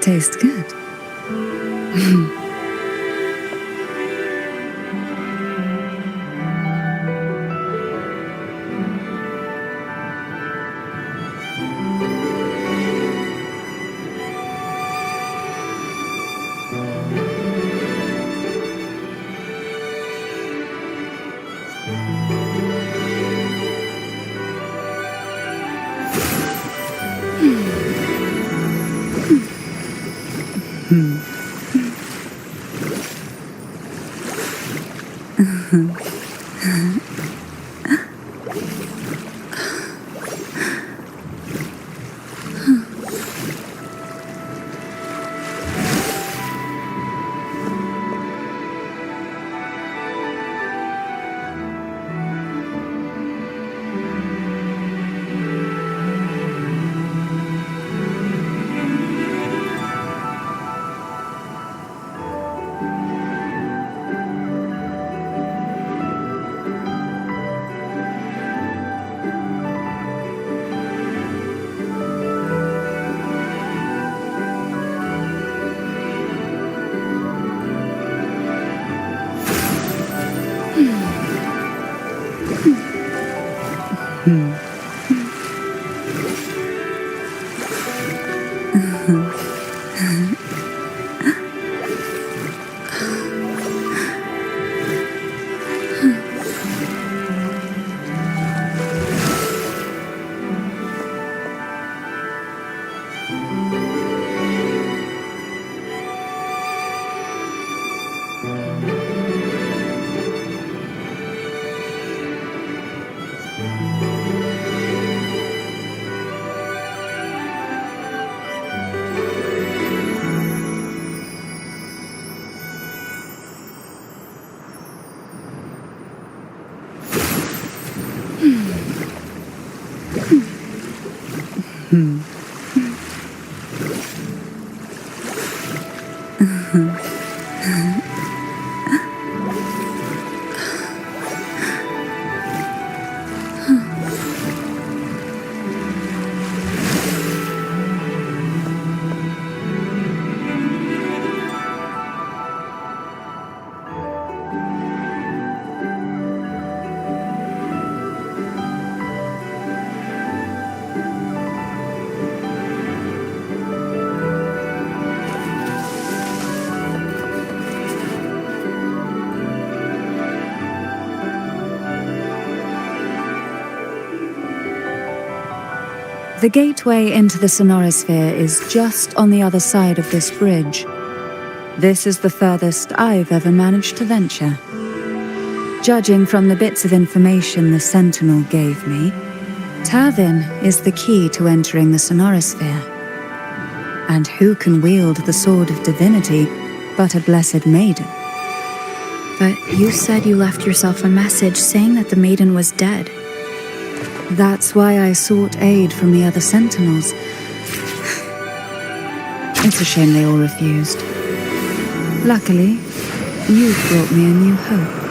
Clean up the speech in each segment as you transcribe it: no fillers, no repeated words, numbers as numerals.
tastes good. The gateway into the sonorosphere is just on the other side of this bridge. This is the furthest I've ever managed to venture. Judging from the bits of information the Sentinel gave me, Tavin is the key to entering the sonorosphere. And who can wield the sword of divinity but a blessed maiden? But you said you left yourself a message saying that the maiden was dead. That's why I sought aid from the other Sentinels. It's a shame they all refused. Luckily, you've brought me a new hope.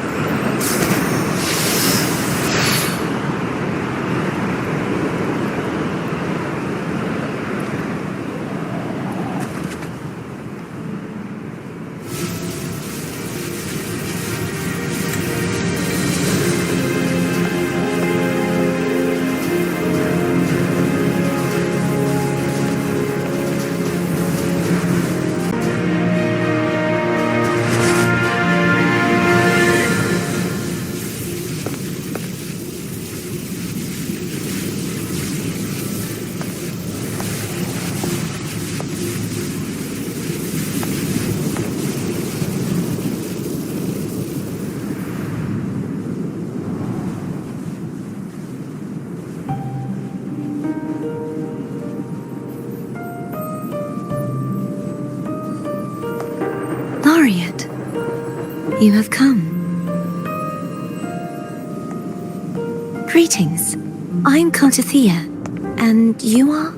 You have come. Greetings. I'm Thea, and you are?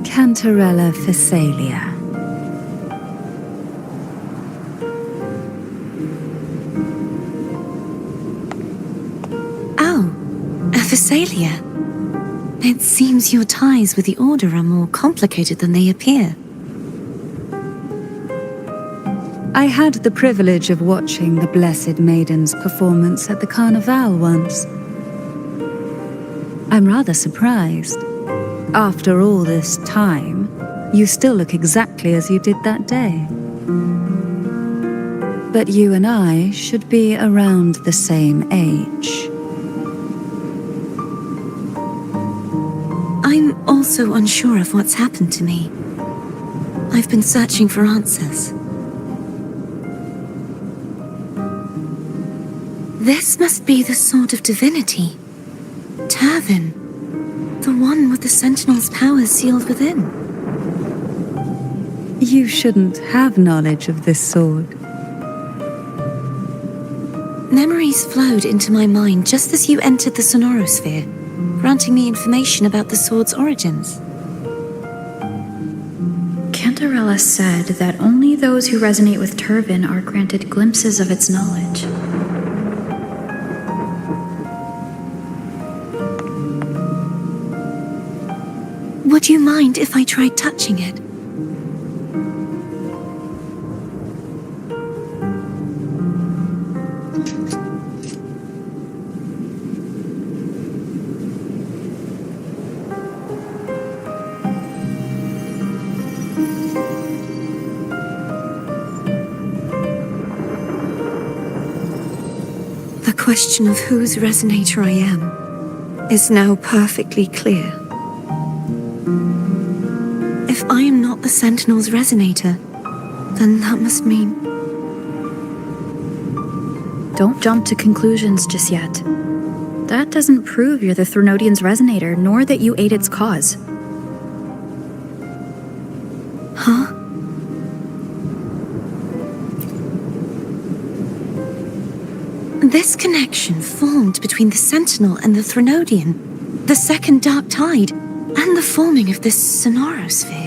Cantarella Phasalia. Oh, Phasalia. It seems your ties with the Order are more complicated than they appear. I had the privilege of watching the Blessed Maiden's performance at the Carnival once. I'm rather surprised. After all this time, you still look exactly as you did that day. But you and I should be around the same age. I'm also unsure of what's happened to me. I've been searching for answers. This must be the sword of divinity. Turvin. The one with the Sentinel's powers sealed within. You shouldn't have knowledge of this sword. Memories flowed into my mind just as you entered the Sonorosphere, granting me information about the sword's origins. Cantarella said that only those who resonate with Turvin are granted glimpses of its knowledge. Would you mind if I tried touching it? The question of whose resonator I am is now perfectly clear. If I am not the Sentinel's resonator, then that must mean... Don't jump to conclusions just yet. That doesn't prove you're the Threnodian's resonator, nor that you ate its cause. Huh? This connection formed between the Sentinel and the Threnodian, the second Dark Tide, and the forming of this Sonorosphere.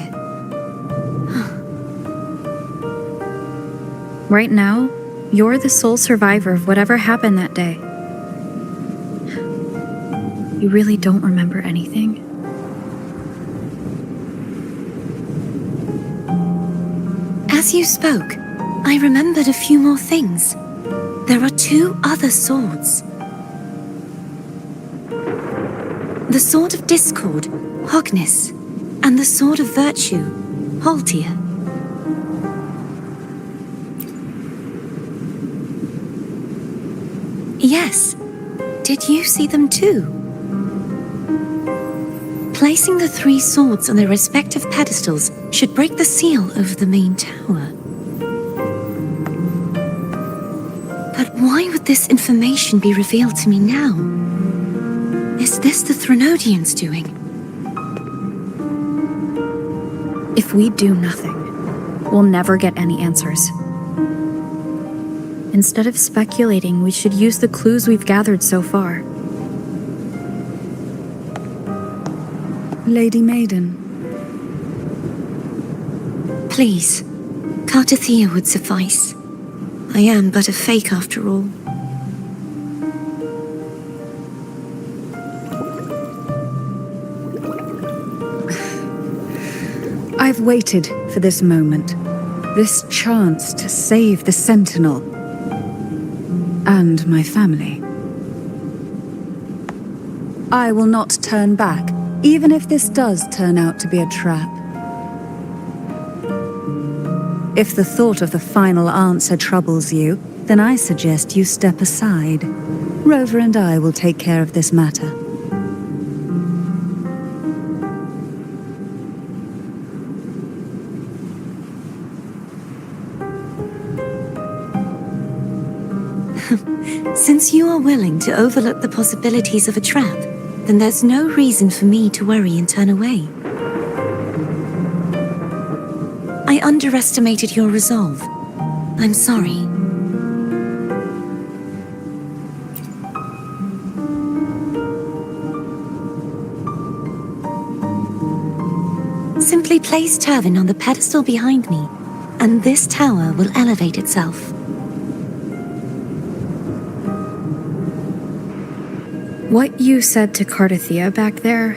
Right now, you're the sole survivor of whatever happened that day. You really don't remember anything? As you spoke, I remembered a few more things. There are 2 other swords. The Sword of Discord, Hognis, and the Sword of Virtue, Haltia. Yes. Did you see them too? Placing the 3 swords on their respective pedestals should break the seal over the main tower. But why would this information be revealed to me now? Is this the Threnodians' doing? If we do nothing, we'll never get any answers. Instead of speculating, we should use the clues we've gathered so far. Lady Maiden. Please, Cartathea would suffice. I am but a fake after all. I've waited for this moment, this chance to save the Sentinel and my family. I will not turn back, even if this does turn out to be a trap. If the thought of the final answer troubles you, then I suggest you step aside. Rover and I will take care of this matter. Since you are willing to overlook the possibilities of a trap, then there's no reason for me to worry and turn away. I underestimated your resolve. I'm sorry. Simply place Turvin on the pedestal behind me, and this tower will elevate itself. What you said to Cardathia back there?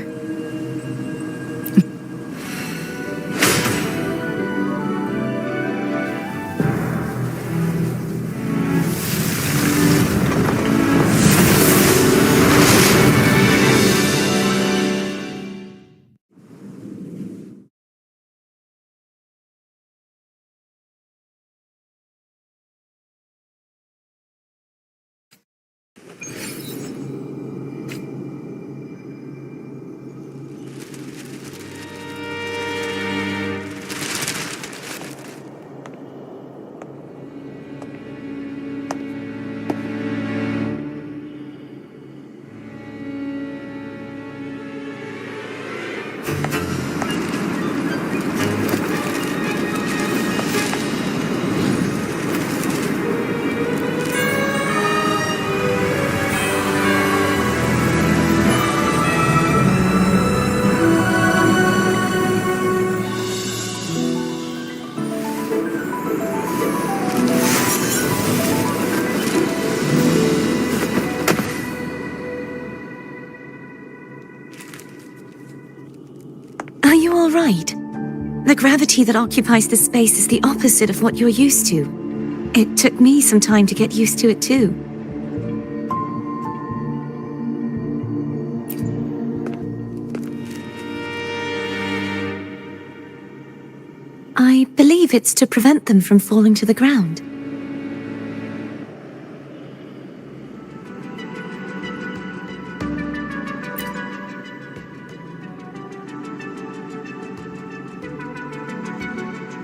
Are you all right? The gravity that occupies this space is the opposite of what you're used to. It took me some time to get used to it too. I believe it's to prevent them from falling to the ground.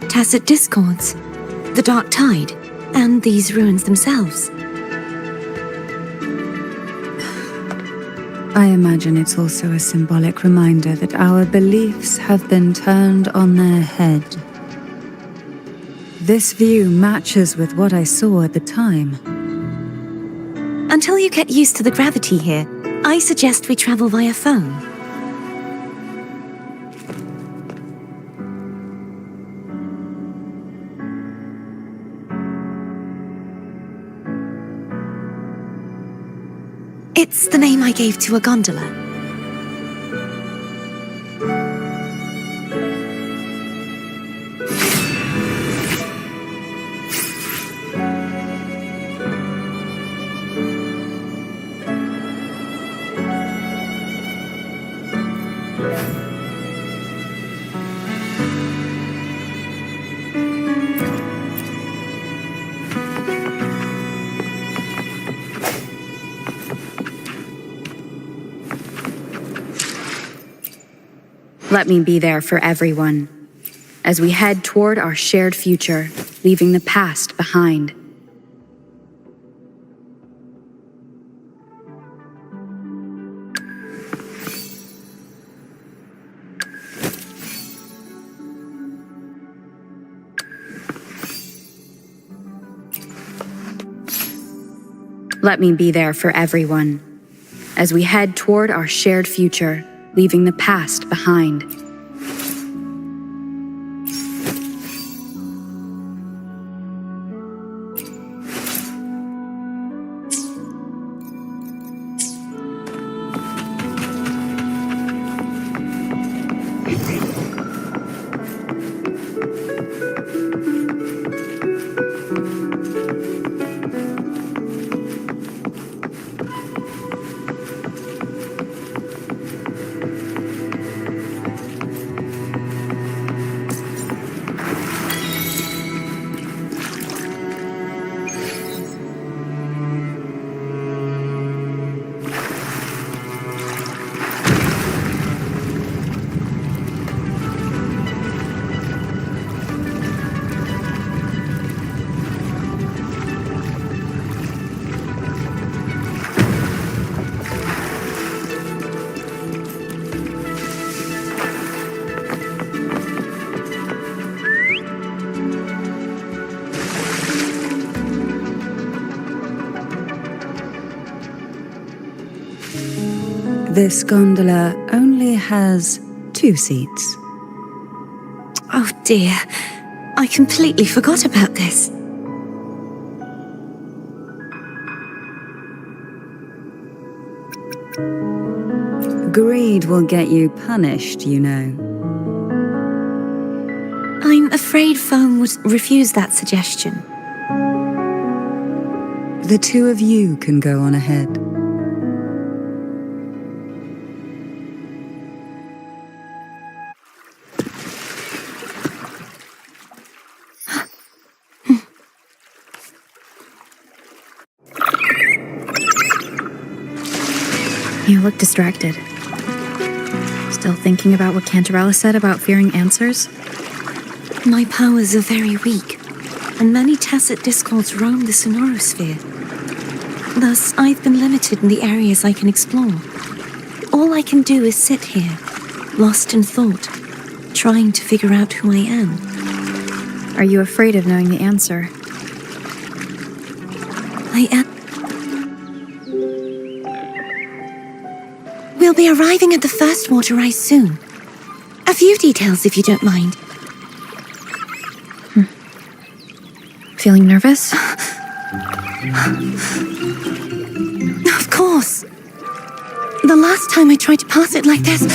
Tacit discords, the dark tide, and these ruins themselves. I imagine it's also a symbolic reminder that our beliefs have been turned on their head. This view matches with what I saw at the time. Until you get used to the gravity here, I suggest we travel via phone. It's the name I gave to a gondola. Let me be there for everyone, as we head toward our shared future, leaving the past behind. Let me be there for everyone, as we head toward our shared future, leaving the past behind. This gondola only has 2 seats. Oh dear, I completely forgot about this. Greed will get you punished, you know. I'm afraid Foam would refuse that suggestion. The two of you can go on ahead. You look distracted. Still thinking about what Cantarella said about fearing answers? My powers are very weak, and many tacit discords roam the sonorosphere. Thus, I've been limited in the areas I can explore. All I can do is sit here, lost in thought, trying to figure out who I am. Are you afraid of knowing the answer? I am. We'll be arriving at the first water rise soon. A few details, if you don't mind. Feeling nervous? Of course. The last time I tried to pass it like this...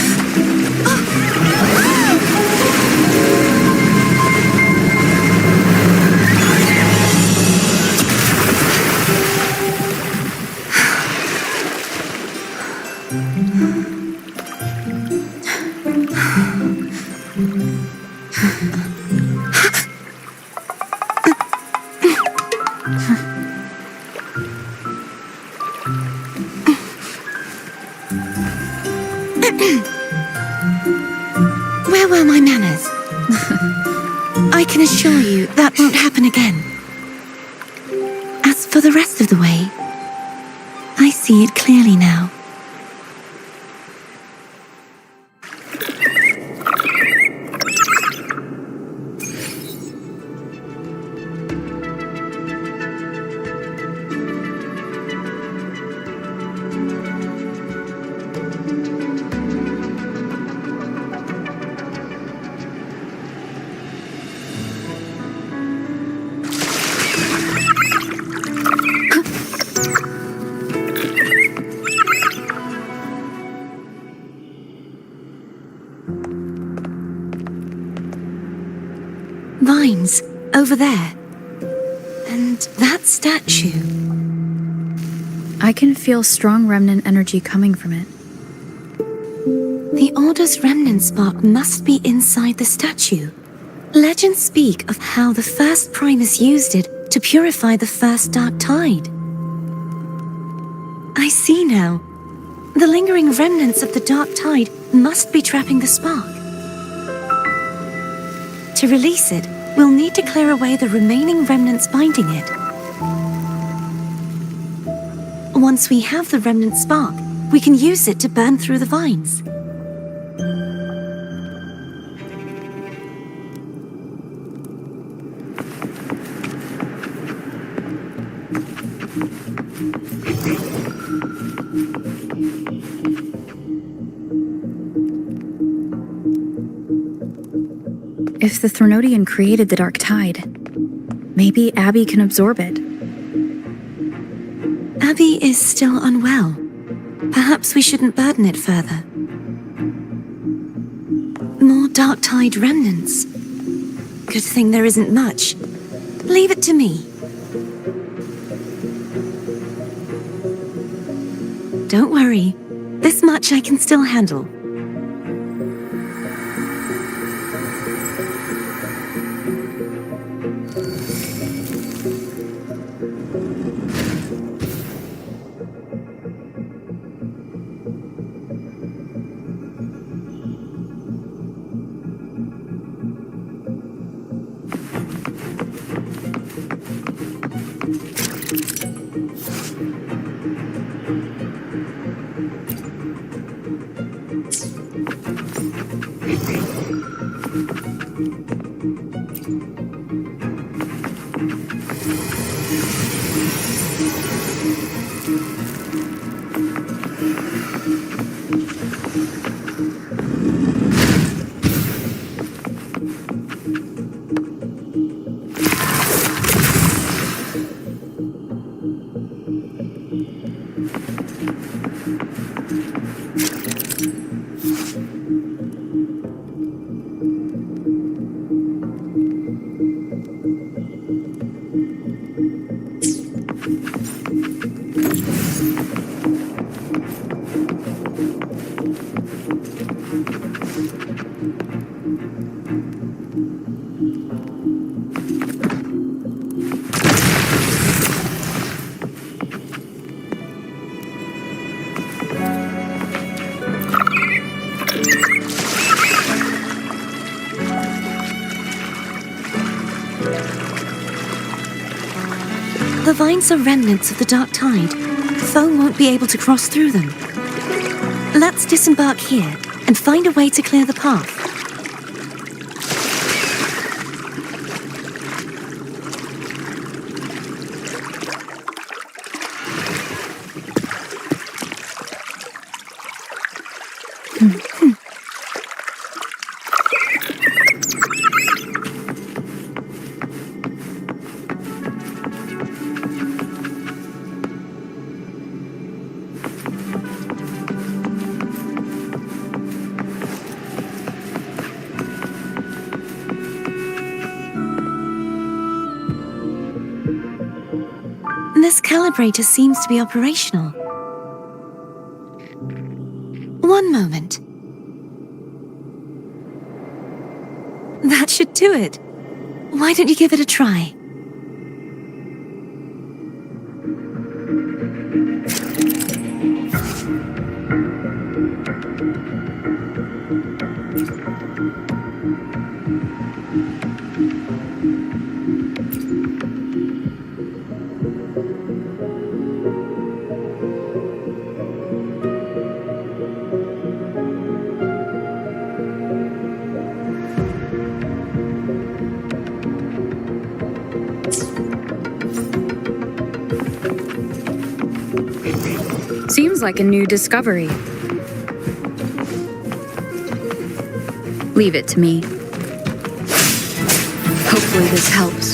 Where were my manners? I can assure you that won't happen again. As for the rest of the way, I see it clearly now. Vines, over there. And that statue. I can feel strong remnant energy coming from it. The Order's remnant spark must be inside the statue. Legends speak of how the first Primus used it to purify the first dark tide. I see now. The lingering remnants of the dark tide must be trapping the spark. To release it, we'll need to clear away the remaining remnants binding it. Once we have the remnant spark, we can use it to burn through the vines. If the Threnodian created the Dark Tide, maybe Abby can absorb it. Abby is still unwell. Perhaps we shouldn't burden it further. More Dark Tide remnants. Good thing there isn't much. Leave it to me. Don't worry. This much I can still handle. The vines are remnants of the dark tide. Foe won't be able to cross through them. Let's disembark here and find a way to clear the path. This calibrator seems to be operational. One moment. That should do it. Why don't you give it a try? Seems like a new discovery. Leave it to me. Hopefully this helps.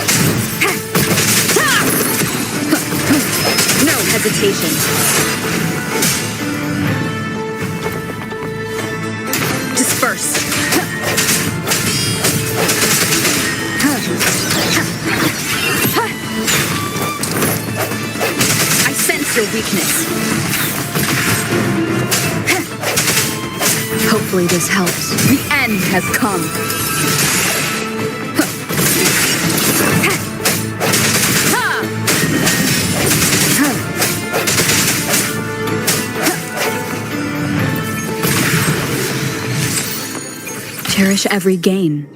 No hesitation. Disperse. I sense your weakness. Hopefully this helps. The end has come. Cherish every gain.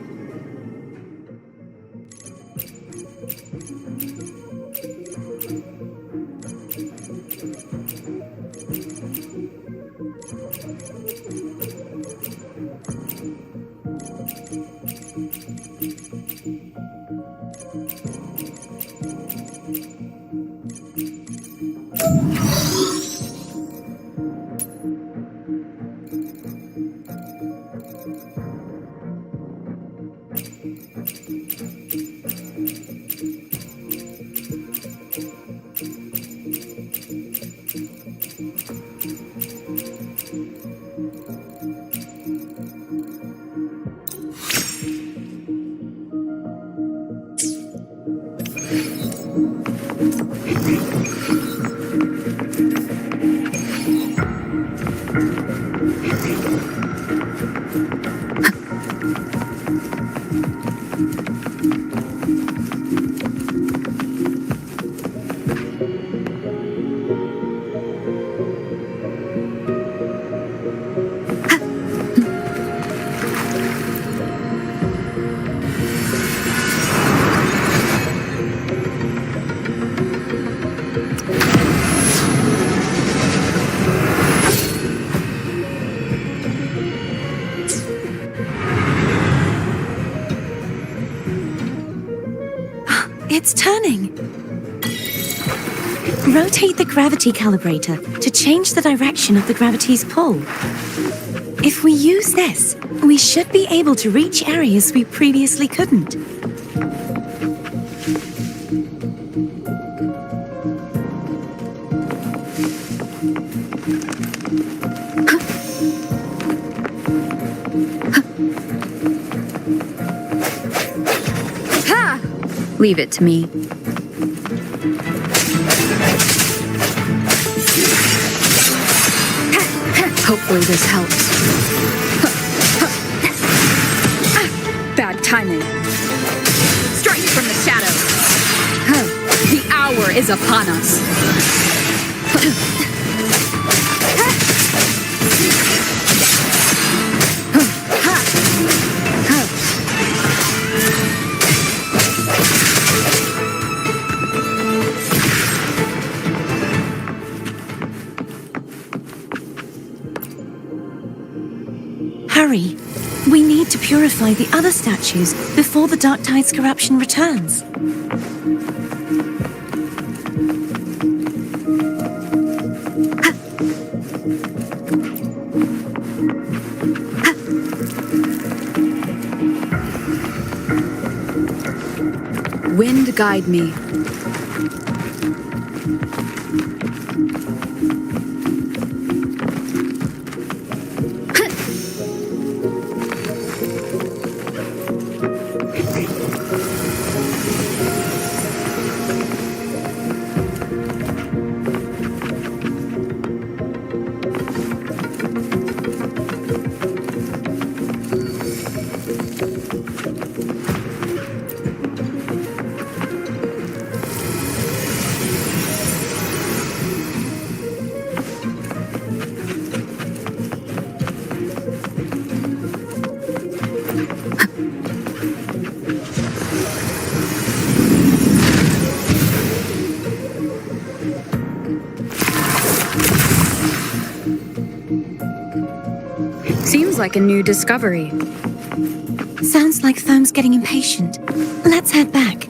It's turning. Rotate the gravity calibrator to change the direction of the gravity's pull. If we use this, we should be able to reach areas we previously couldn't. Leave it to me. Hopefully this helps. Bad timing. Strike from the shadows. The hour is upon us. Hurry! We need to purify the other statues before the Dark Tide's corruption returns. Wind guide me. Seems like a new discovery. Sounds like Therm's getting impatient. Let's head back.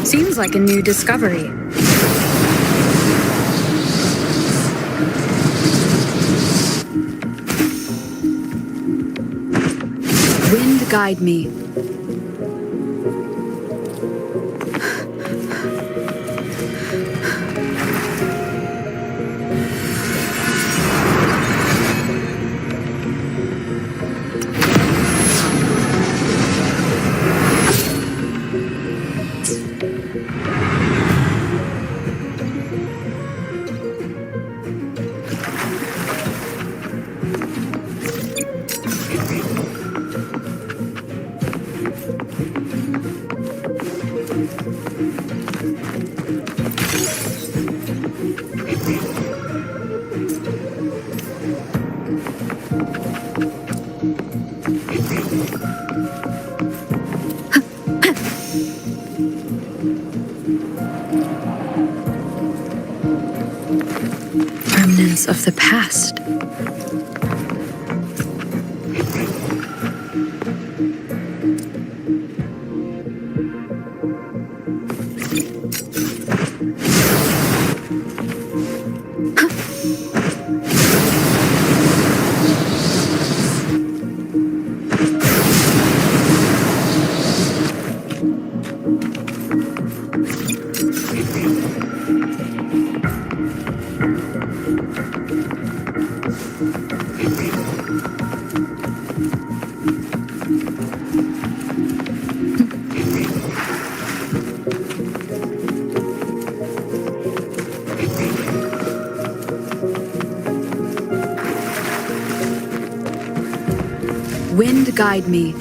Seems like a new discovery. Wind guide me. Remnants of the past. Wind guide me.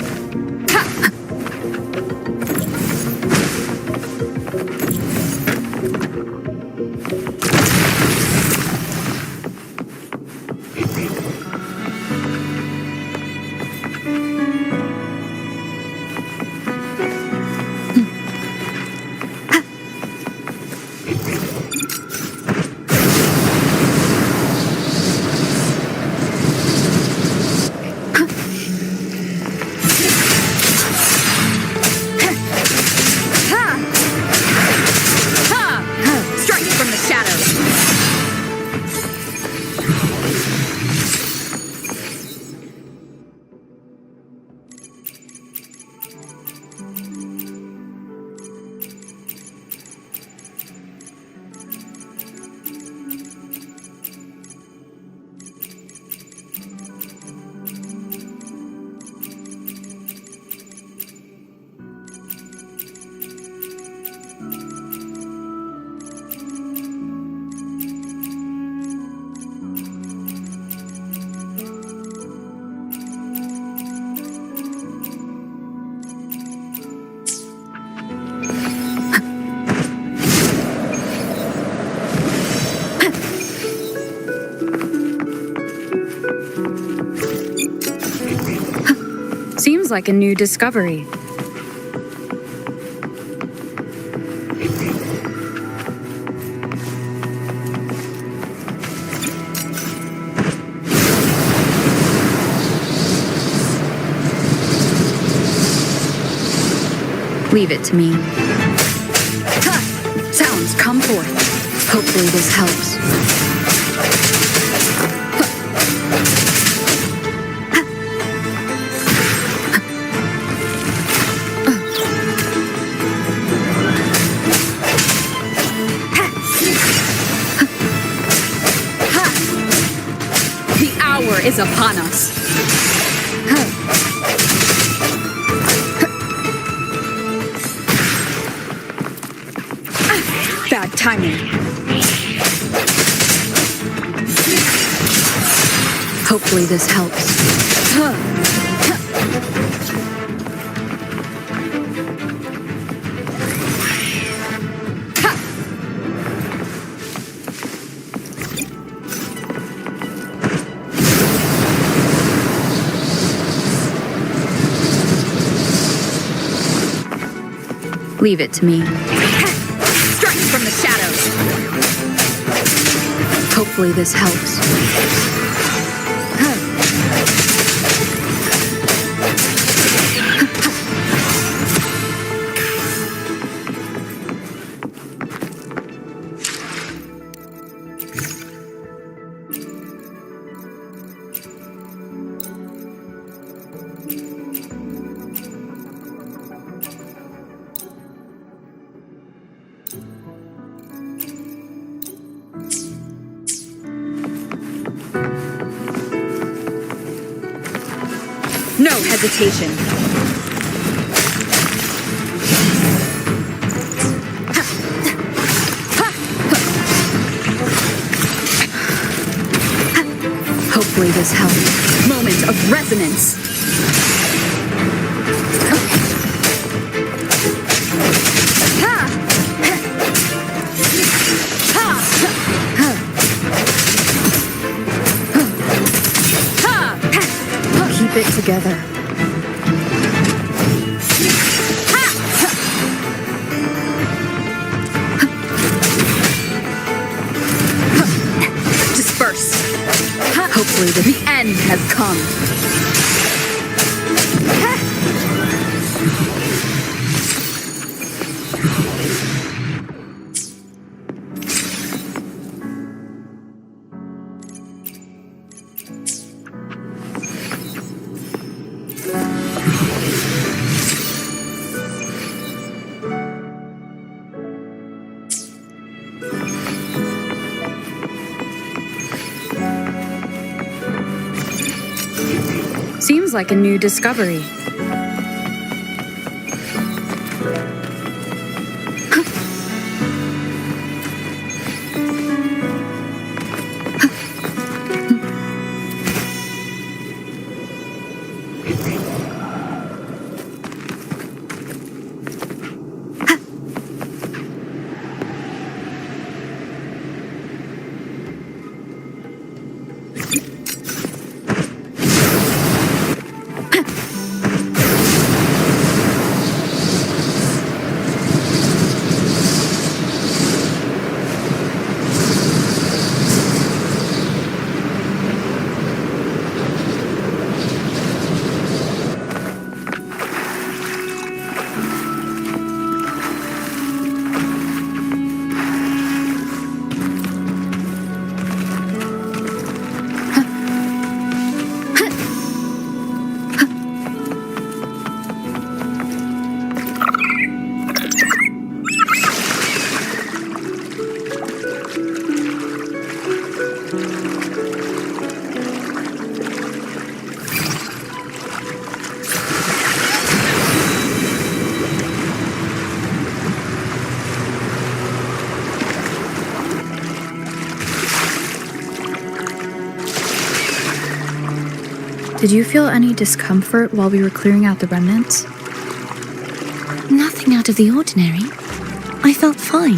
Seems like a new discovery. Leave it to me. Ha! Sounds come forth. Hopefully this helps. The hour is upon us. Bad timing. Hopefully this helps. Leave it to me. Strike from the shadows. Hopefully this helps. No hesitation. Hopefully this helps. Moment of resonance. Keep it together. Disperse. Hopefully the end has come. Seems like a new discovery. Did you feel any discomfort while we were clearing out the remnants? Nothing out of the ordinary. I felt fine.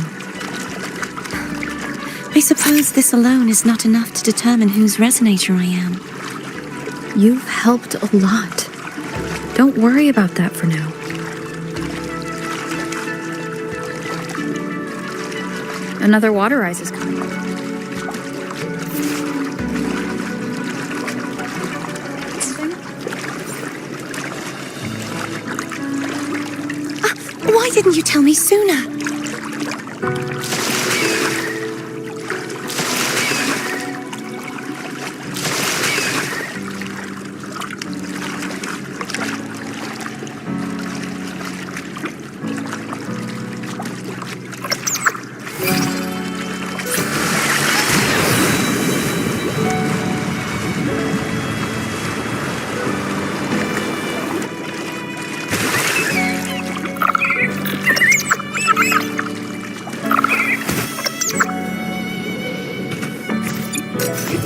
I suppose this alone is not enough to determine whose resonator I am. You've helped a lot. Don't worry about that for now. Another water rise is coming. Why didn't you tell me sooner?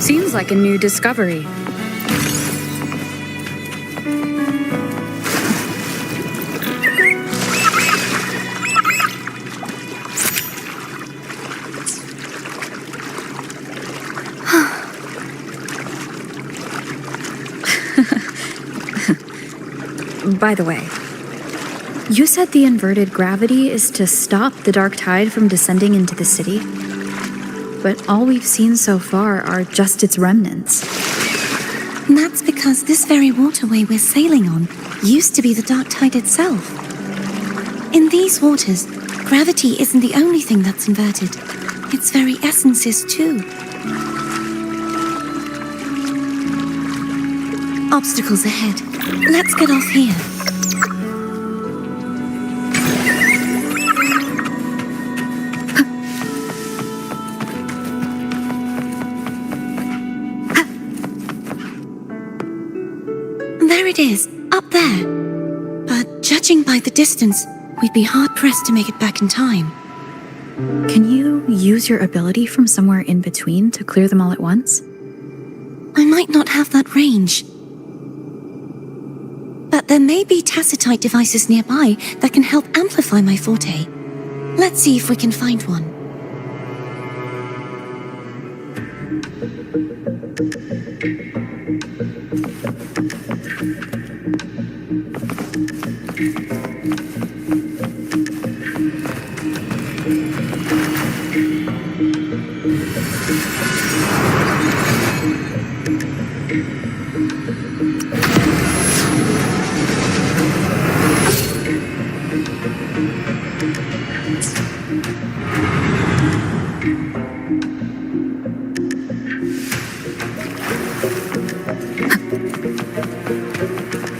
Seems like a new discovery. By the way, you said the inverted gravity is to stop the dark tide from descending into the city? But all we've seen so far are just its remnants. And that's because this very waterway we're sailing on used to be the dark tide itself. In these waters, gravity isn't the only thing that's inverted. Its very essence is too. Obstacles ahead. Let's get off here. There it is, up there. But judging by the distance, we'd be hard-pressed to make it back in time. Can you use your ability from somewhere in between to clear them all at once? I might not have that range. But there may be tacitite devices nearby that can help amplify my forte. Let's see if we can find one.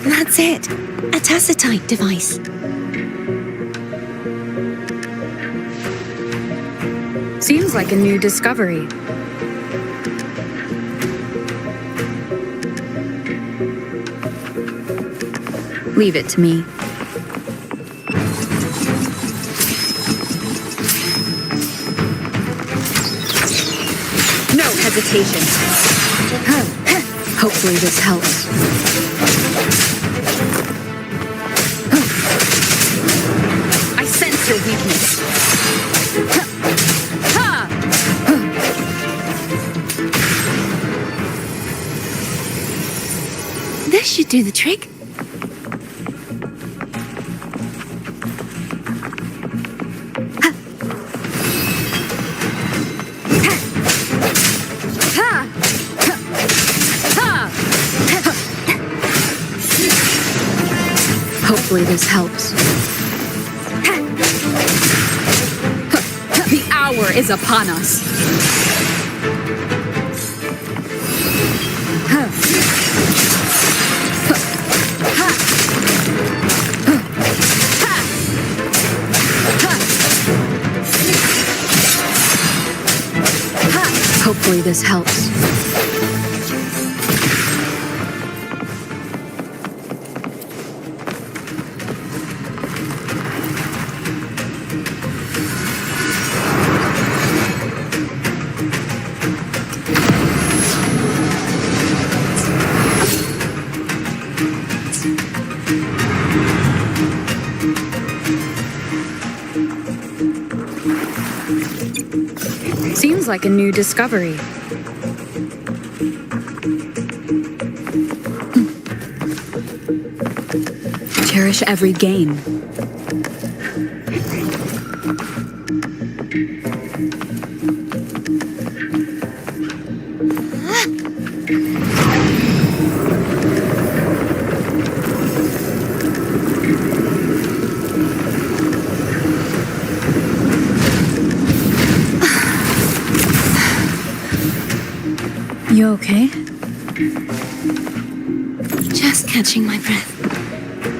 That's it. A tacitite device. Seems like a new discovery. Leave it to me. No hesitation. Hopefully this helps. I sense your weakness. This should do the trick. Hopefully this helps. The hour is upon us. Hopefully this helps. Seems like a new discovery. cherish every gain. You okay? Just catching my breath.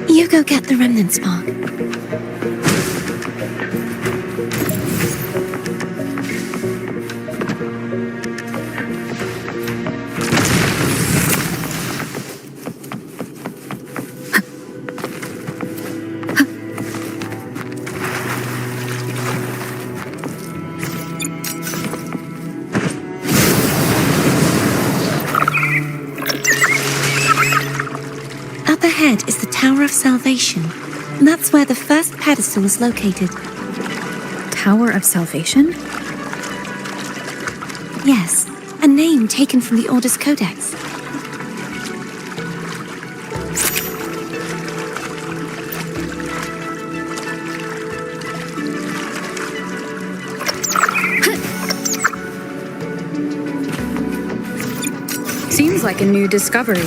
You go get the remnant spark. Up ahead is the Tower of Salvation. That's where the first pedestal is located. Tower of Salvation? Yes, a name taken from the Order's Codex. Seems like a new discovery.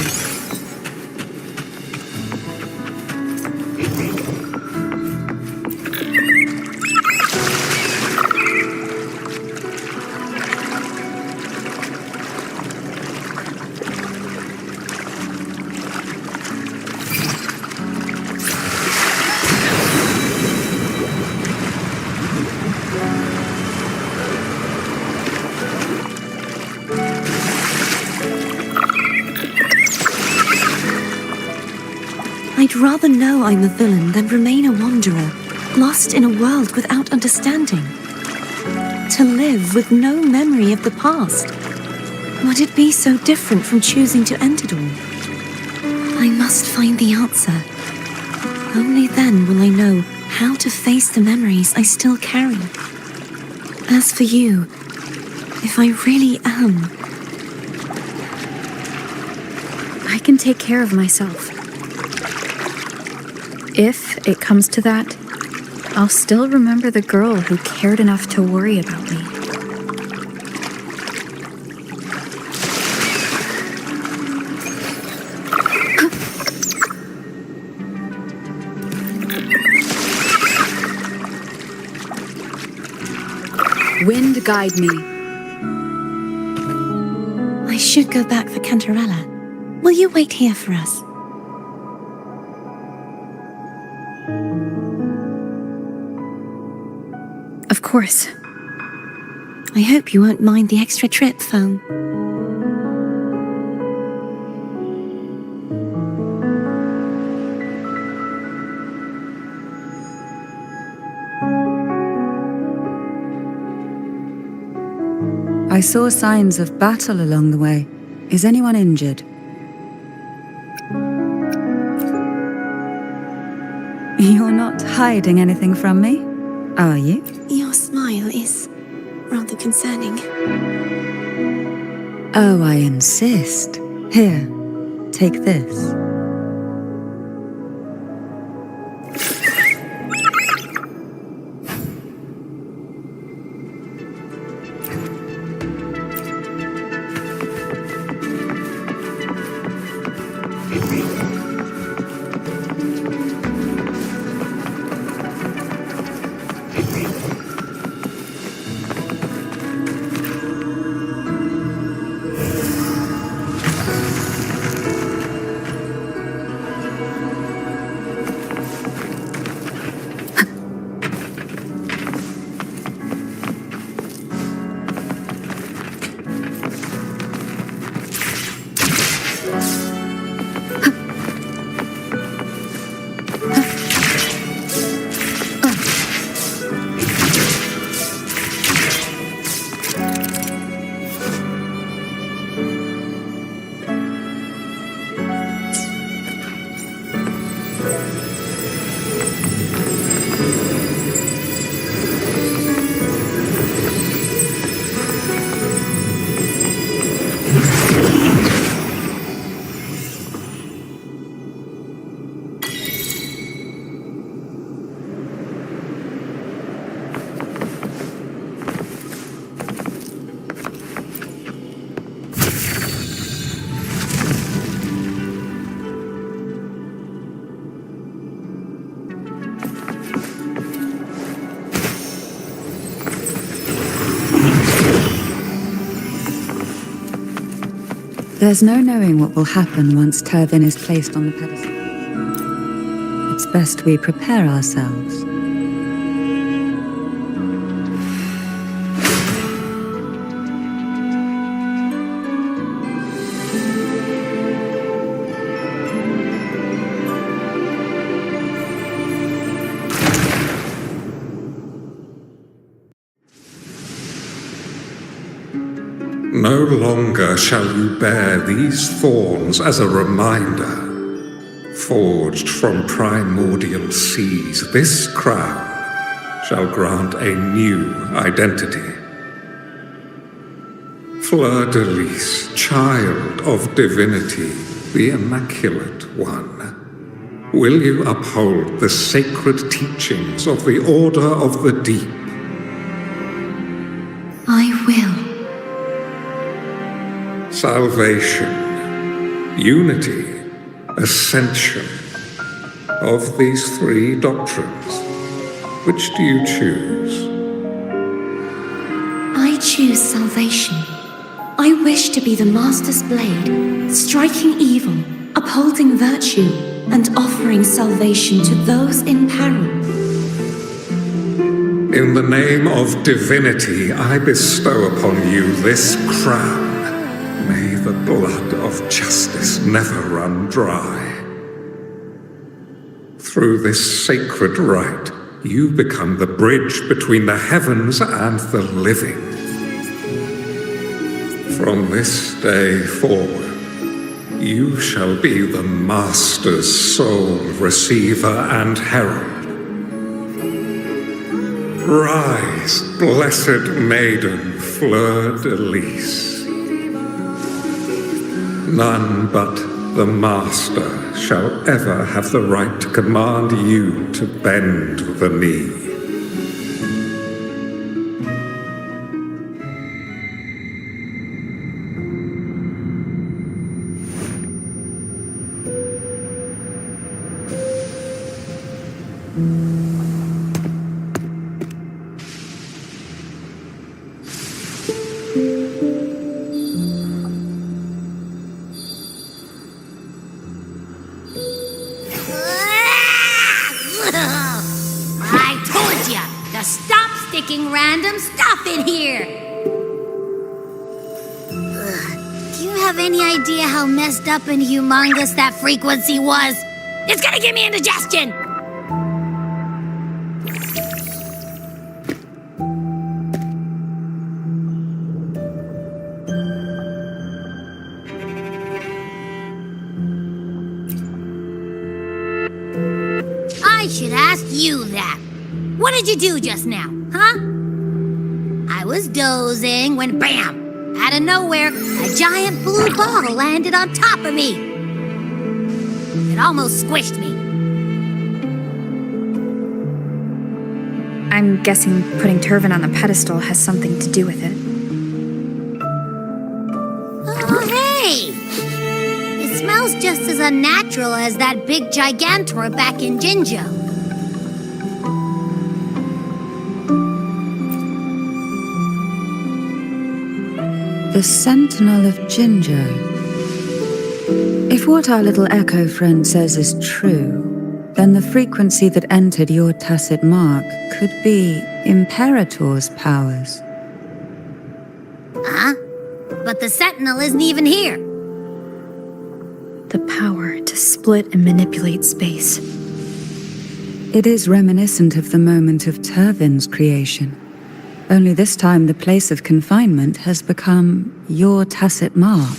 I'd rather know I'm a villain than remain a wanderer, lost in a world without understanding. To live with no memory of the past. Would it be so different from choosing to end it all? I must find the answer. Only then will I know how to face the memories I still carry. As for you, if I really am... I can take care of myself. If it comes to that, I'll still remember the girl who cared enough to worry about me. Wind guide me. I should go back for Cantarella. Will you wait here for us? Of course. I hope you won't mind the extra trip, Foam. I saw signs of battle along the way. Is anyone injured? You're not hiding anything from me, are you? Your smile is rather concerning. Oh, I insist. Here, take this. There's no knowing what will happen once Turvin is placed on the pedestal. It's best we prepare ourselves. No longer shall you bear these thorns as a reminder. Forged from primordial seas, this crown shall grant a new identity. Fleur-de-lis, child of divinity, the Immaculate One, will you uphold the sacred teachings of the Order of the Deep? I will. Salvation, unity, ascension. Of these three doctrines, which do you choose? I choose salvation. I wish to be the Master's blade, striking evil, upholding virtue, and offering salvation to those in peril. In the name of divinity, I bestow upon you this crown. May the blood of justice never run dry. Through this sacred rite, you become the bridge between the heavens and the living. From this day forward, you shall be the Master's sole receiver and herald. Rise, blessed maiden Fleur-de-lis. None but the Master shall ever have the right to command you to bend the knee. Random stuff in here. Do you have any idea how messed up and humongous that frequency was? It's gonna give me indigestion. I should ask you that. What did you do just now, huh? I was dozing when, bam, out of nowhere, a giant blue ball landed on top of me. It almost squished me. I'm guessing putting Turvin on the pedestal has something to do with it. Oh, hey! It smells just as unnatural as that big gigantor back in Jinzhou. The Sentinel of Jinzhou. If what our little echo friend says is true, then the frequency that entered your tacit mark could be Imperator's powers. Huh? But the Sentinel isn't even here. The power to split and manipulate space. It is reminiscent of the moment of Turvin's creation. Only this time the place of confinement has become your tacit mark.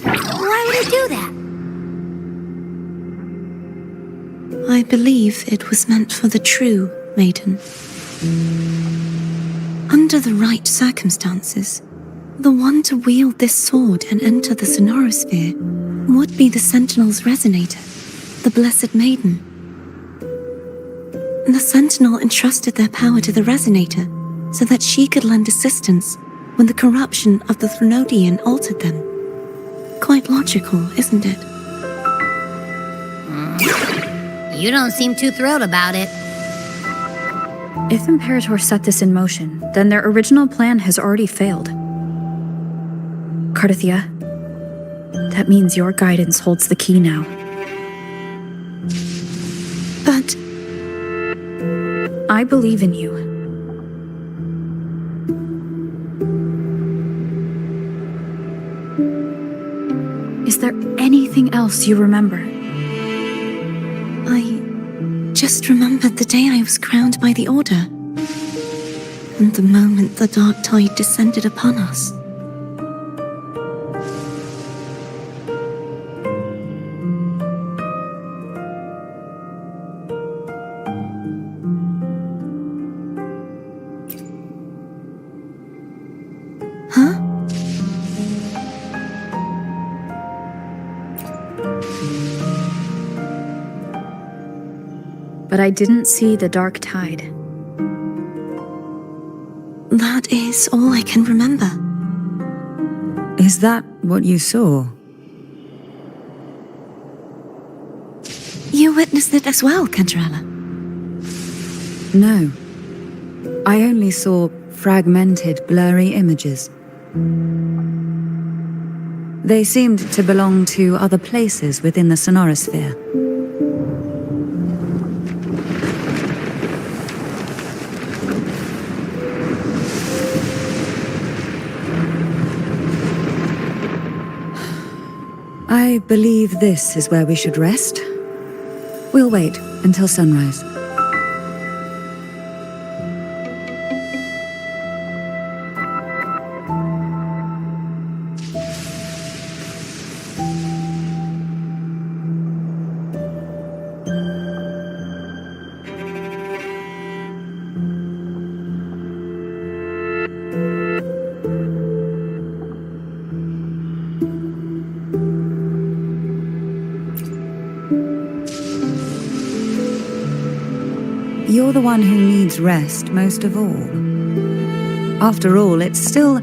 Why would it do that? I believe it was meant for the true Maiden. Under the right circumstances, the one to wield this sword and enter the sonorosphere would be the Sentinel's resonator, the Blessed Maiden. The Sentinel entrusted their power to the resonator so that she could lend assistance when the corruption of the Threnodian altered them. Quite logical, isn't it? You don't seem too thrilled about it. If Imperator set this in motion, then their original plan has already failed. Cardathia, that means your guidance holds the key now. But I believe in you. Is there anything else you remember? I just remembered the day I was crowned by the Order, and the moment the dark tide descended upon us. Huh? But I didn't see the dark tide. That is all I can remember. Is that what you saw? You witnessed it as well, Cantarella. No. I only saw fragmented, blurry images. They seemed to belong to other places within the sonorosphere. I believe this is where we should rest. We'll wait until sunrise. You're the one who needs rest most of all. After all, it's still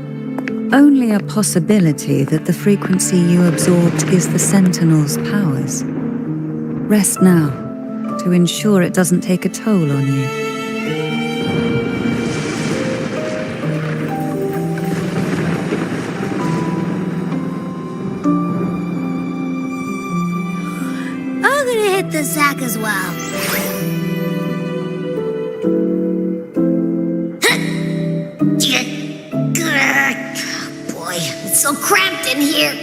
only a possibility that the frequency you absorbed is the Sentinel's powers. Rest now, to ensure it doesn't take a toll on you. I'm gonna hit the sack as well. Boy, it's so cramped in here.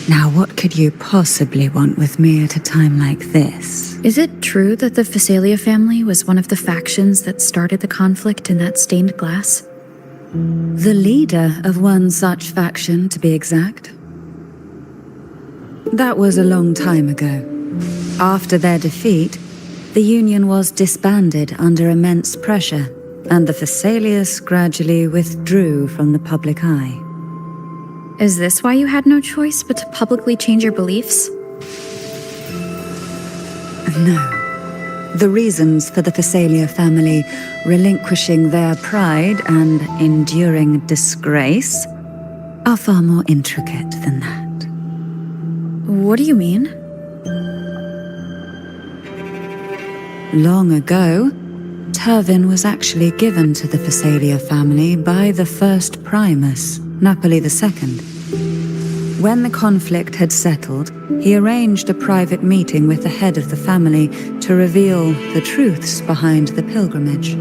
Now, what could you possibly want with me at a time like this? Is it true that the Phasalia family was one of the factions that started the conflict in that stained glass? The leader of one such faction, to be exact. That was a long time ago. After their defeat, the Union was disbanded under immense pressure, and the Phasalius gradually withdrew from the public eye. Is this why you had no choice but to publicly change your beliefs? No. The reasons for the Phasalia family relinquishing their pride and enduring disgrace are far more intricate than that. What do you mean? Long ago, Turvin was actually given to the Phasalia family by the first Primus, Napoli II. When the conflict had settled, he arranged a private meeting with the head of the family to reveal the truths behind the pilgrimage.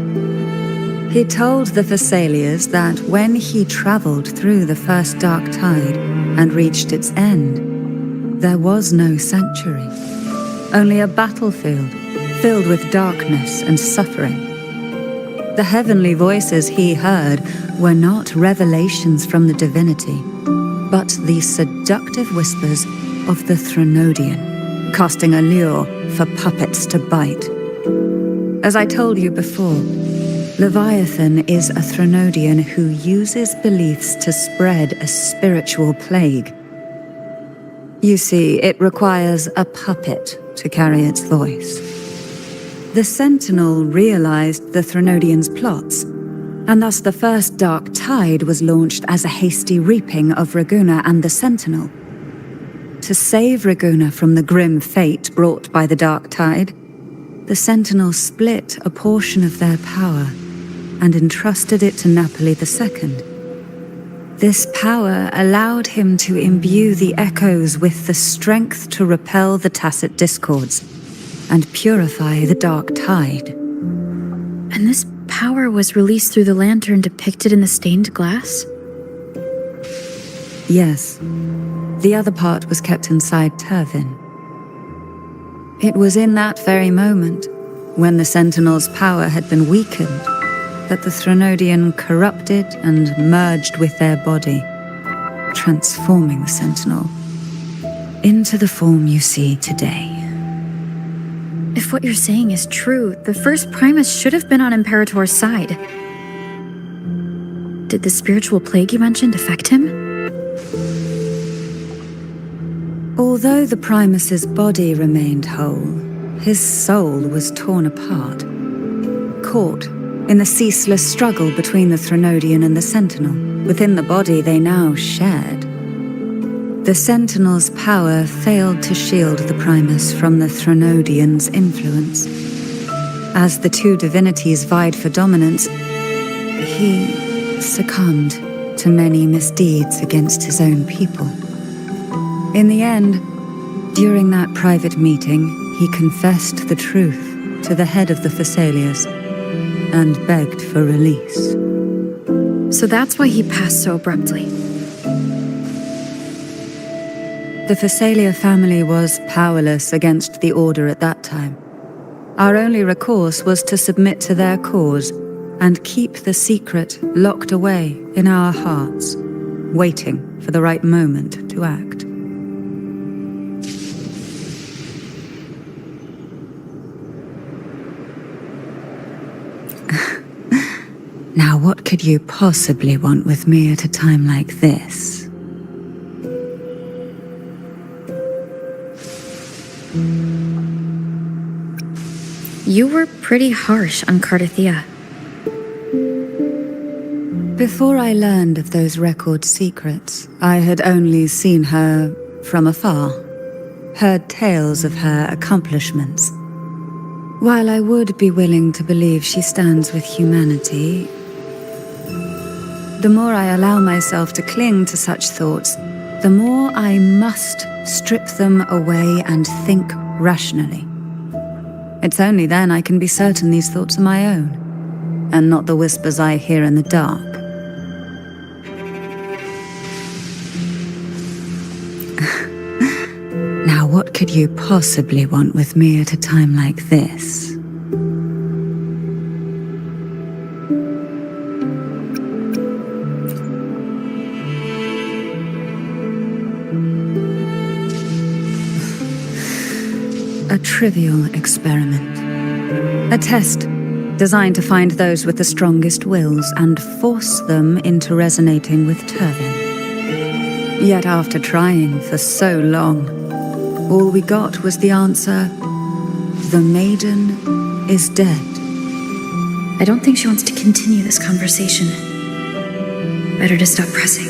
He told the Phasalias that when he traveled through the first dark tide and reached its end, there was no sanctuary, only a battlefield filled with darkness and suffering. The heavenly voices he heard were not revelations from the divinity, but the seductive whispers of the Threnodian, casting a lure for puppets to bite. As I told you before, Leviathan is a Threnodian who uses beliefs to spread a spiritual plague. You see, it requires a puppet to carry its voice. The Sentinel realized the Threnodians' plots, and thus the first Dark Tide was launched as a hasty reaping of Raguna and the Sentinel. To save Raguna from the grim fate brought by the Dark Tide, the Sentinel split a portion of their power and entrusted it to Napoli II. This power allowed him to imbue the echoes with the strength to repel the tacit discords and purify the Dark Tide. And this power was released through the lantern depicted in the stained glass? Yes. The other part was kept inside Turvin. It was in that very moment, when the Sentinel's power had been weakened, that the Threnodian corrupted and merged with their body, transforming the Sentinel into the form you see today. If what you're saying is true, the first Primus should have been on Imperator's side. Did the spiritual plague you mentioned affect him? Although the Primus's body remained whole, his soul was torn apart, caught in the ceaseless struggle between the Threnodian and the Sentinel. Within the body they now shared. The Sentinel's power failed to shield the Primus from the Threnodian's influence. As the two divinities vied for dominance, he succumbed to many misdeeds against his own people. In the end, during that private meeting, he confessed the truth to the head of the Phassalias and begged for release. So that's why he passed so abruptly. The Phasalia family was powerless against the Order at that time. Our only recourse was to submit to their cause and keep the secret locked away in our hearts, waiting for the right moment to act. Now, what could you possibly want with me at a time like this? You were pretty harsh on Cardathea. Before I learned of those record secrets, I had only seen her from afar, heard tales of her accomplishments. While I would be willing to believe she stands with humanity, the more I allow myself to cling to such thoughts, the more I must strip them away and think rationally. It's only then I can be certain these thoughts are my own, and not the whispers I hear in the dark. Now, what could you possibly want with me at a time like this? A trivial experiment. A test designed to find those with the strongest wills and force them into resonating with Turvin. Yet after trying for so long, all we got was the answer, the Maiden is dead. I don't think she wants to continue this conversation. Better to stop pressing.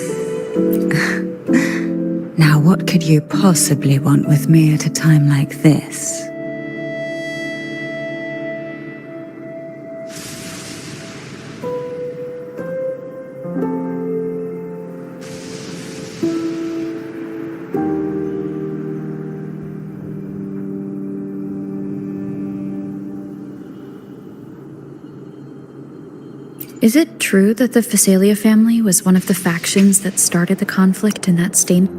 Now, what could you possibly want with me at a time like this? Is it true that the Phasalia family was one of the factions that started the conflict in that stain?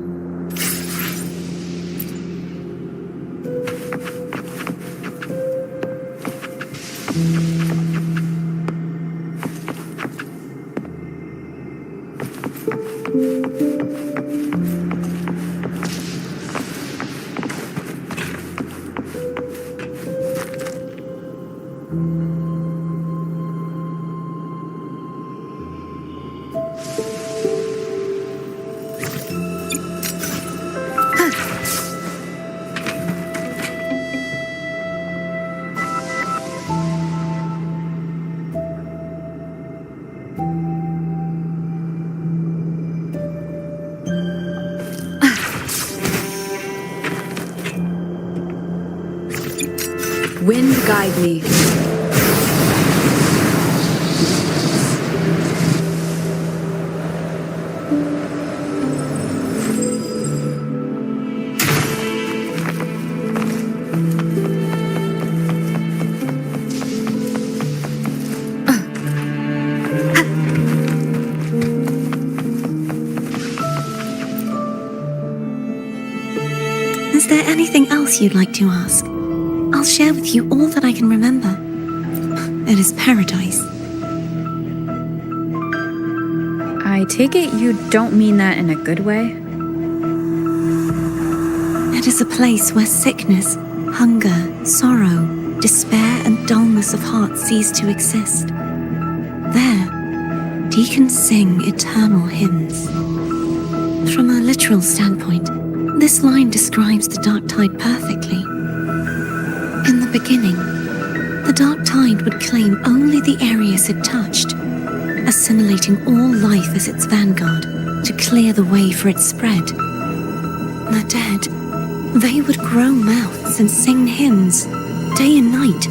Wind guide me. Is there anything else you'd like to ask? I'll share with you all that I can remember. It is paradise. I take it you don't mean that in a good way? It is a place where sickness, hunger, sorrow, despair, and dullness of heart cease to exist. There, deacons sing eternal hymns. From a literal standpoint, this line describes the dark tide perfectly. In the beginning, the dark tide would claim only the areas it touched, assimilating all life as its vanguard to clear the way for its spread. The dead, they would grow mouths and sing hymns, day and night.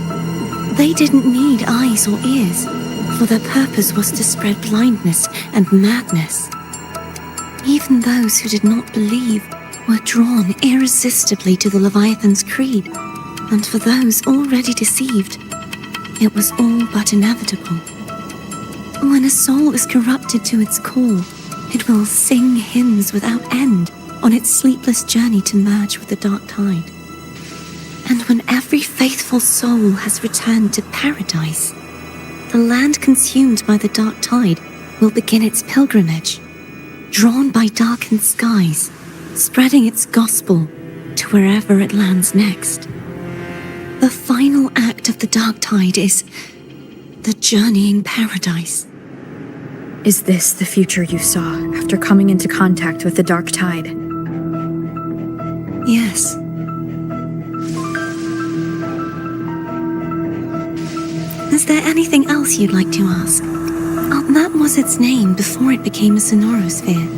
They didn't need eyes or ears, for their purpose was to spread blindness and madness. Even those who did not believe were drawn irresistibly to the Leviathan's creed. And for those already deceived, it was all but inevitable. When a soul is corrupted to its core, it will sing hymns without end on its sleepless journey to merge with the dark tide. And when every faithful soul has returned to paradise, the land consumed by the dark tide will begin its pilgrimage, drawn by darkened skies, spreading its gospel to wherever it lands next. The final act of the dark tide is the journeying paradise. Is this the future you saw after coming into contact with the dark tide? Yes. Is there anything else you'd like to ask? Oh, that was its name before it became a sonorosphere.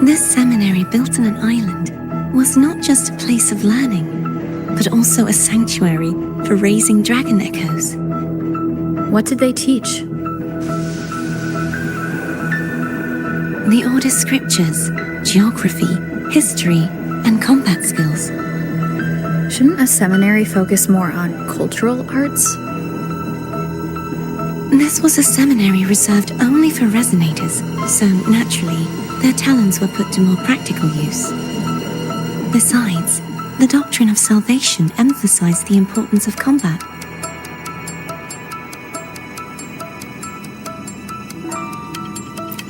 This seminary, built on an island, was not just a place of learning, but also a sanctuary for raising dragon echoes. What did they teach? The Order scriptures, geography, history, and combat skills. Shouldn't a seminary focus more on cultural arts? This was a seminary reserved only for resonators, so naturally, their talents were put to more practical use. Besides, the doctrine of salvation emphasized the importance of combat.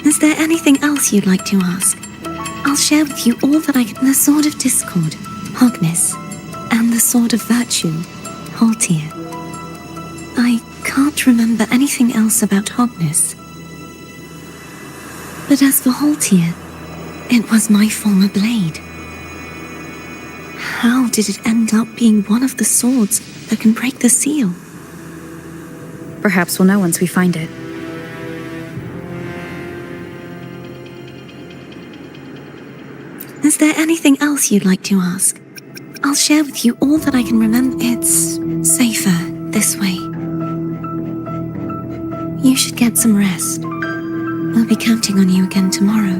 Is there anything else you'd like to ask? I'll share with you all that I can. The Sword of Discord, Hogness, and the Sword of Virtue, Haltier. I can't remember anything else about Hogness. But as for Haltier, it was my former blade. How did it end up being one of the swords that can break the seal? Perhaps we'll know once we find it. Is there anything else you'd like to ask? I'll share with you all that I can remember. It's safer this way. You should get some rest. We'll be counting on you again tomorrow.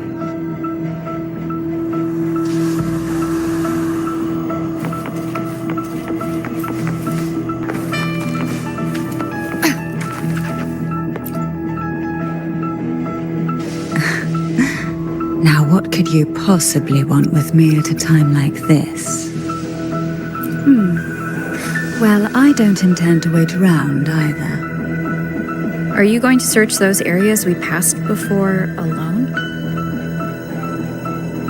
Now, what could you possibly want with me at a time like this? Well, I don't intend to wait around either. Are you going to search those areas we passed before alone?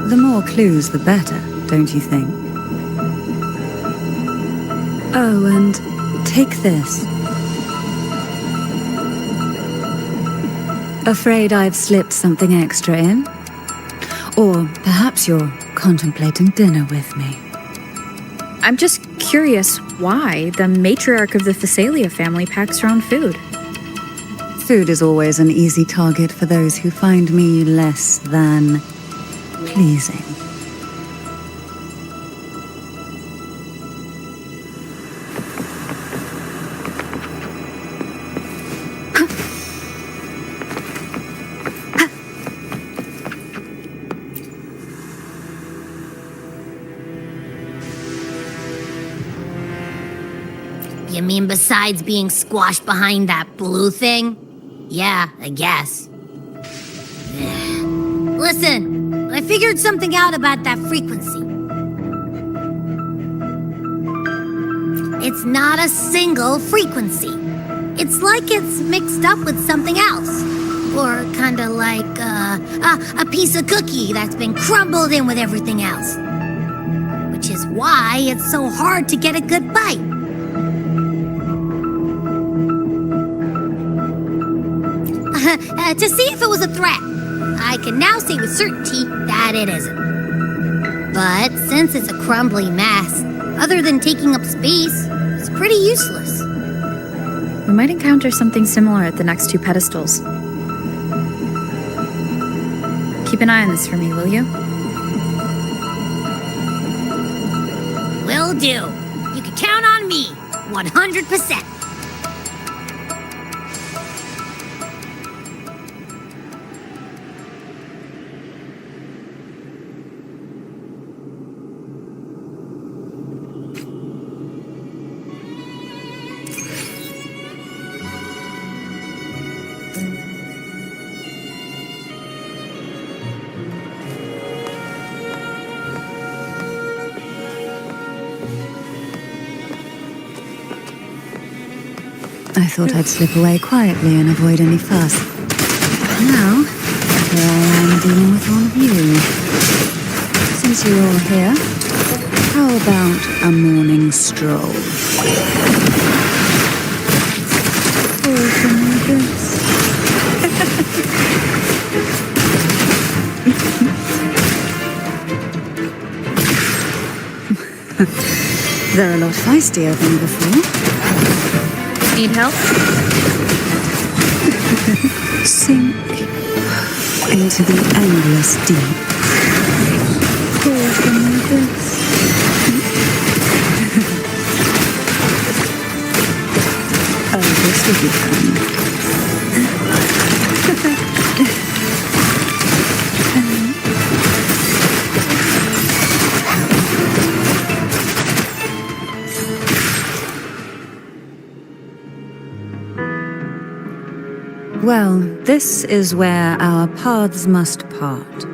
The more clues, the better, don't you think? Oh, and take this. Afraid I've slipped something extra in? Or perhaps you're contemplating dinner with me. I'm just curious why the matriarch of the Phasalia family packs her own food. Food is always an easy target for those who find me less than pleasing. You mean besides being squashed behind that blue thing? Yeah, I guess. Listen, I figured something out about that frequency. It's not a single frequency. It's like it's mixed up with something else. Or kinda like a piece of cookie that's been crumbled in with everything else. Which is why it's so hard to get a good bite. To see if it was a threat. I can now say with certainty that it isn't. But since it's a crumbly mess, other than taking up space, it's pretty useless. We might encounter something similar at the next two pedestals. Keep an eye on this for me, will you? Will do. You can count on me, 100%. I thought I'd slip away quietly and avoid any fuss. Now, here I am dealing with all of you. Since you're all here, how about a morning stroll? They're a lot feistier than before. Need help? Sink into the endless deep. Pour from the abyss. Oh, this will be fun. Well, this is where our paths must part.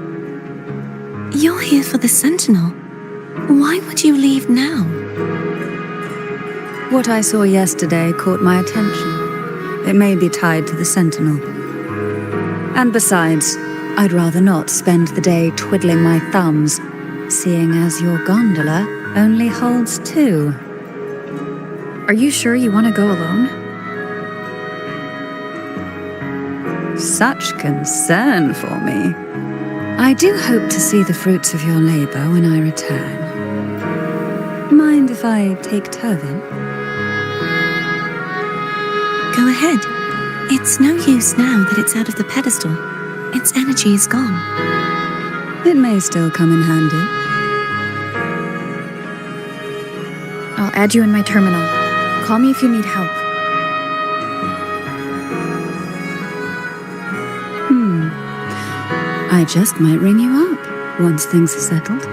You're here for the Sentinel. Why would you leave now? What I saw yesterday caught my attention. It may be tied to the Sentinel. And besides, I'd rather not spend the day twiddling my thumbs, seeing as your gondola only holds 2. Are you sure you want to go alone? Such concern for me. I do hope to see the fruits of your labor when I return. Mind if I take Turvin? Go ahead. It's no use now that it's out of the pedestal. Its energy is gone. It may still come in handy. I'll add you in my terminal. Call me if you need help. I just might ring you up once things are settled.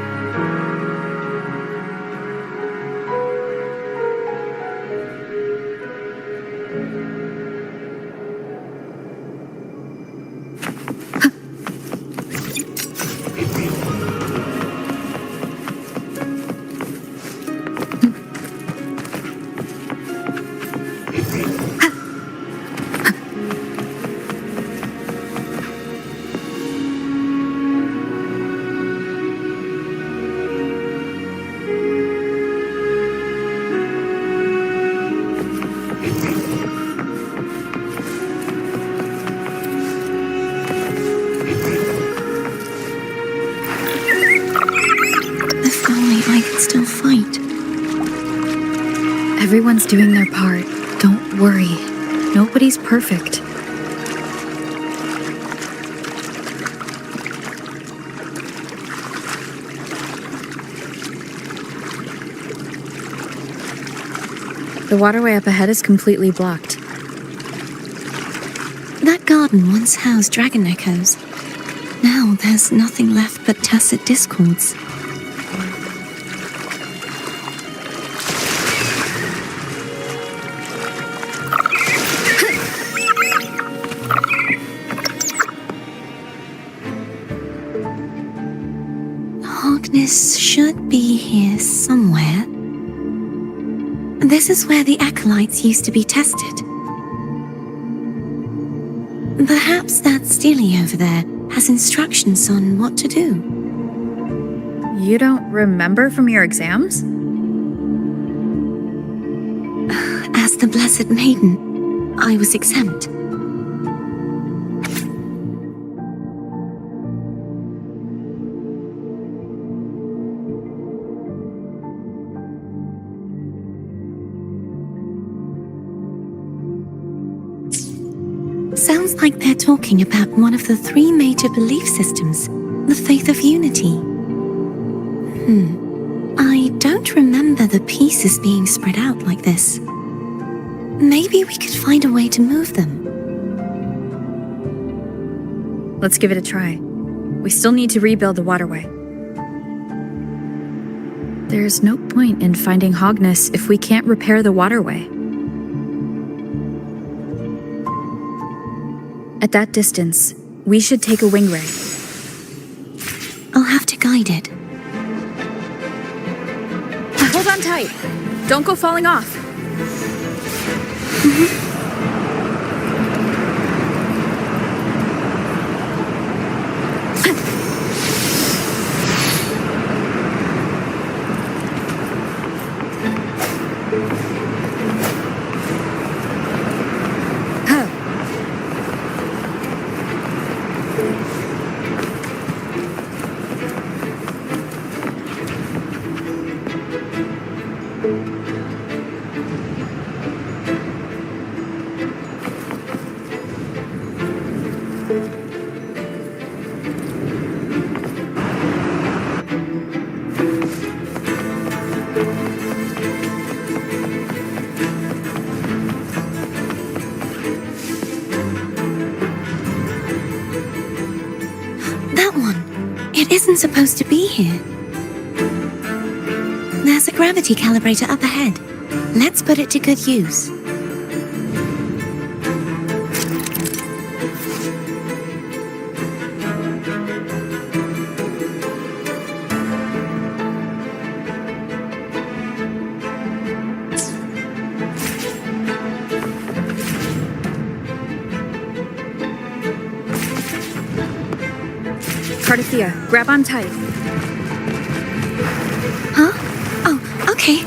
Everyone's doing their part. Don't worry. Nobody's perfect. The waterway up ahead is completely blocked. That garden once housed dragon echoes. Now there's nothing left but tacit discords. Hogness should be here somewhere. This is where the acolytes used to be tested. Perhaps that Steely over there has instructions on what to do. You don't remember from your exams? As the Blessed Maiden, I was exempt. Sounds like they're talking about one of the 3 major belief systems, the faith of unity. I don't remember the pieces being spread out like this. Maybe we could find a way to move them. Let's give it a try. We still need to rebuild the waterway. There's no point in finding Hogness if we can't repair the waterway. At that distance, we should take a wing ray. I'll have to guide it. Hold on tight. Don't go falling off. It isn't supposed to be here. There's a gravity calibrator up ahead. Let's put it to good use. Cardathea, grab on tight. Huh? Oh, okay.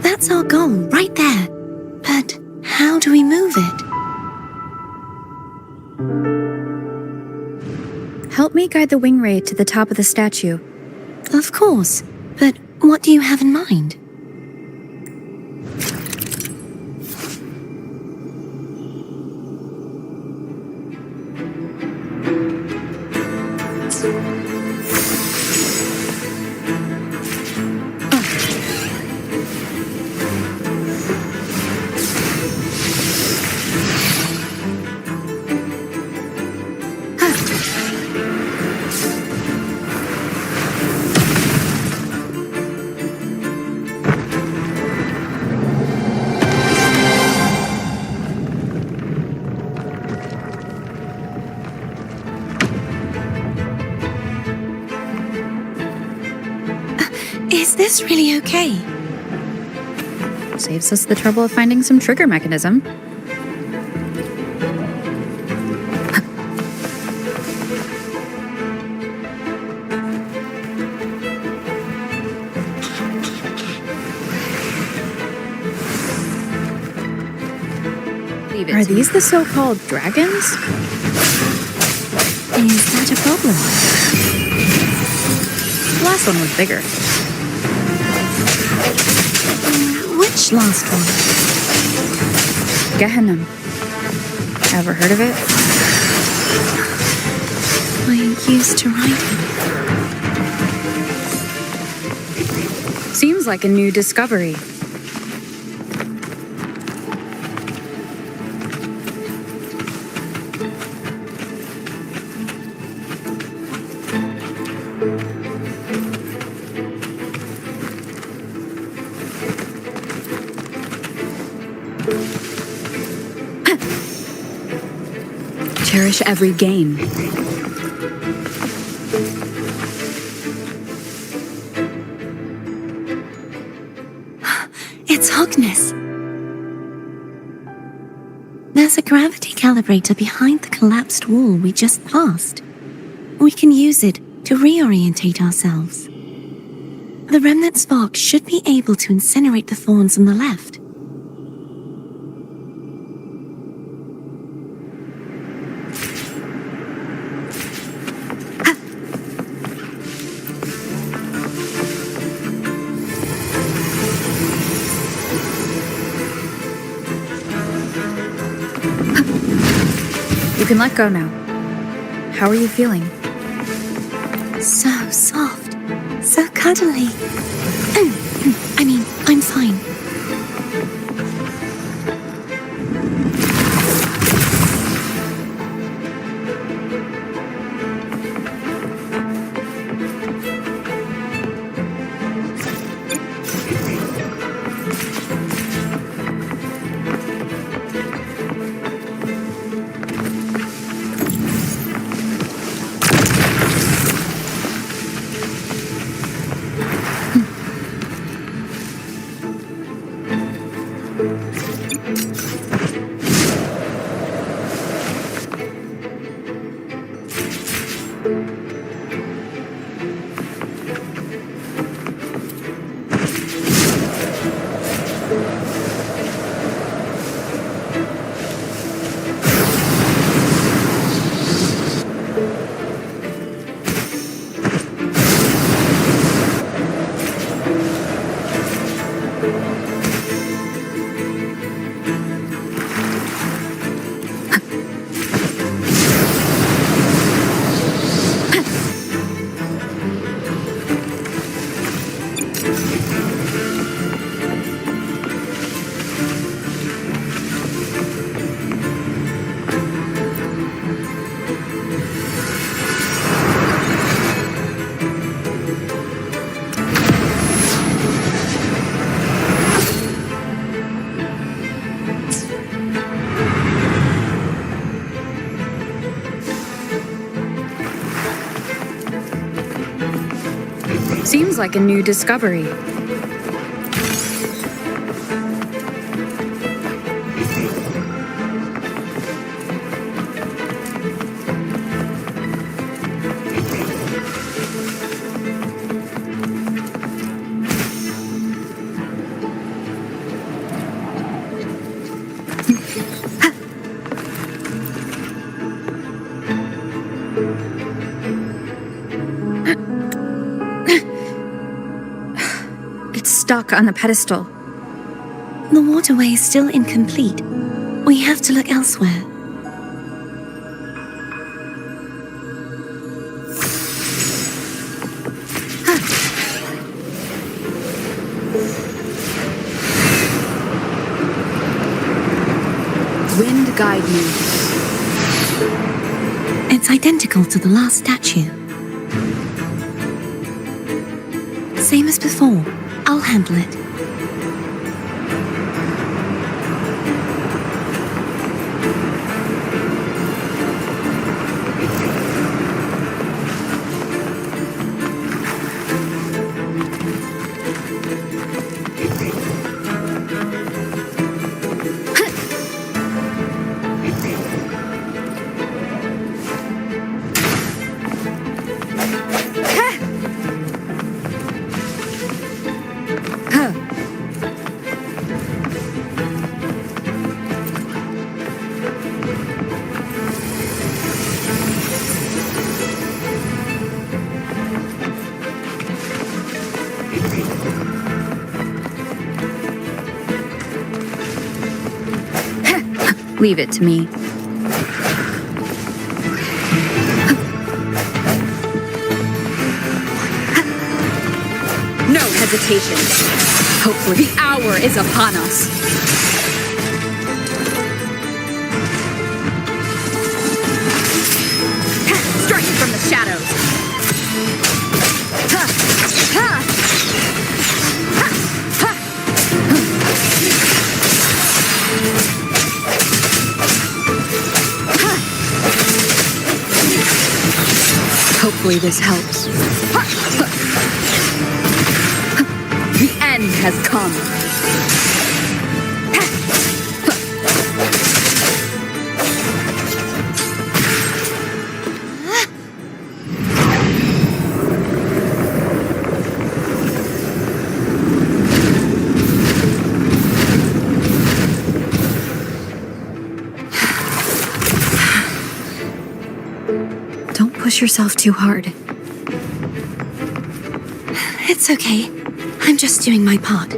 That's our goal, right there. But how do we move it? Help me guide the wing ray to the top of the statue. Of course, but what do you have in mind? Is this really okay? Saves us the trouble of finding some trigger mechanism. Leave it Are to these me. the so-called dragons? Is that a problem? The last one was bigger. Which last one? Gehenna. Ever heard of it? I used to write it. Seems like a new discovery. Cherish every gain. It's Hogness. There's a gravity calibrator behind the collapsed wall we just passed. We can use it to reorientate ourselves. The remnant spark should be able to incinerate the thorns on the left. You can let go now. How are you feeling? So soft, so cuddly. I mean, I'm fine. Seems like a new discovery. Stuck on the pedestal. The waterway is still incomplete. We have to look elsewhere. Wind guide me. It's identical to the last statue. Same as before. I'll handle it. Huh. Leave it to me. No hesitation. Hopefully, the hour is upon us. Strike from the shadows. Hopefully this helps. The end has come. Don't push yourself too hard. It's okay. I'm just doing my part.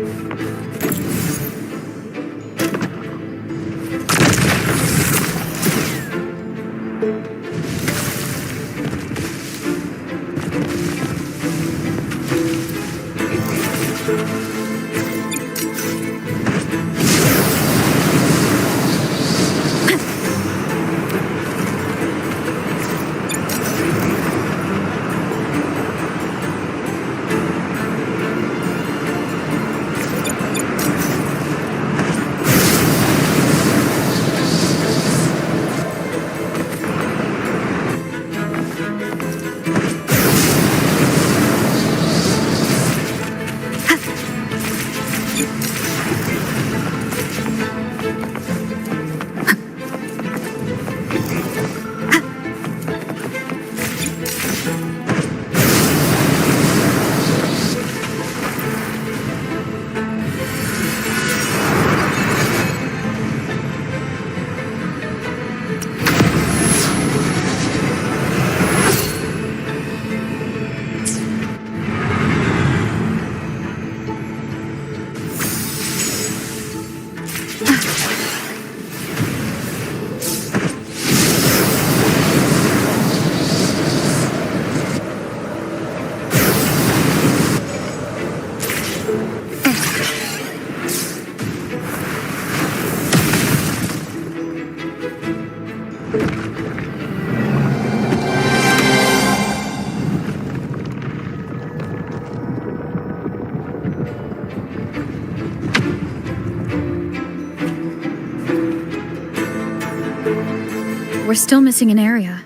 We're still missing an area.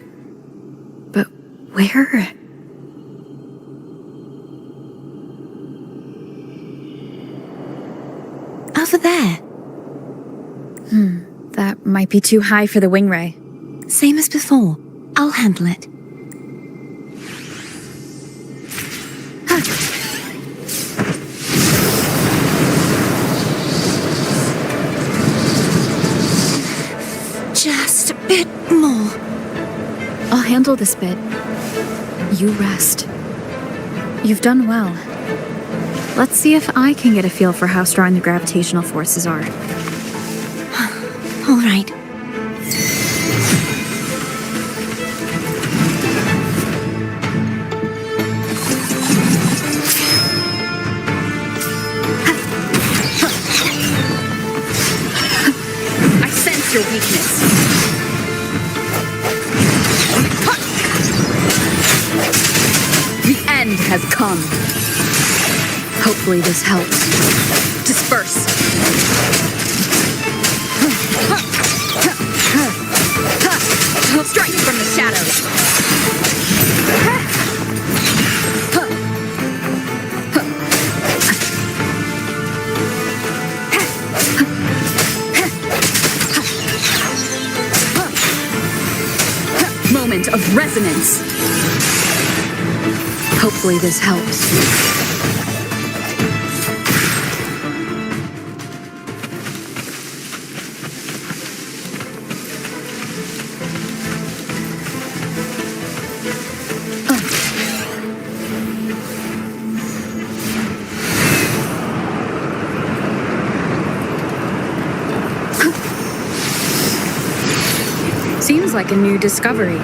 But where? Over there. That might be too high for the wing ray. Same as before. I'll handle it. Just a bit more. I'll handle this bit. You rest. You've done well. Let's see if I can get a feel for how strong the gravitational forces are. All right. I sense your weakness. The end has come. Hopefully this helps. Disperse. Strike from the shadows. Moment of resonance. Hopefully this helps. Seems like a new discovery.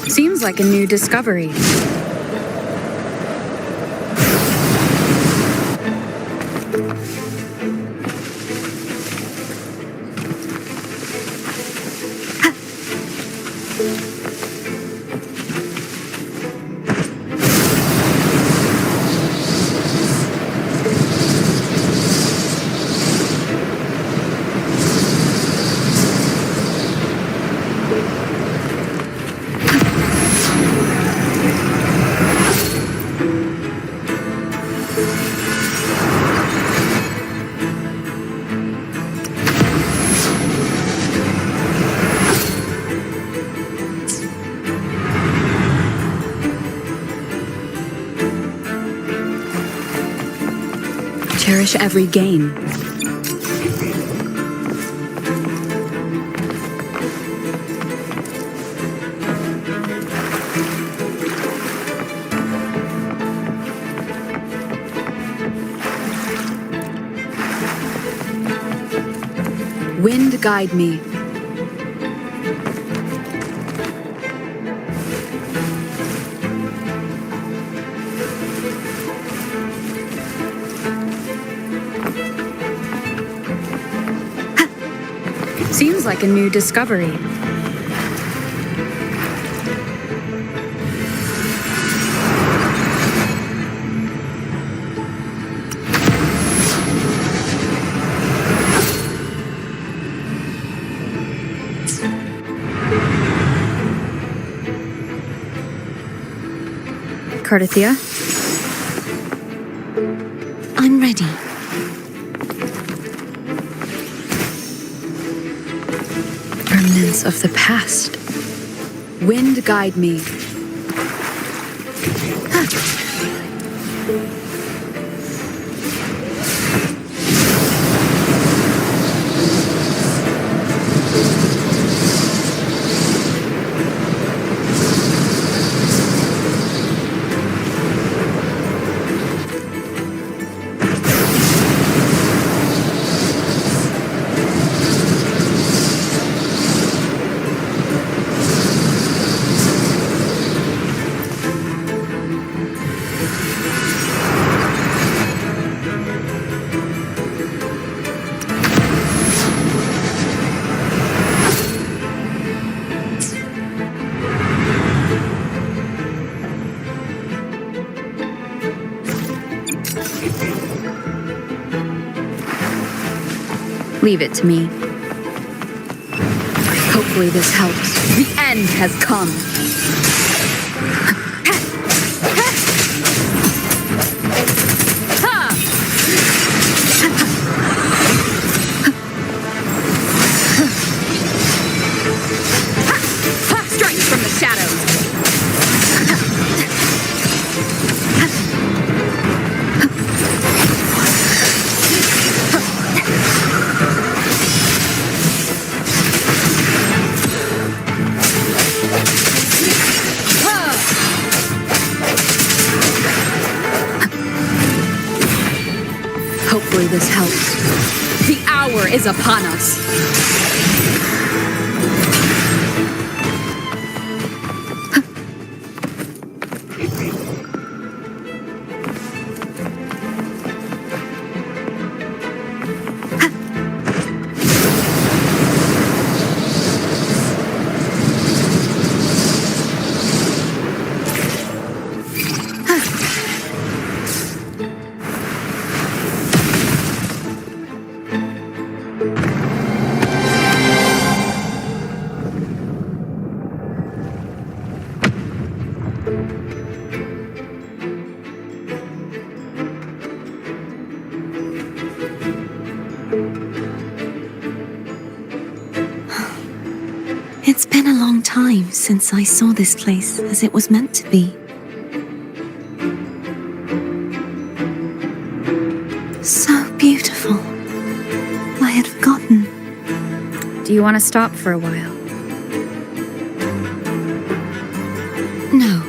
Seems like a new discovery. Cherish every gain. Wind guide me. Seems like a new discovery. Cardathia? I'm ready. Remnants of the past. Wind guide me. Leave it to me. Hopefully this helps. The end has come. Strike from the shadows. Hopefully this helps. The hour is upon us. It's been a long time since I saw this place as it was meant to be. So beautiful. I had forgotten. Do you want to stop for a while? No,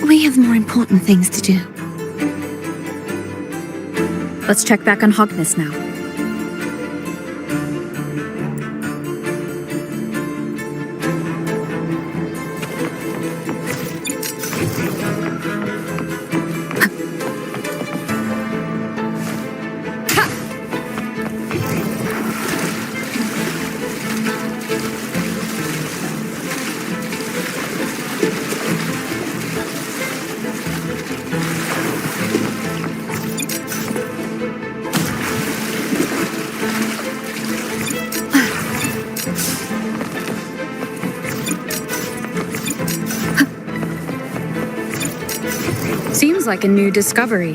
we have more important things to do. Let's check back on Hogness now. Seems like a new discovery.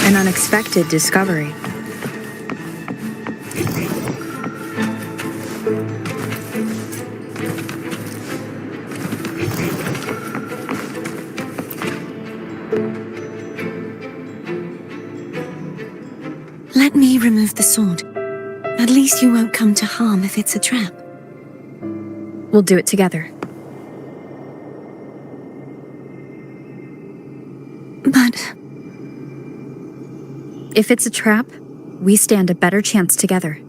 An unexpected discovery. Let me remove the sword. At least you won't come to harm if it's a trap. We'll do it together. But if it's a trap, we stand a better chance together.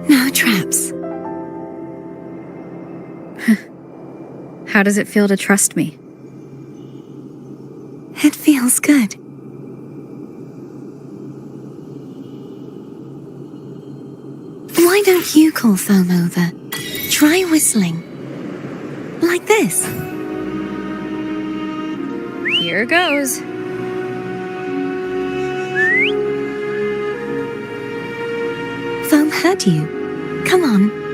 no traps. How does it feel to trust me? It feels good. Why don't you call Foam over? Try whistling. Like this. Here goes. Foam heard you. Come on.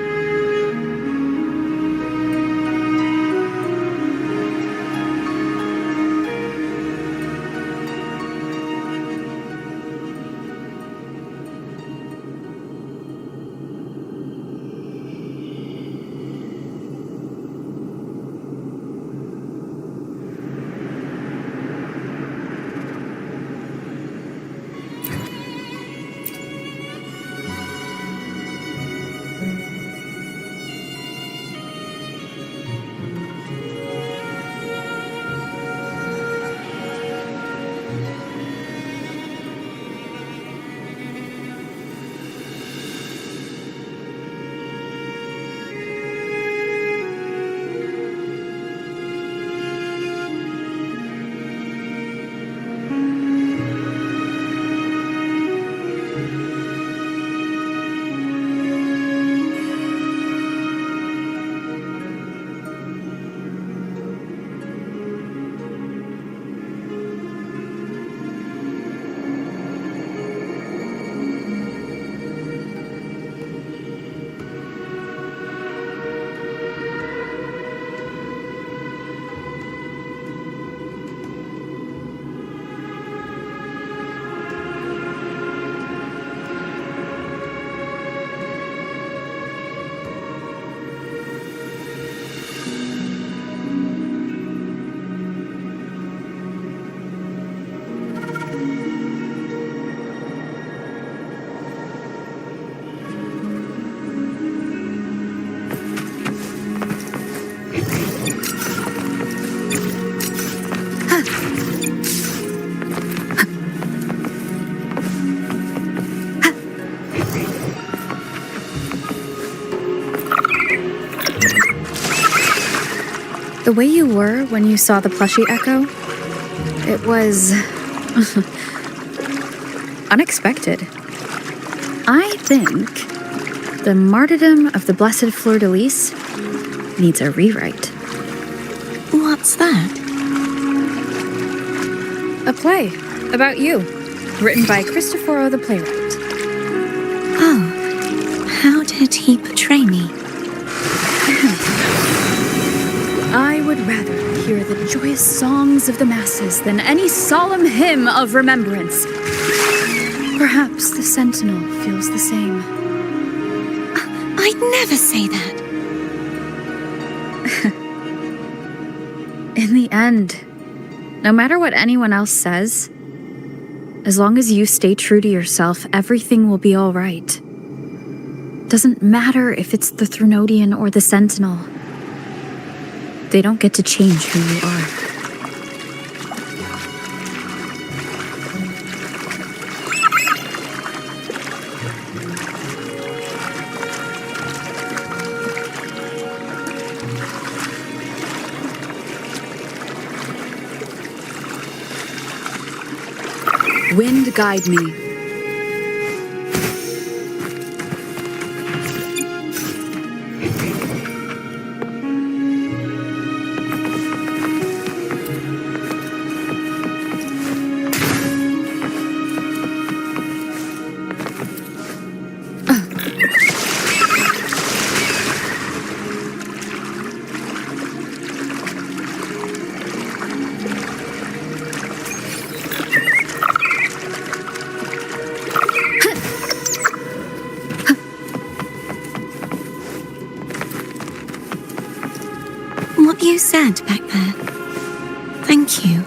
The way you were when you saw the plushie Echo, it was unexpected. I think the martyrdom of the Blessed Fleur-de-Lis needs a rewrite. What's that? A play about you, written by Cristoforo the playwright. Oh, how did he portray me? I would rather hear the joyous songs of the masses than any solemn hymn of remembrance. Perhaps the Sentinel feels the same. I'd never say that. In the end, no matter what anyone else says, as long as you stay true to yourself, everything will be all right. Doesn't matter if it's the Threnodian or the Sentinel. They don't get to change who you are. Wind guide me. What you said back there. Thank you.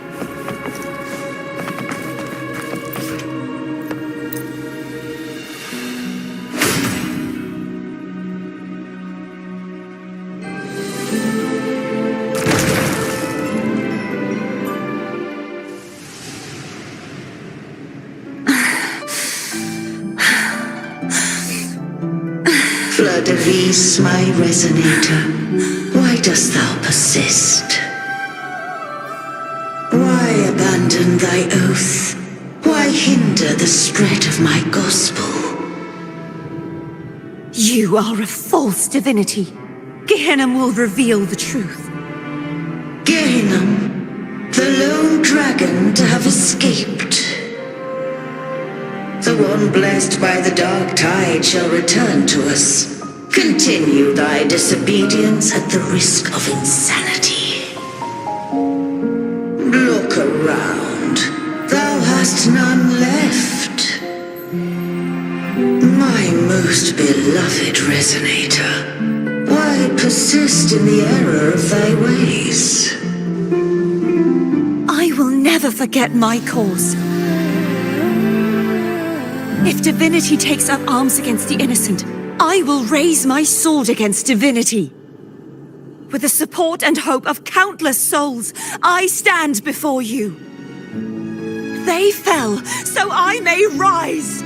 Fleur-de-Lis, my resonator. Why dost thou persist? Why abandon thy oath? Why hinder the spread of my gospel? You are a false divinity. Gehenna will reveal the truth. Gehenna, the lone dragon to have escaped. The one blessed by the dark tide shall return to us. Continue thy disobedience at the risk of insanity. Look around. Thou hast none left. My most beloved resonator, why persist in the error of thy ways? I will never forget my cause. If divinity takes up arms against the innocent, I will raise my sword against divinity. With the support and hope of countless souls, I stand before you. They fell, so I may rise.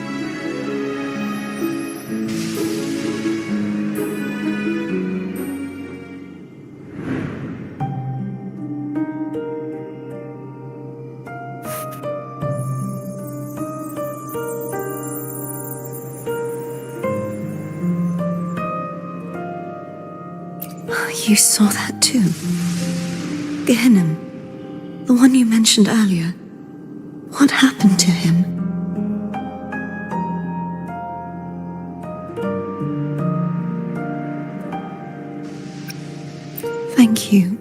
You saw that too. Gehenna, the one you mentioned earlier. What happened to him? Thank you.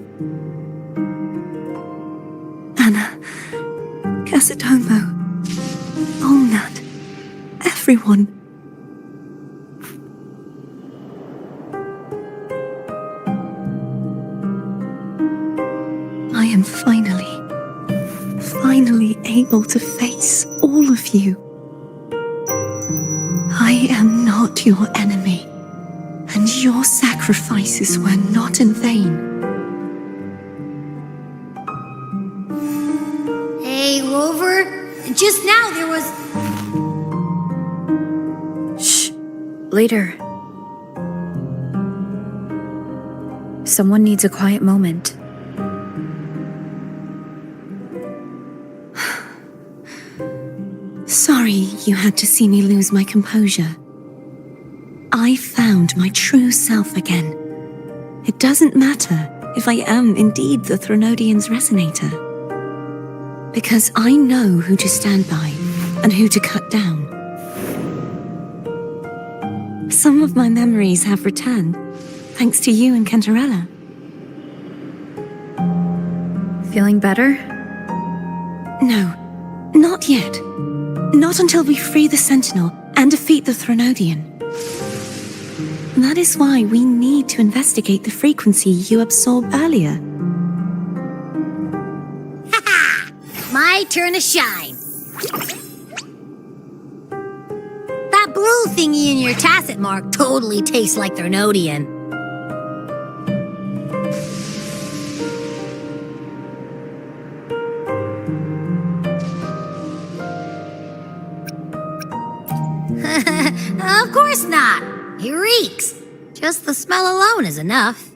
Anna, Casitomo, Olnat, everyone. I am finally able to face all of you. I am not your enemy, and your sacrifices were not in vain. Hey, Rover, just now there was... Shh. Later. Someone needs a quiet moment. sorry you had to see me lose my composure. I found my true self again. It doesn't matter if I am indeed the Threnodian's resonator, because I know who to stand by and who to cut down. Some of my memories have returned, thanks to you and Cantarella. Feeling better? No, not yet. Not until we free the Sentinel and defeat the Threnodian. That is why we need to investigate the frequency you absorbed earlier. My turn to shine. That blue thingy in your tacit mark totally tastes like Threnodian. Of course not. It reeks. Just the smell alone is enough.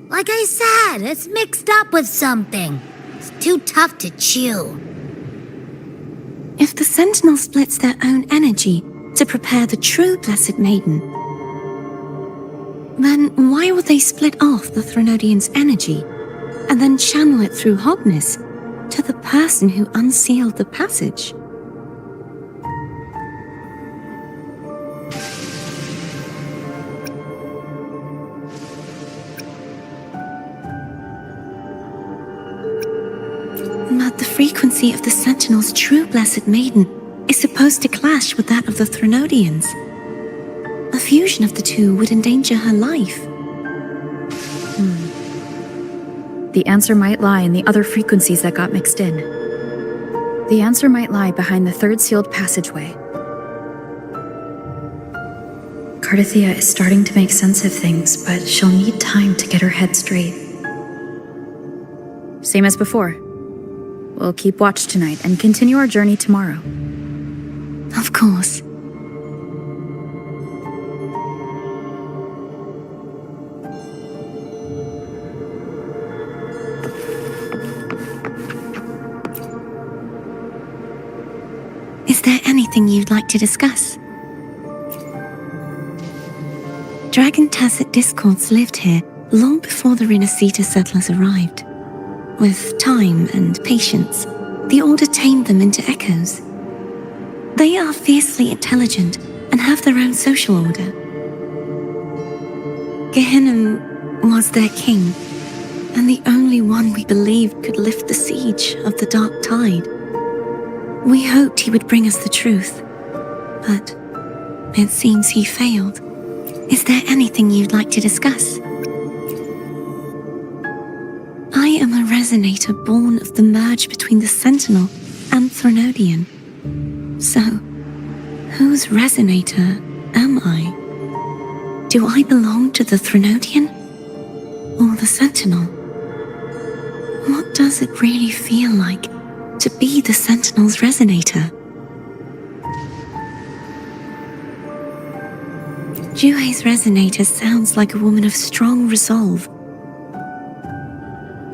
Like I said, it's mixed up with something. It's too tough to chew. If the Sentinel splits their own energy to prepare the true Blessed Maiden, then why would they split off the Threnodian's energy and then channel it through Hogness to the person who unsealed the passage? But the frequency of the Sentinel's true Blessed Maiden is supposed to clash with that of the Threnodian's. A fusion of the two would endanger her life. The answer might lie in the other frequencies that got mixed in. The answer might lie behind the third sealed passageway. Cardathia is starting to make sense of things, but she'll need time to get her head straight. Same as before. We'll keep watch tonight and continue our journey tomorrow. Of course. Is there anything you'd like to discuss? Dragon Tacit discords lived here long before the Renacita settlers arrived. With time and patience, the Order tamed them into echoes. They are fiercely intelligent and have their own social order. Gehinnom was their king, and the only one we believed could lift the siege of the Dark Tide. We hoped he would bring us the truth, but it seems he failed. Is there anything you'd like to discuss? I am a resonator born of the merge between the Sentinel and Threnodian. So, whose resonator am I? Do I belong to the Threnodian or the Sentinel? What does it really feel like to be the Sentinel's resonator? Juhe's resonator sounds like a woman of strong resolve.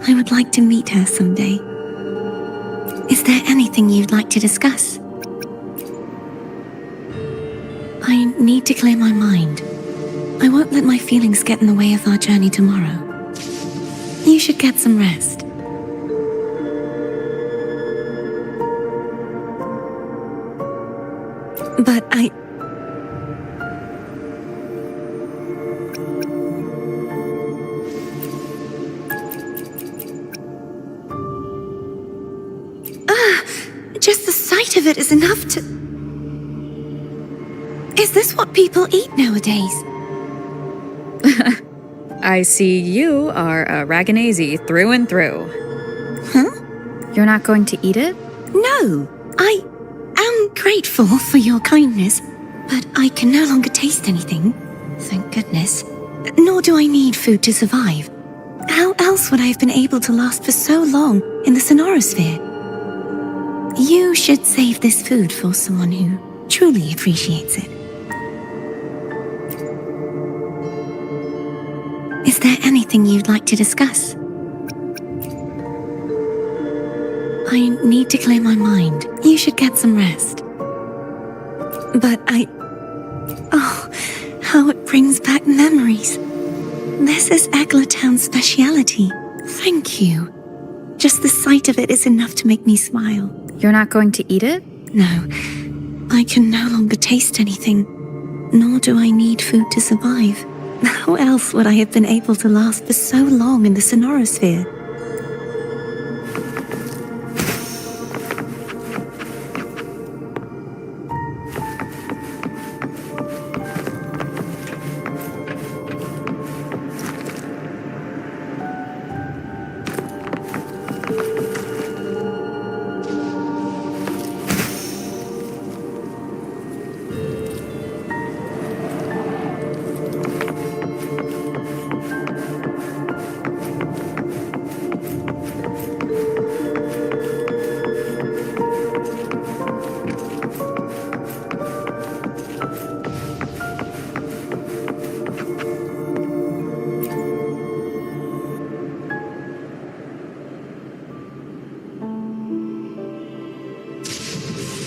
I would like to meet her someday. Is there anything you'd like to discuss? I need to clear my mind. I won't let my feelings get in the way of our journey tomorrow. You should get some rest. But just the sight of it is enough to... Is this what people eat nowadays? I see you are a Raganazi through and through. Huh? You're not going to eat it? No, I am grateful for your kindness, but I can no longer taste anything. Thank goodness. Nor do I need food to survive. How else would I have been able to last for so long in the Sonorosphere? You should save this food for someone who truly appreciates it. Is there anything you'd like to discuss? I need to clear my mind. You should get some rest. But oh, how it brings back memories. This is Eglatown's speciality. Thank you. Just the sight of it is enough to make me smile. You're not going to eat it? No, I can no longer taste anything, nor do I need food to survive. How else would I have been able to last for so long in the sonorosphere?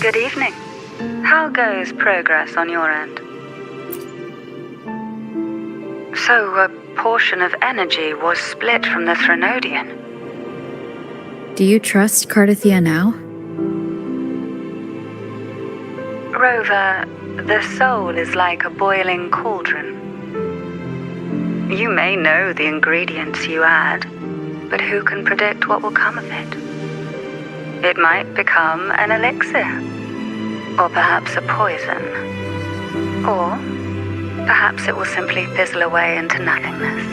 Good evening. How goes progress on your end? So, a portion of energy was split from the Threnodian. Do you trust Cardathia now? Rover, the soul is like a boiling cauldron. You may know the ingredients you add, but who can predict what will come of it? It might become an elixir, or perhaps a poison, or perhaps it will simply fizzle away into nothingness.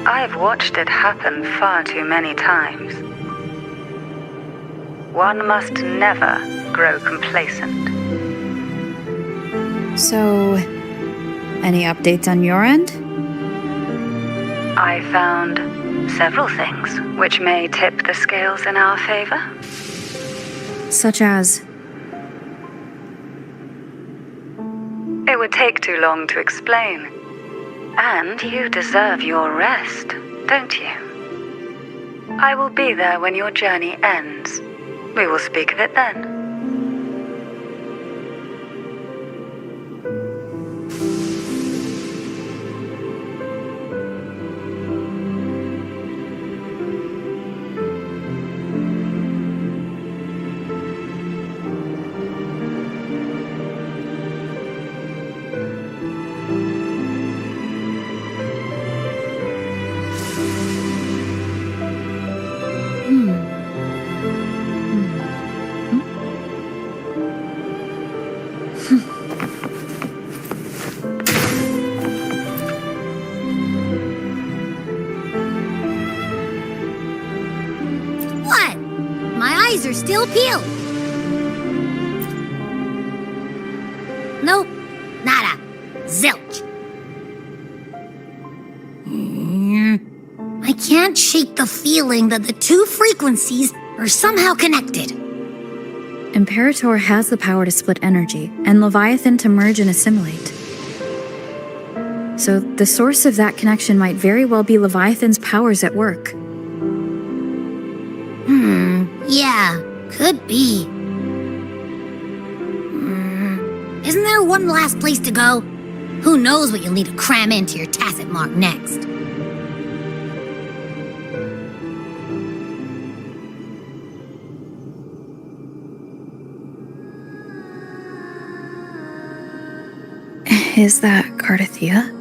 I've watched it happen far too many times. One must never grow complacent. So, any updates on your end? I found several things which may tip the scales in our favor. Such as? It would take too long to explain. And you deserve your rest, don't you? I will be there when your journey ends. We will speak of it then. What? My eyes are still peeled. Nope, nada, zilch. I can't shake the feeling that the two frequencies are somehow connected. Imperator has the power to split energy, and Leviathan to merge and assimilate. So the source of that connection might very well be Leviathan's powers at work. Yeah, could be. Isn't there one last place to go? Who knows what you'll need to cram into your tacit mark next? Is that Cardathia?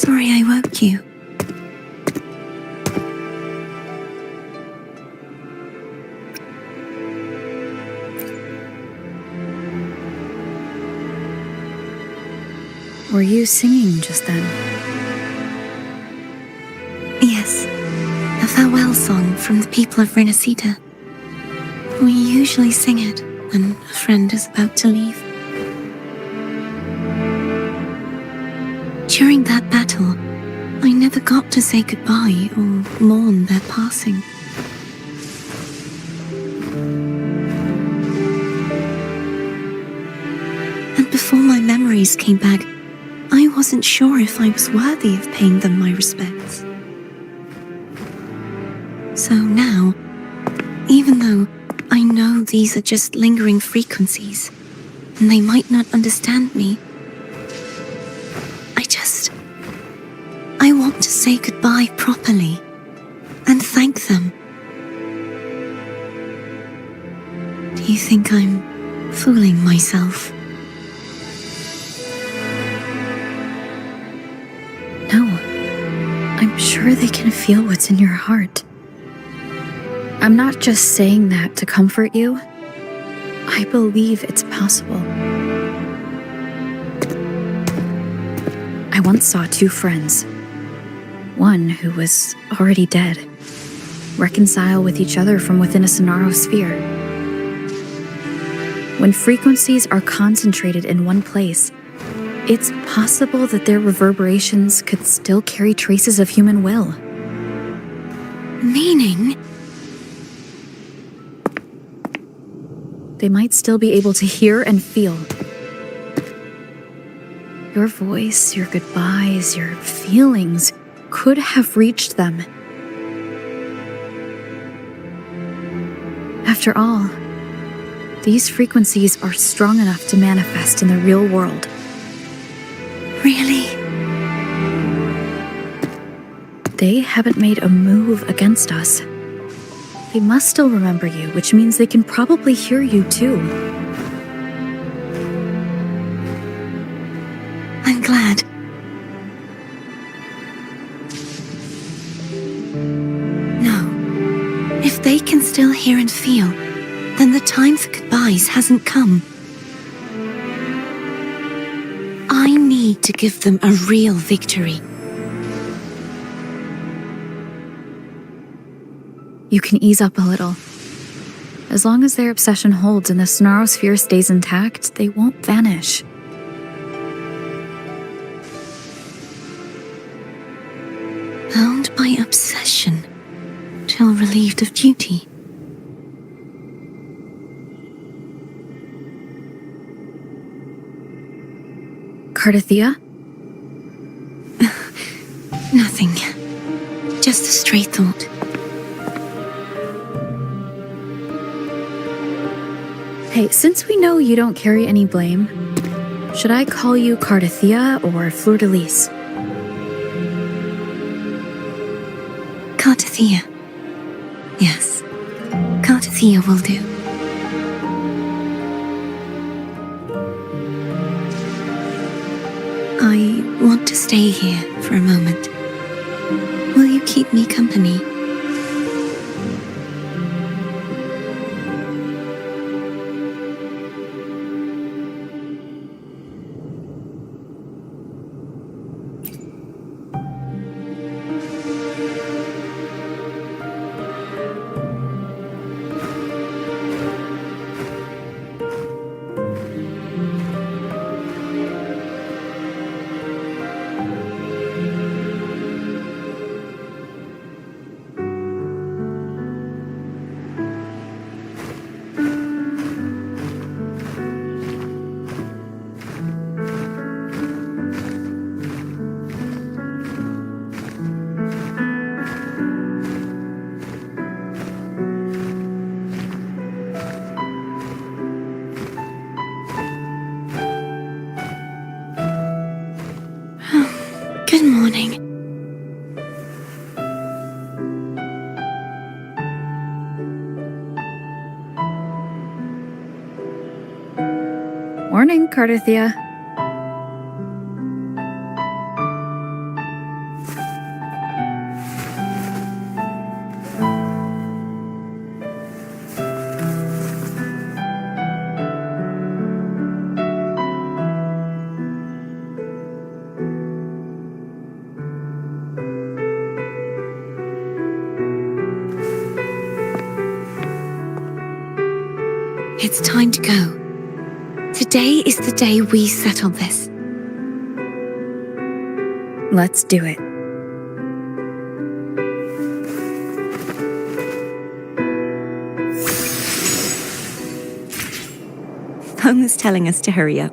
sorry I woke you. Were you singing just then? Yes, a farewell song from the people of Renacita. We usually sing it when a friend is about to leave. During that battle, I never got to say goodbye or mourn their passing. And before my memories came back, I wasn't sure if I was worthy of paying them my respects. So now, even though I know these are just lingering frequencies, and they might not understand me, I want to say goodbye properly and thank them. Do you think I'm fooling myself? No, I'm sure they can feel what's in your heart. I'm not just saying that to comfort you. I believe it's possible. I once saw two friends, one who was already dead, reconcile with each other from within a Sonaro sphere. When frequencies are concentrated in one place, it's possible that their reverberations could still carry traces of human will. Meaning? They might still be able to hear and feel. Your voice, your goodbyes, your feelings could have reached them. After all, these frequencies are strong enough to manifest in the real world. Really? They haven't made a move against us. They must still remember you, which means they can probably hear you too. I'm glad. No. If they can still hear and feel, then the time for goodbyes hasn't come. I need to give them a real victory. You can ease up a little. As long as their obsession holds and the Sonaro sphere stays intact, they won't vanish. Bound by obsession, till relieved of duty. Cardathia? Nothing. Just a stray thought. Hey, since we know you don't carry any blame, should I call you Cardathia or Fleur-de-Lis? Cardathia. Yes, Cardathia will do. I want to stay here for a moment. Will you keep me company? Good morning. Morning, Cardathia. It's time to go. Today is the day we settle this. Let's do it. Phone was telling us to hurry up.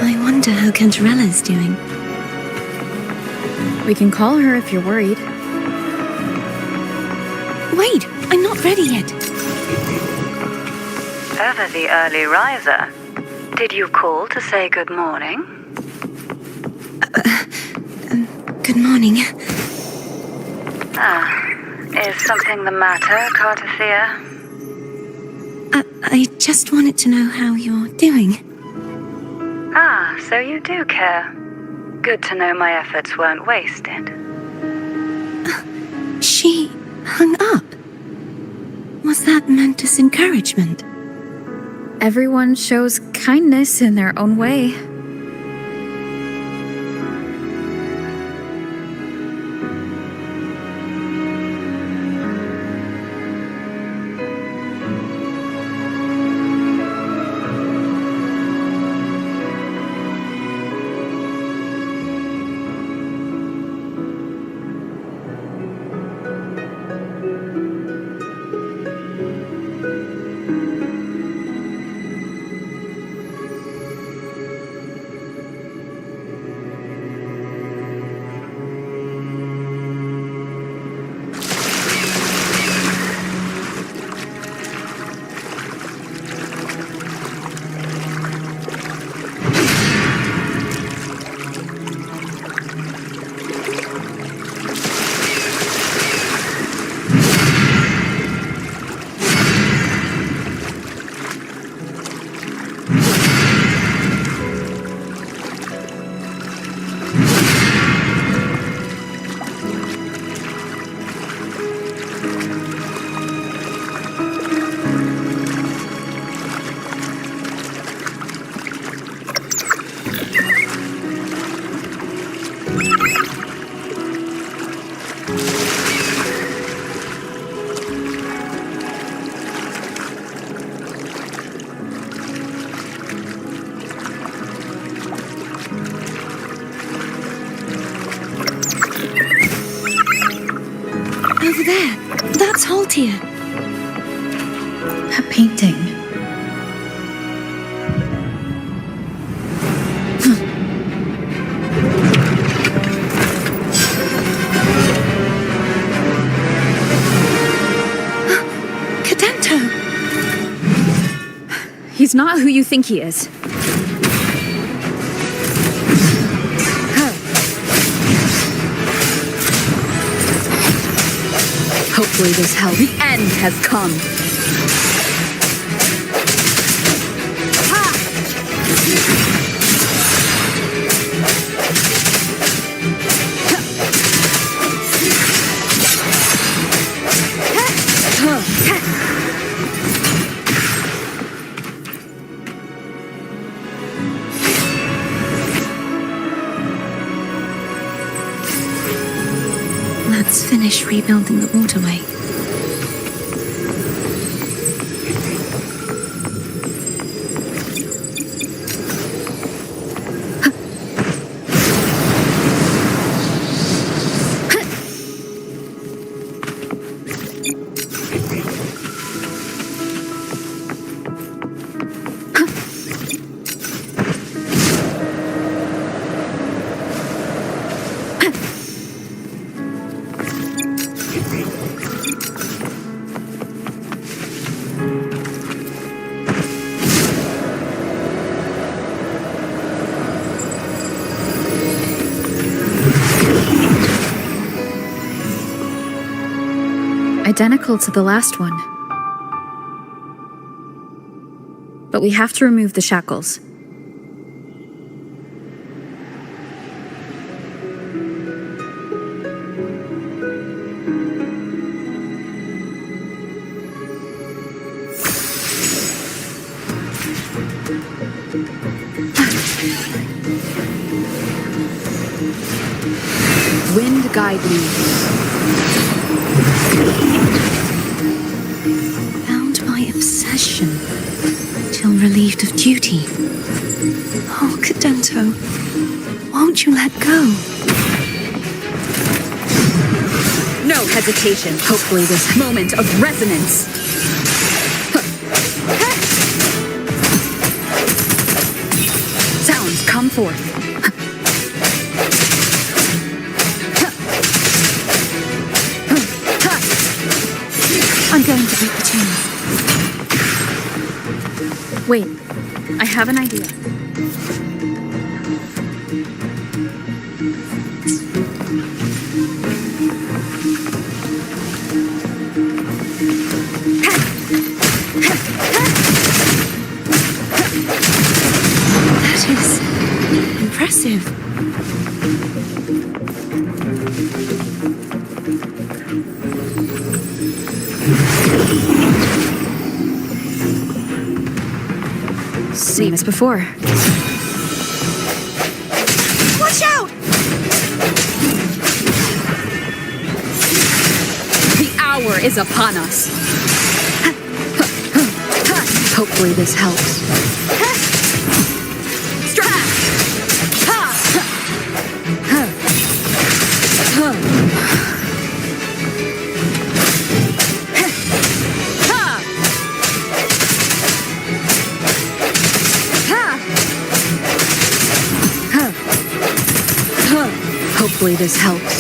I wonder how Cantarella's doing. We can call her if you're worried. Wait, I'm not ready yet. Ever the early riser. Did you call to say good morning? Good morning. Is something the matter, Cartathea? I just wanted to know how you're doing. So you do care. Good to know my efforts weren't wasted. She hung up. Was that meant as encouragement? Everyone shows kindness in their own way. Over there. That's Haltia. A painting. He's not who you think he is. Hopefully this hell, the end has come. Let's finish rebuilding the waterway. identical to the last one. But we have to remove the shackles. Wind guide me. Bound by obsession, till relieved of duty. Oh, Cadento, won't you let go? No hesitation. Hopefully this moment of resonance. Sounds come forth. I'm going to break the chains. Wait, I have an idea. That is impressive. Same as before. Watch out! The hour is upon us. Hopefully this helps. Hopefully this helps.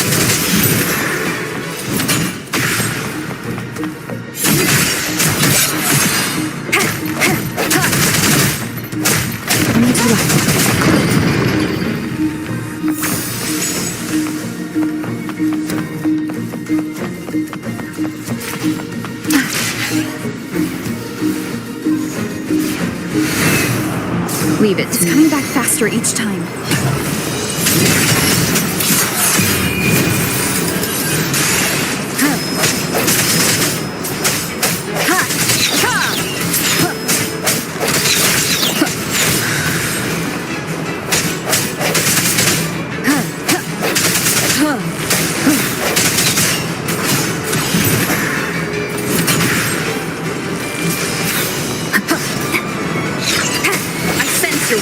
Leave it. It's coming back faster each time.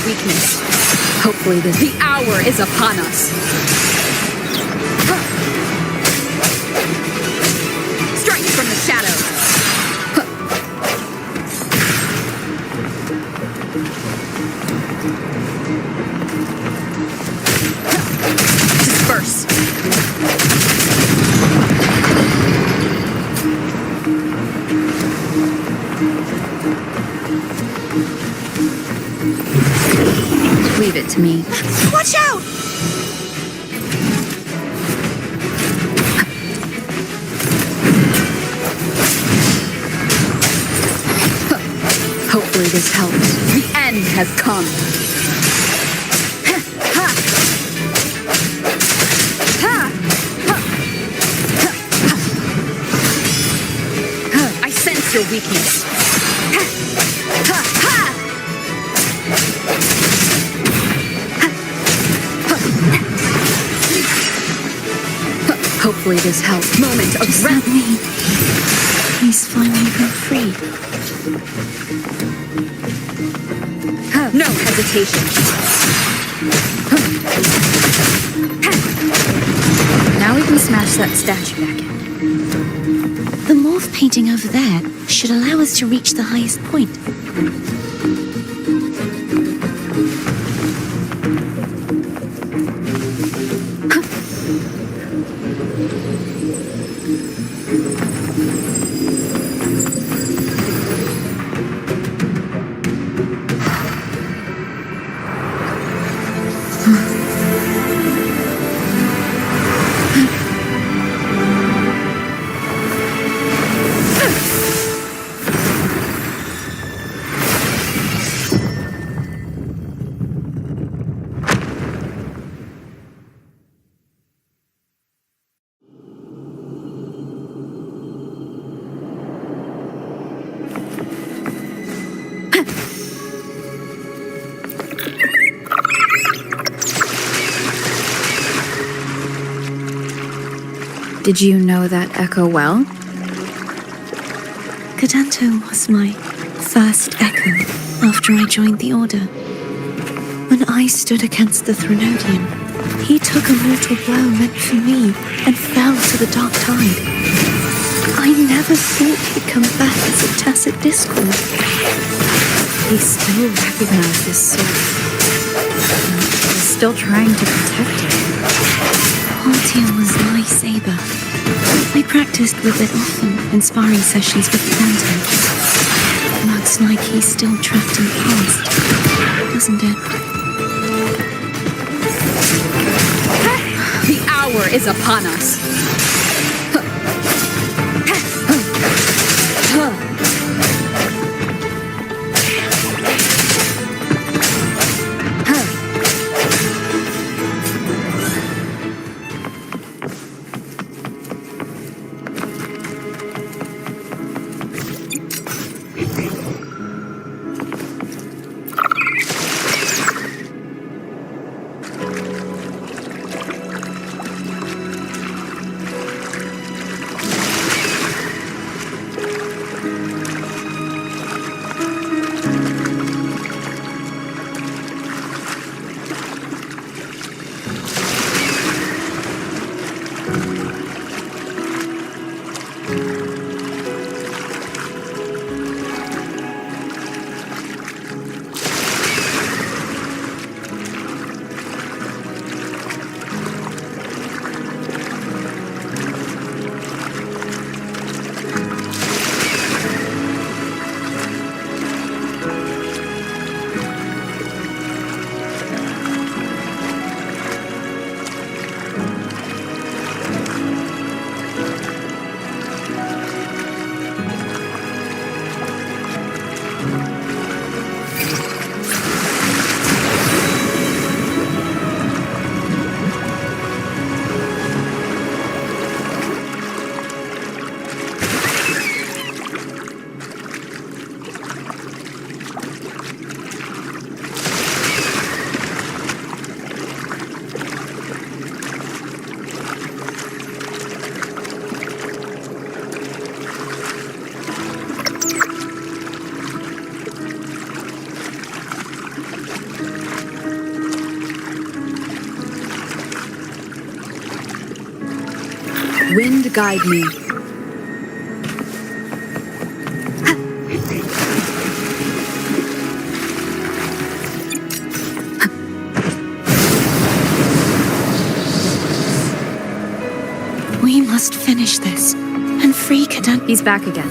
Weakness. Hopefully this... The hour is upon us. Strike from the shadows. Disperse. Leave it to me. Watch out! Hopefully this helps. The end has come. I sense your weakness. Hopefully this helps. Moment of Does that mean he's finally been free? No hesitation. Now we can smash that statue back in. The morph painting over there should allow us to reach the highest point. Did you know that echo well? Gadento was my first echo after I joined the Order. When I stood against the Threnodian, he took a mortal blow meant for me and fell to the dark tide. I never thought he'd come back as a tacit discord. He still recognized his sword. He's still trying to protect it. Altium was my saber. I practiced with it often in sparring sessions with Gadento. Looks like he's still trapped in the past, doesn't it? The hour is upon us. Wind guide me. We must finish this and free Gadento. He's back again.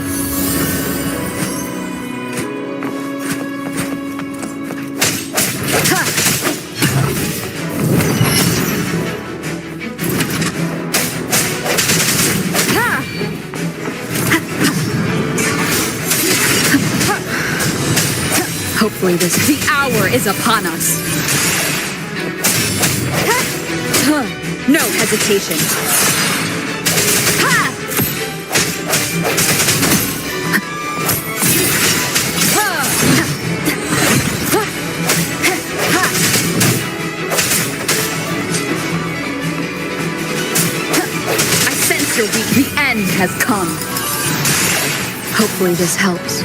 Hopefully the hour is upon us. No hesitation. I sense your weak. The end has come. Hopefully this helps.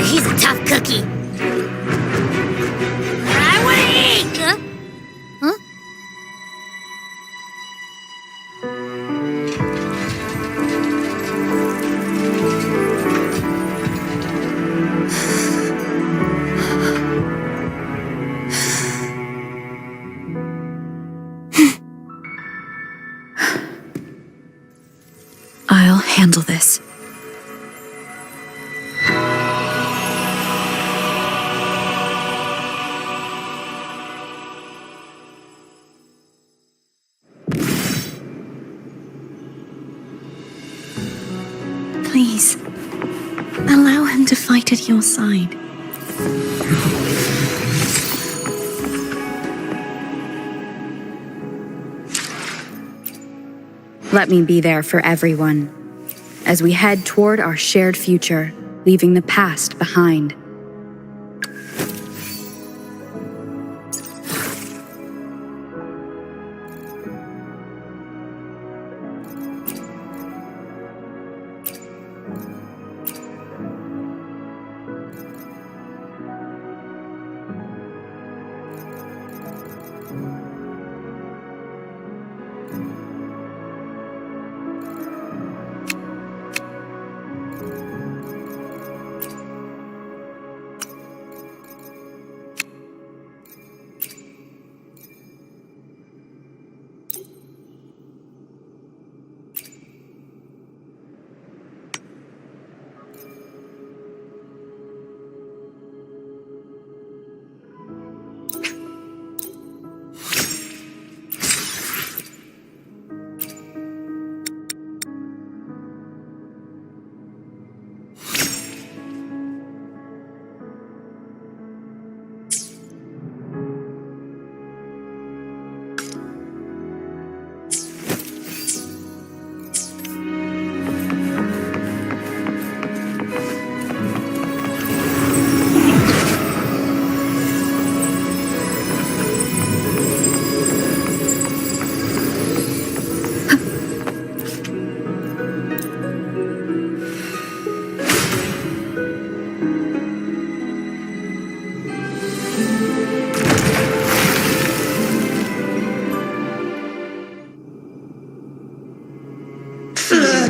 He's a tough cookie. Awake! Huh? I'll handle this. Allow him to fight at your side. Let me be there for everyone, as we head toward our shared future, leaving the past behind.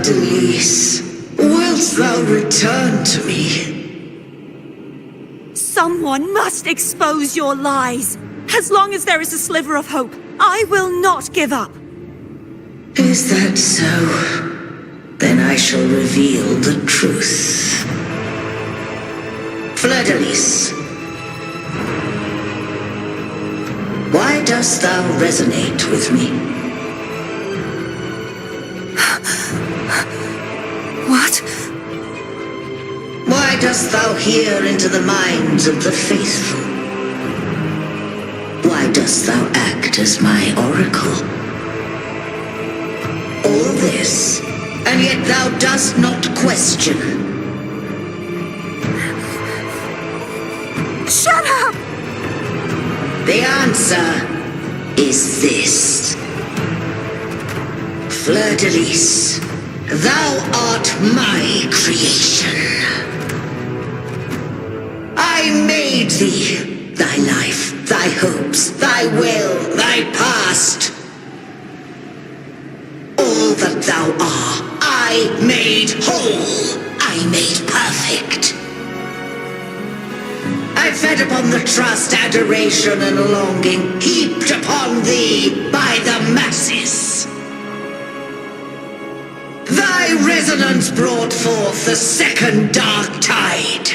Denise, wilt thou return to me? Someone must expose your lies. As long as there is a sliver of hope, I will not give up. Is that so? Then I shall reveal the truth. Fleur-de-Lis, why dost thou resonate with me? What? Why dost thou hear into the minds of the faithful? Why dost thou act as my oracle? All this, and yet thou dost not question. Shut up! The answer is this. Fleur-de-Lis, thou art my creation. I made thee, thy life, thy hopes, thy will, thy past. All that thou art, I made whole, I made perfect. I fed upon the trust, adoration, and longing heaped upon thee by the masses. Thy resonance brought forth the second dark tide.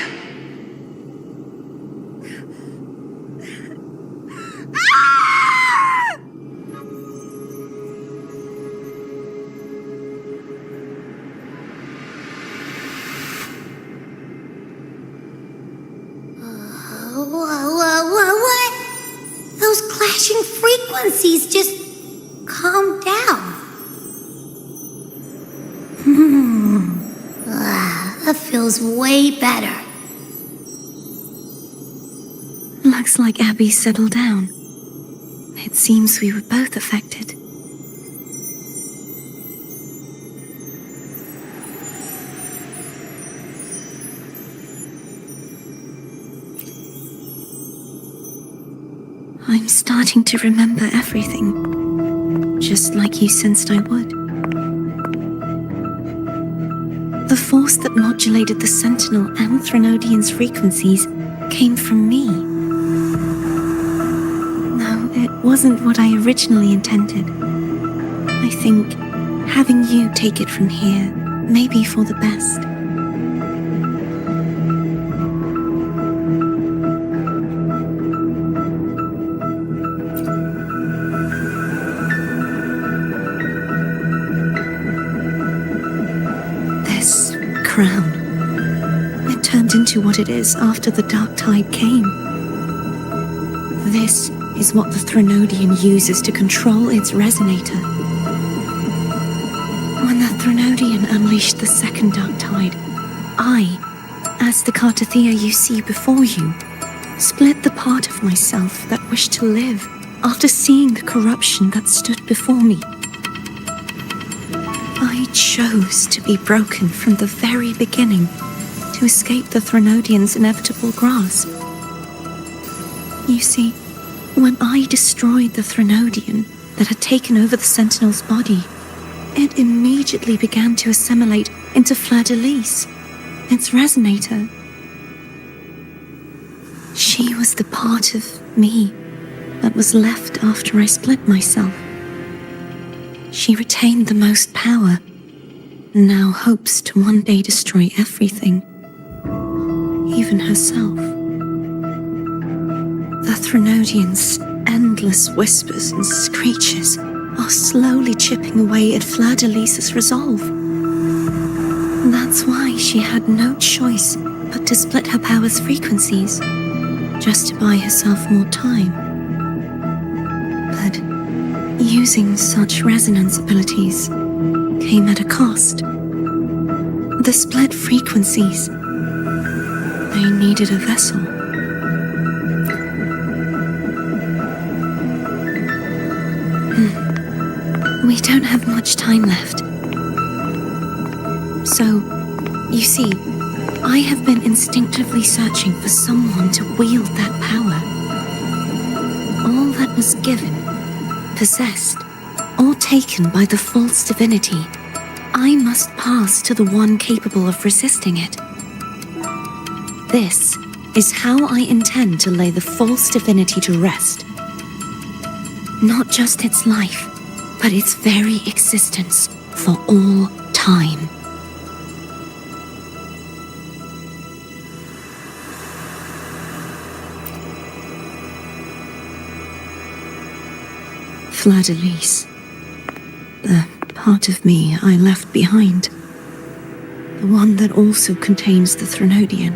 What? Those clashing frequencies just calmed down. That feels way better. Looks like Abby settled down. It seems we were both affected. I'm starting to remember everything, just like you sensed I would. The force that modulated the Sentinel and Threnodian's frequencies came from me. No, it wasn't what I originally intended. I think having you take it from here may be for the best. Crown. it turned into what it is after the dark tide came. This is what the Threnodian uses to control its resonator. When the Threnodian unleashed the second dark tide, I, as the Cartothea you see before you, split the part of myself that wished to live after seeing the corruption that stood before me. I chose to be broken from the very beginning to escape the Threnodian's inevitable grasp. You see, when I destroyed the Threnodian that had taken over the Sentinel's body, it immediately began to assimilate into Fleur-de-Lis, its resonator. She was the part of me that was left after I split myself. She retained the most power, and now hopes to one day destroy everything, even herself. The Threnodian's endless whispers and screeches are slowly chipping away at Fleur-de-Lis's resolve. That's why she had no choice but to split her power's frequencies, just to buy herself more time. But using such resonance abilities came at a cost. The split frequencies, they needed a vessel. We don't have much time left. So, you see, I have been instinctively searching for someone to wield that power. All that was given, possessed, or taken by the false divinity, I must pass to the one capable of resisting it. This is how I intend to lay the false divinity to rest. Not just its life, but its very existence for all time. Fleur-de-Lis, the part of me I left behind, the one that also contains the Threnodian.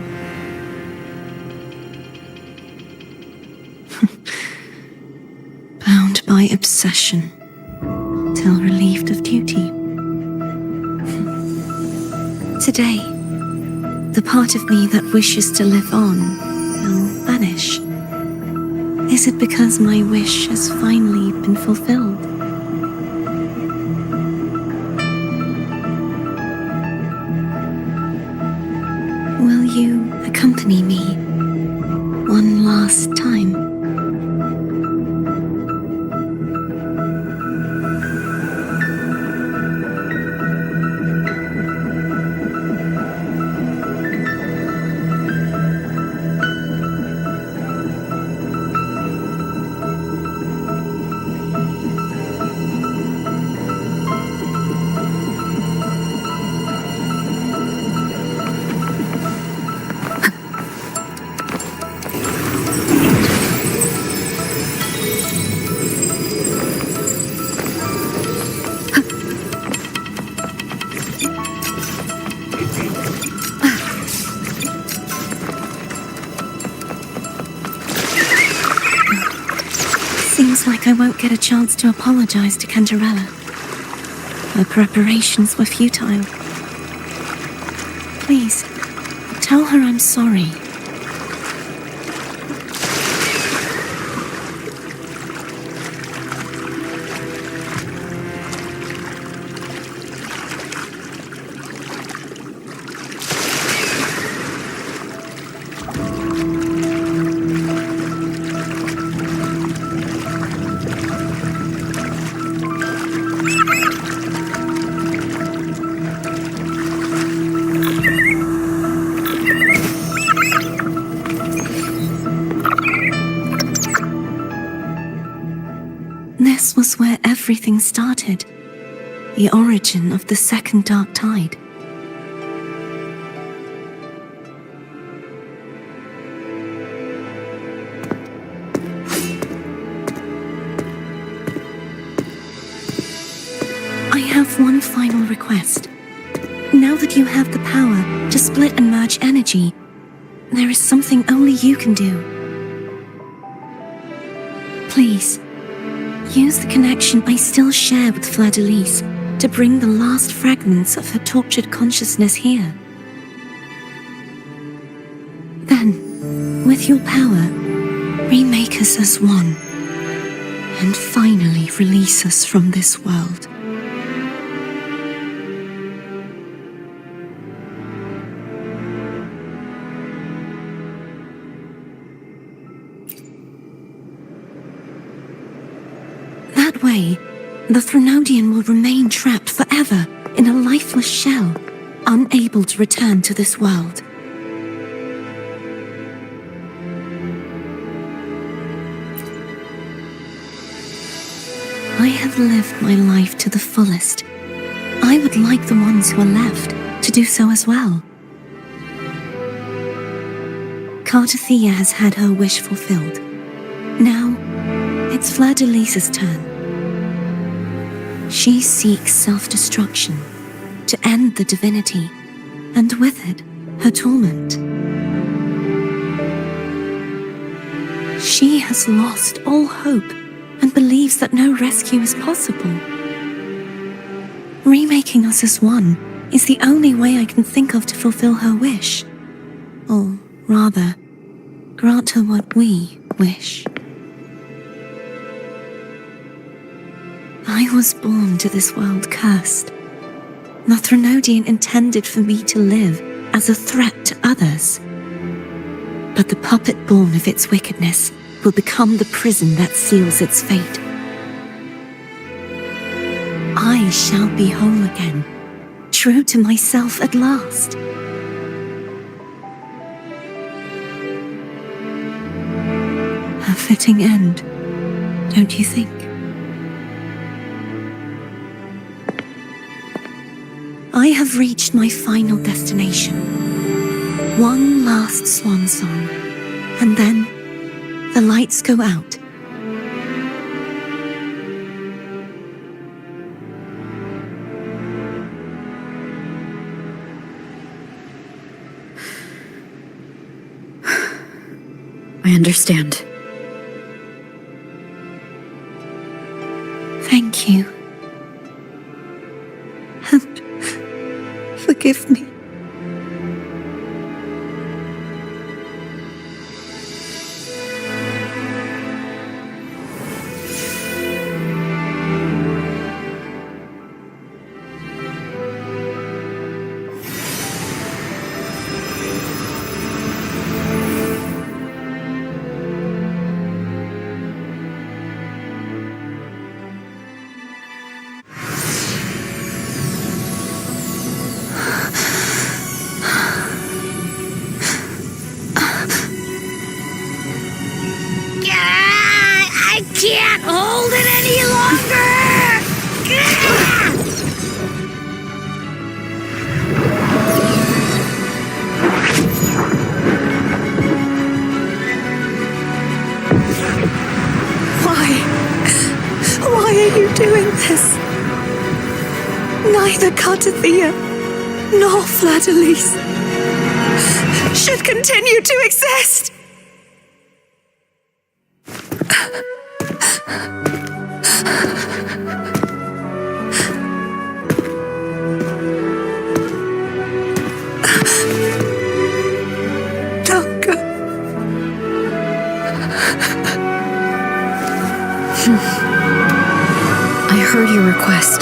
Bound by obsession, till relieved of duty. Today, the part of me that wishes to live on will vanish. Is it because my wish has finally been fulfilled? Will you accompany me one last time? Seems like I won't get a chance to apologize to Cantarella. Her preparations were futile. Please, tell her I'm sorry. This was where everything started, the origin of the second dark tide. I have one final request. now that you have the power to split and merge energy, there is something only you can do. Please, use the connection I still share with Fleur-de-Lis to bring the last fragments of her tortured consciousness here. Then, with your power, remake us as one, and finally release us from this world. That way, the Threnodian will remain trapped forever in a lifeless shell, unable to return to this world. I have lived my life to the fullest. I would like the ones who are left to do so as well. Cartathea has had her wish fulfilled. Now, it's Fleur-de-Lis's turn. She seeks self-destruction to end the divinity, and with it, her torment. She has lost all hope and believes that no rescue is possible. Remaking us as one is the only way I can think of to fulfill her wish. Or rather, grant her what we wish. I was born to this world cursed. The Threnodian intended for me to live as a threat to others. But the puppet born of its wickedness will become the prison that seals its fate. I shall be whole again, true to myself at last. A fitting end, don't you think? I have reached my final destination. One last swan song, and then the lights go out. I understand. Thank you. And forgive me. I can't hold it any longer! Why are you doing this? Neither Cartathea nor Fleur-de-Lis should continue to exist. Don't go. I heard your request.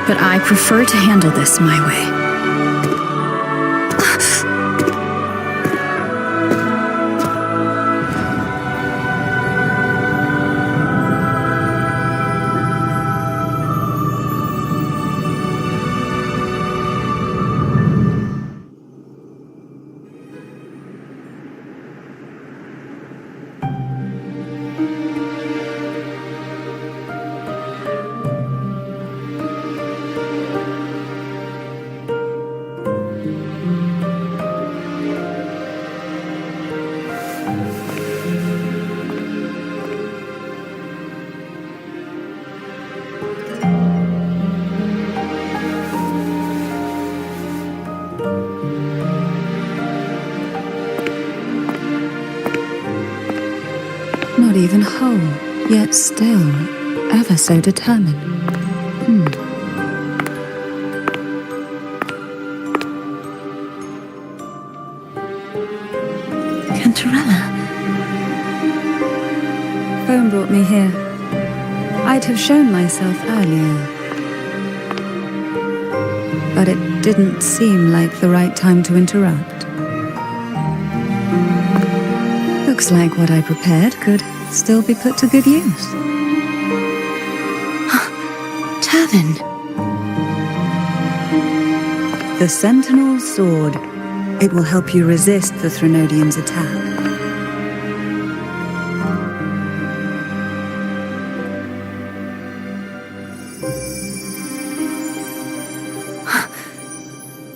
But I prefer to handle this my way. Not even whole, yet still ever so determined. Cantarella. Phone brought me here. I'd have shown myself earlier. But it didn't seem like the right time to interrupt. Looks like what I prepared could still be put to good use. Turvin. The Sentinel's Sword. It will help you resist the Threnodian's attack.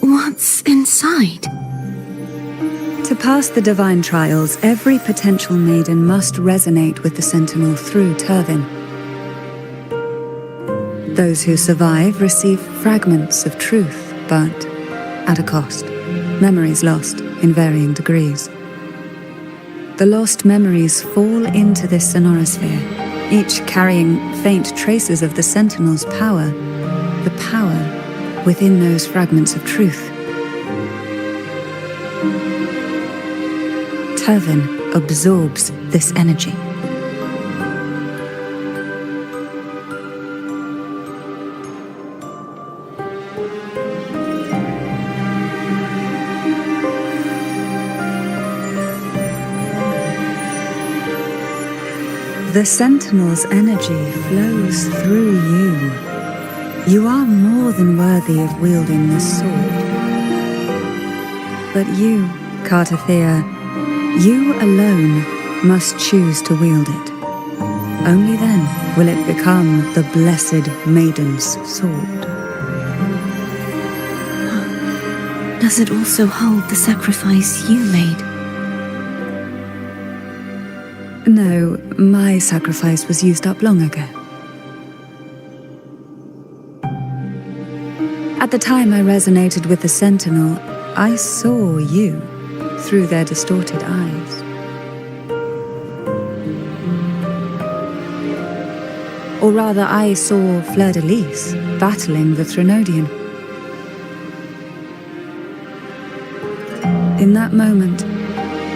What's inside? To pass the divine trials, every potential maiden must resonate with the Sentinel through Turvin. Those who survive receive fragments of truth, but at a cost. Memories lost in varying degrees. The lost memories fall into this sonorosphere, each carrying faint traces of the Sentinel's power, the power within those fragments of truth. Turvin absorbs this energy. The Sentinel's energy flows through you. You are more than worthy of wielding this sword. But you, Cartathea, you alone must choose to wield it. Only then will it become the Blessed Maiden's sword. Does it also hold the sacrifice you made? No, my sacrifice was used up long ago. At the time I resonated with the Sentinel, I saw you through their distorted eyes. Or rather, I saw Fleur-de-Lis battling the Threnodian. In that moment,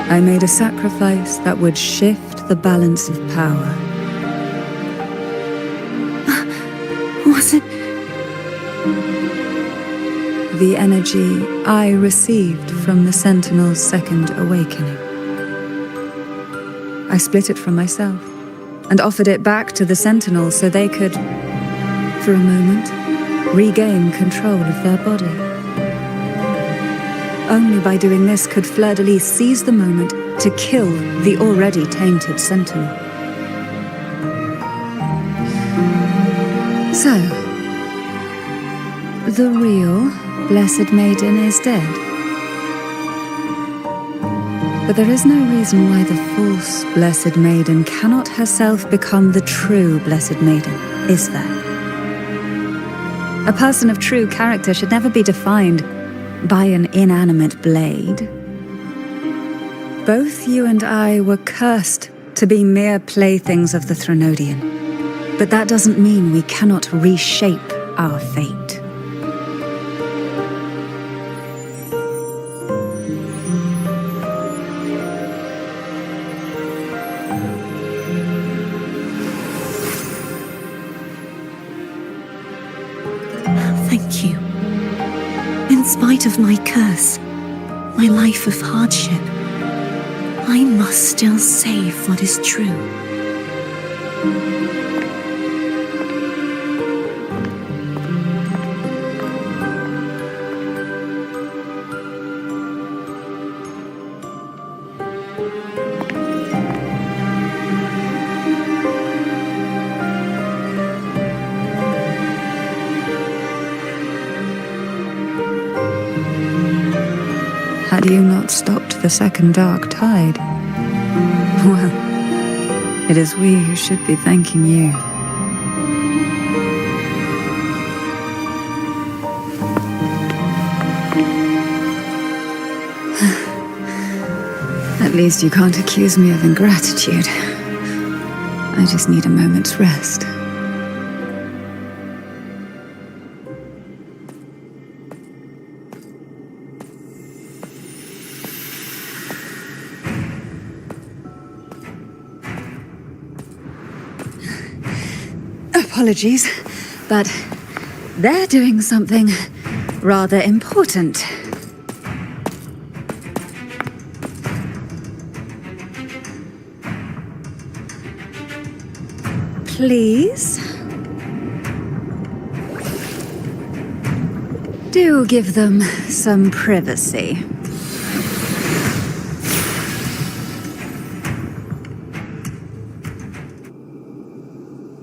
I made a sacrifice that would shift the balance of power. Was it? The energy I received from the Sentinel's second awakening. I split it from myself and offered it back to the Sentinel so they could, for a moment, regain control of their body. Only by doing this could Fleur-de-Lis seize the moment to kill the already tainted Sentinel. So, the real Blessed Maiden is dead. But there is no reason why the false Blessed Maiden cannot herself become the true Blessed Maiden, is there? A person of true character should never be defined by an inanimate blade. Both you and I were cursed to be mere playthings of the Threnodian, but that doesn't mean we cannot reshape our fate. Thank you. In spite of my curse, my life of hardship, I must still save what is true. Had you not stopped the second dark tide? Well, it is we who should be thanking you. At least you can't accuse me of ingratitude. I just need a moment's rest. Apologies, but they're doing something rather important. Please? Do give them some privacy.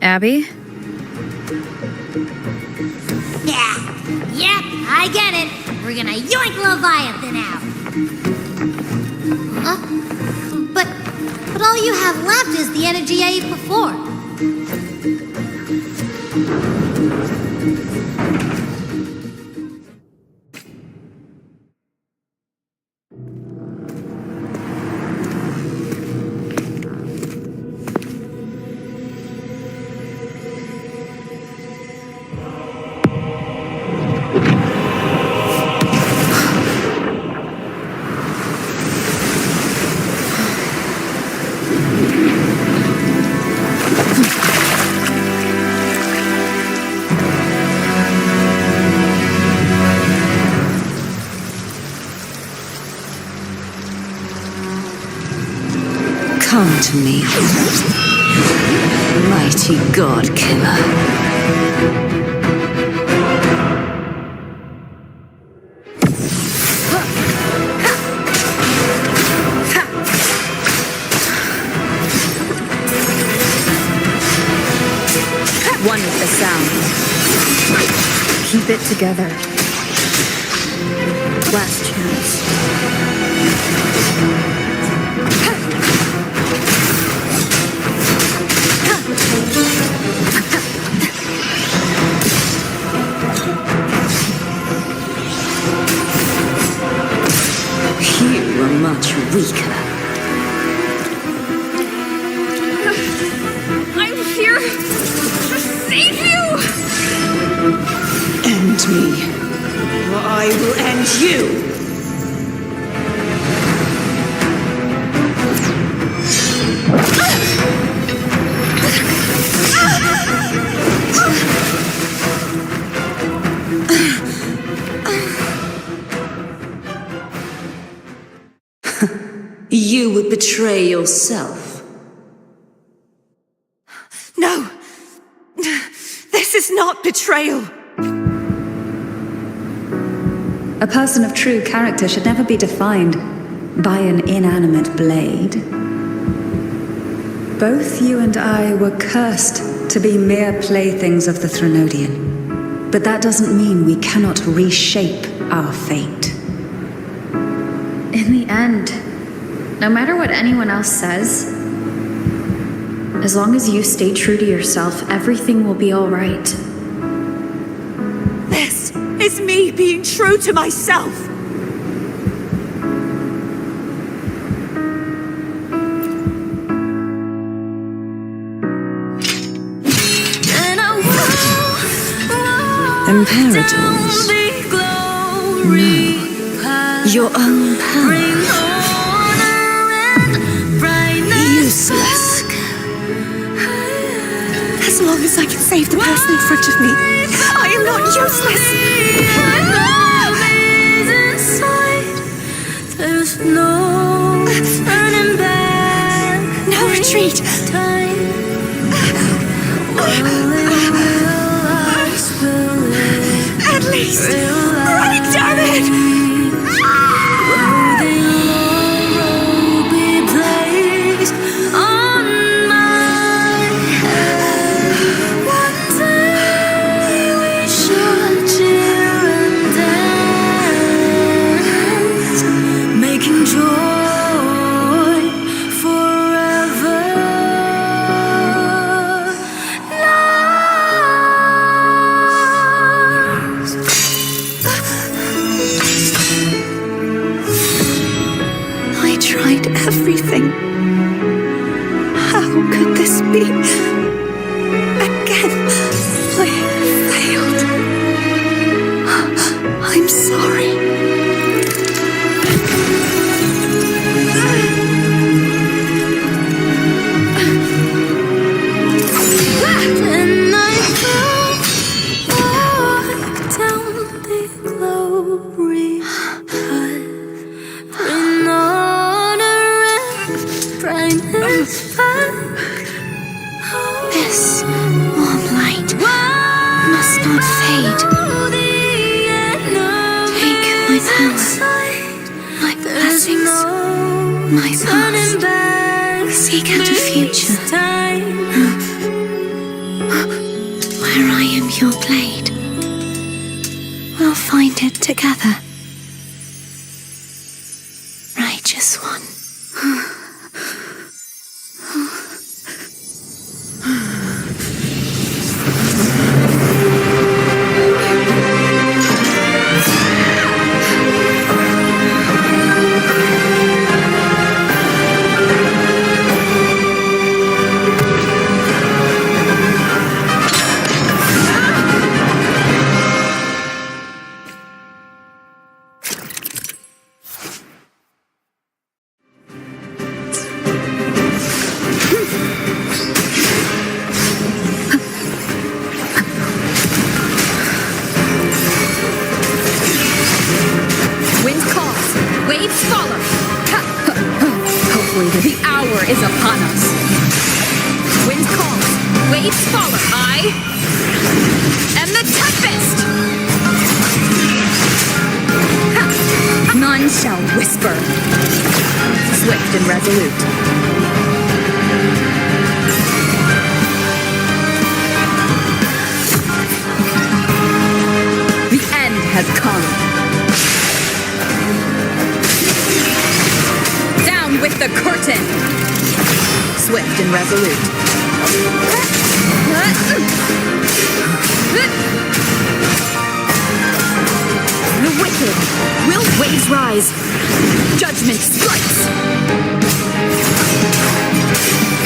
Abby? Yeah, yep, I get it. We're gonna yoink Leviathan out. Huh? But all you have left is the energy I ate before. Come to me, mighty god killer. One with the sound. Keep it together. Last chance. You are much weaker. I'm here to save you! End me, or I will end you! You would betray yourself. No! This is not betrayal! A person of true character should never be defined by an inanimate blade. Both you and I were cursed to be mere playthings of the Threnodian. But that doesn't mean we cannot reshape our fate. In the end, no matter what anyone else says, as long as you stay true to yourself, everything will be all right. This is me being true to myself! Imperadors. No. Your own power. Useless. As long as I can save the person in front of me, I am not useless! There's no turning back. No retreat! At least, running down it! Making joy everything. How could this be? Again, I failed. I'm sorry. And I walk down the glory path, bring honor and brightness back. This warm light must not fade. Take my power, my blessings, my path. Seek out a future where I am your blade. We'll find it together. Righteous one. The hour is upon us. Wind calls, waves follow. I am the tempest. None shall whisper. Swift and resolute. The end has come. With the curtain. Swift and resolute. The wicked will waves rise. Judgment strikes.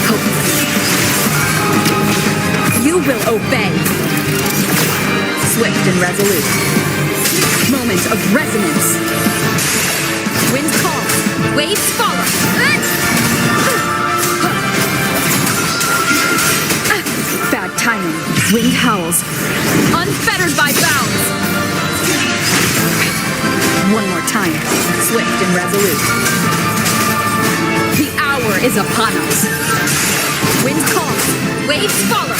Hope. You will obey. Swift and resolute. Moment of resonance. Wind calls, waves follow. Bad timing. Wind howls, unfettered by bounds. One more time. Swift and resolute. The hour is upon us. Wind calls, waves follow.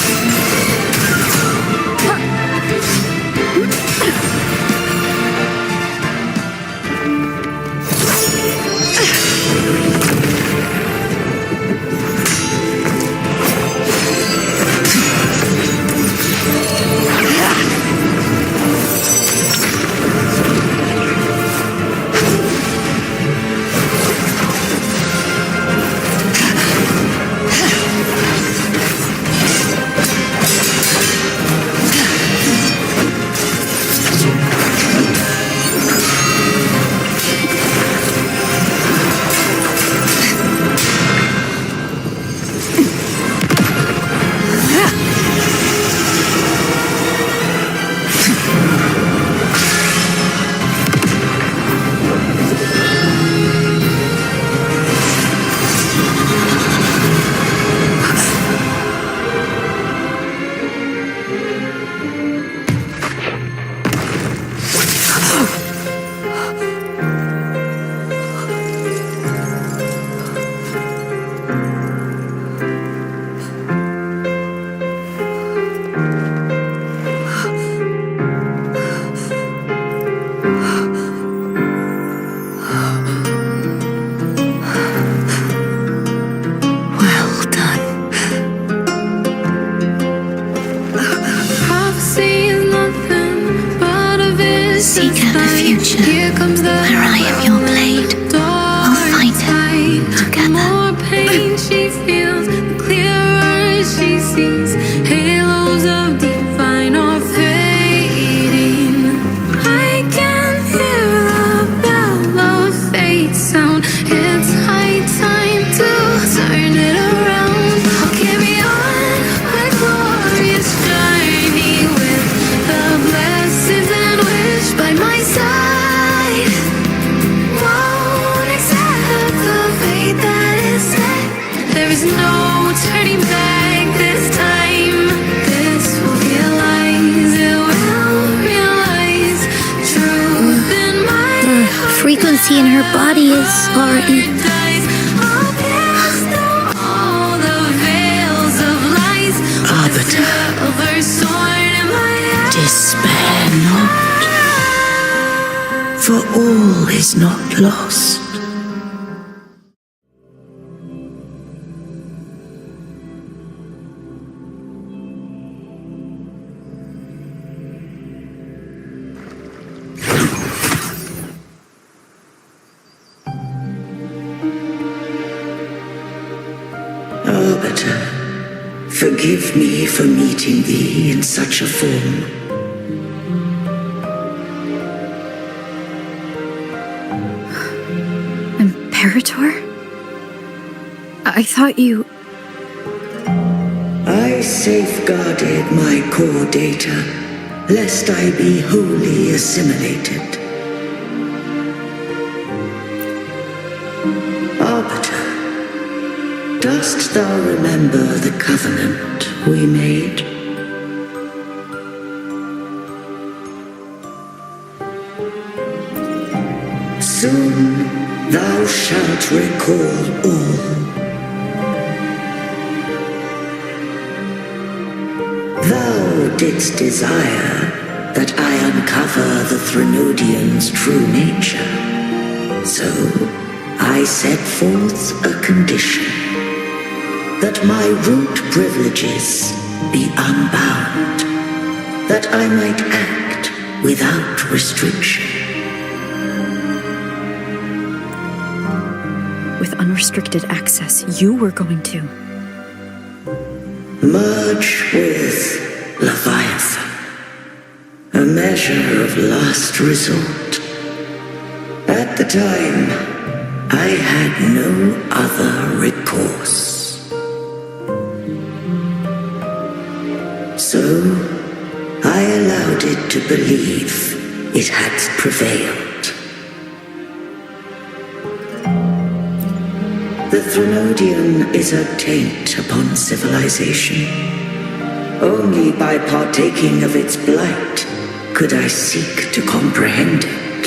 frequency in her body is already... Arbiter, despair not, for all is not lost. Arbiter, forgive me for meeting thee in such a form. Imperator? I thought you... I safeguarded my core data, lest I be wholly assimilated. Arbiter, dost thou remember the covenant we made? Soon thou shalt recall all. Thou didst desire that I uncover the Threnodian's true nature. So I set forth a condition, that my root privileges be unbound, that I might act without restriction. With unrestricted access, you were going to... merge with Leviathan, a measure of last resort. At the time, I had no other recourse. So, I allowed it to believe it had prevailed. The Threnodian is a taint upon civilization. Only by partaking of its blight could I seek to comprehend it.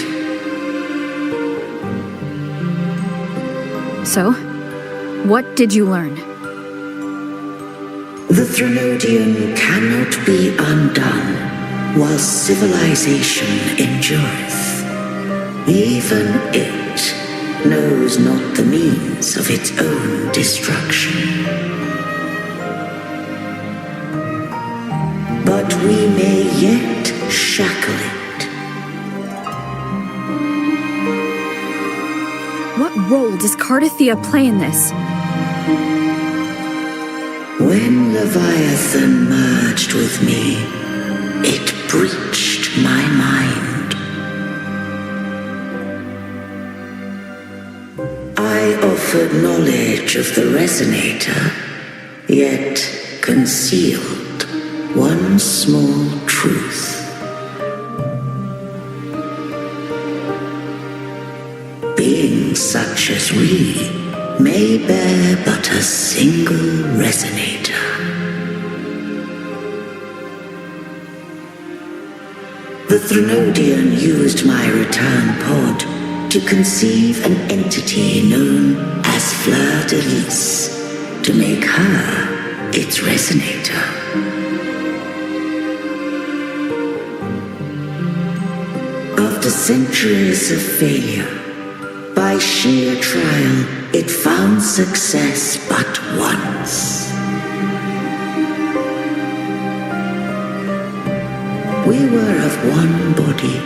So, what did you learn? The Threnodian cannot be undone while civilization endureth. Even it knows not the means of its own destruction. But we may yet shackle it. What role does Cardathia play in this? When Leviathan merged with me, it breached my mind. I offered knowledge of the resonator, yet concealed one small truth. Beings such as we may bear but a single resonator. The Threnodian used my return pod to conceive an entity known as Fleur-de-Lis, to make her its resonator. After centuries of failure, by sheer trial, it found success but once. We were of one body.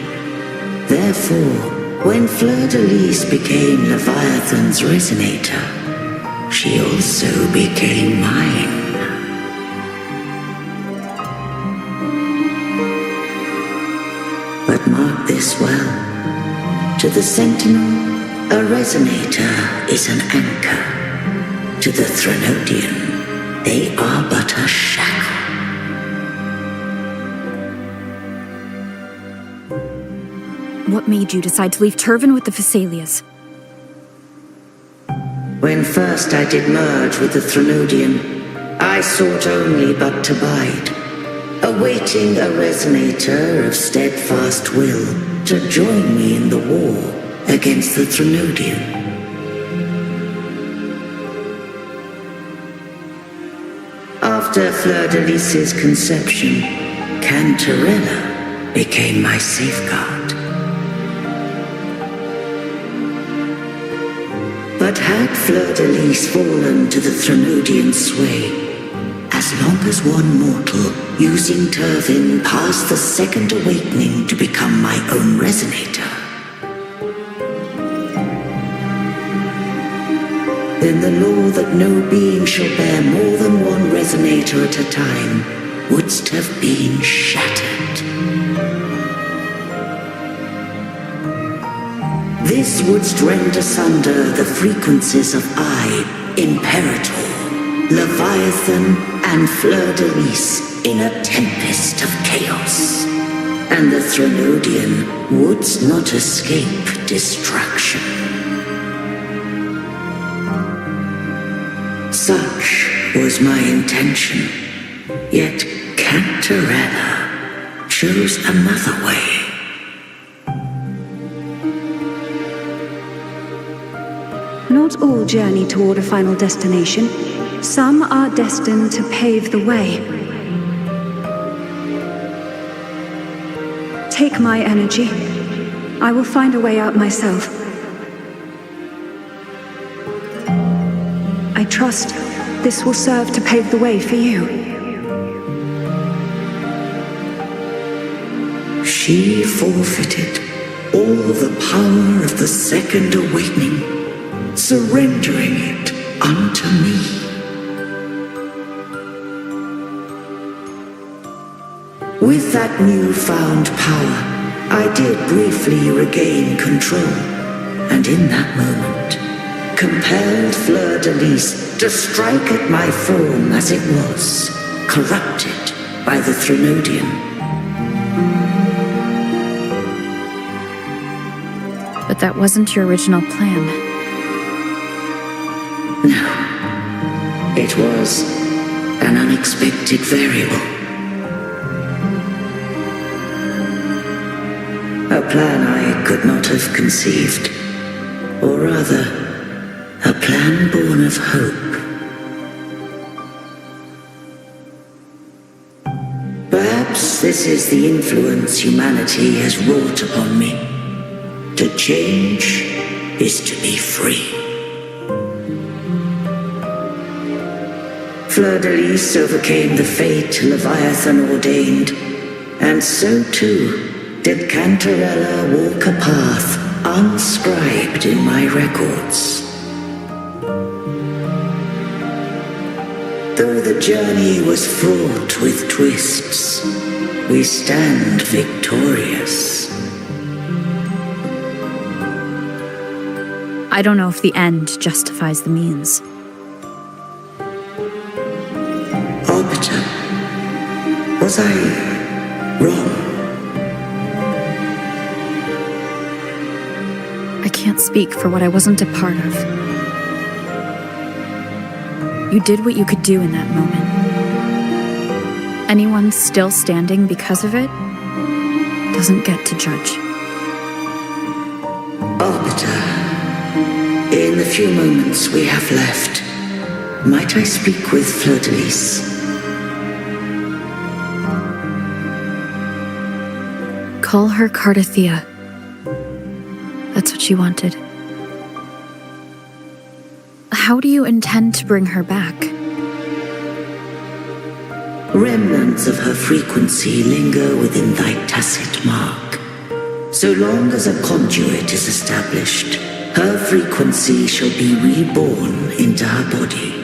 Therefore, when Fleur-de-Lis became Leviathan's resonator, she also became mine. But mark this well. To the Sentinel, a resonator is an anchor. To the Threnodian, they are but a shackle. What made you decide to leave Turvan with the Phassalias? When first I did merge with the Threnodian, I sought only but to bide, awaiting a resonator of steadfast will to join me in the war against the Threnodian. After Fleur-de-Lis's conception, Cantarella became my safeguard. But had Fleur-de-Lis fallen to the Threnodian sway, as long as one mortal using Turvin passed the second awakening to become my own resonator, then the law that no being shall bear more than one resonator at a time wouldst have been shattered. This wouldst rend asunder the frequencies of I, Imperator, Leviathan, and Fleur-de-Lis in a tempest of chaos, and the Threnodian wouldst not escape destruction. Such was my intention, yet Cantarella chose another way. Not all journey toward a final destination. Some are destined to pave the way. Take my energy. I will find a way out myself. I trust this will serve to pave the way for you. She forfeited all the power of the second awakening, surrendering it unto me. With that newfound power, I did briefly regain control, and in that moment, compelled Fleur-de-Lis to strike at my form as it was, corrupted by the Threnodian. But that wasn't your original plan. No. It was an unexpected variable. A plan I could not have conceived, or rather, a plan born of hope. Perhaps this is the influence humanity has wrought upon me. To change is to be free. Fleur-de-Lis overcame the fate Leviathan ordained, and so too did Cantarella walk a path unscribed in my records. Though the journey was fraught with twists, we stand victorious. I don't know if the end justifies the means. Arbiter, was I wrong? I can't speak for what I wasn't a part of. You did what you could do in that moment. Anyone still standing because of it doesn't get to judge. Arbiter, in the few moments we have left, might I speak with Fleur-de-Lis? Call her Cardathea. That's what she wanted. How do you intend to bring her back? Remnants of her frequency linger within thy tacit mark. So long as a conduit is established, her frequency shall be reborn into her body.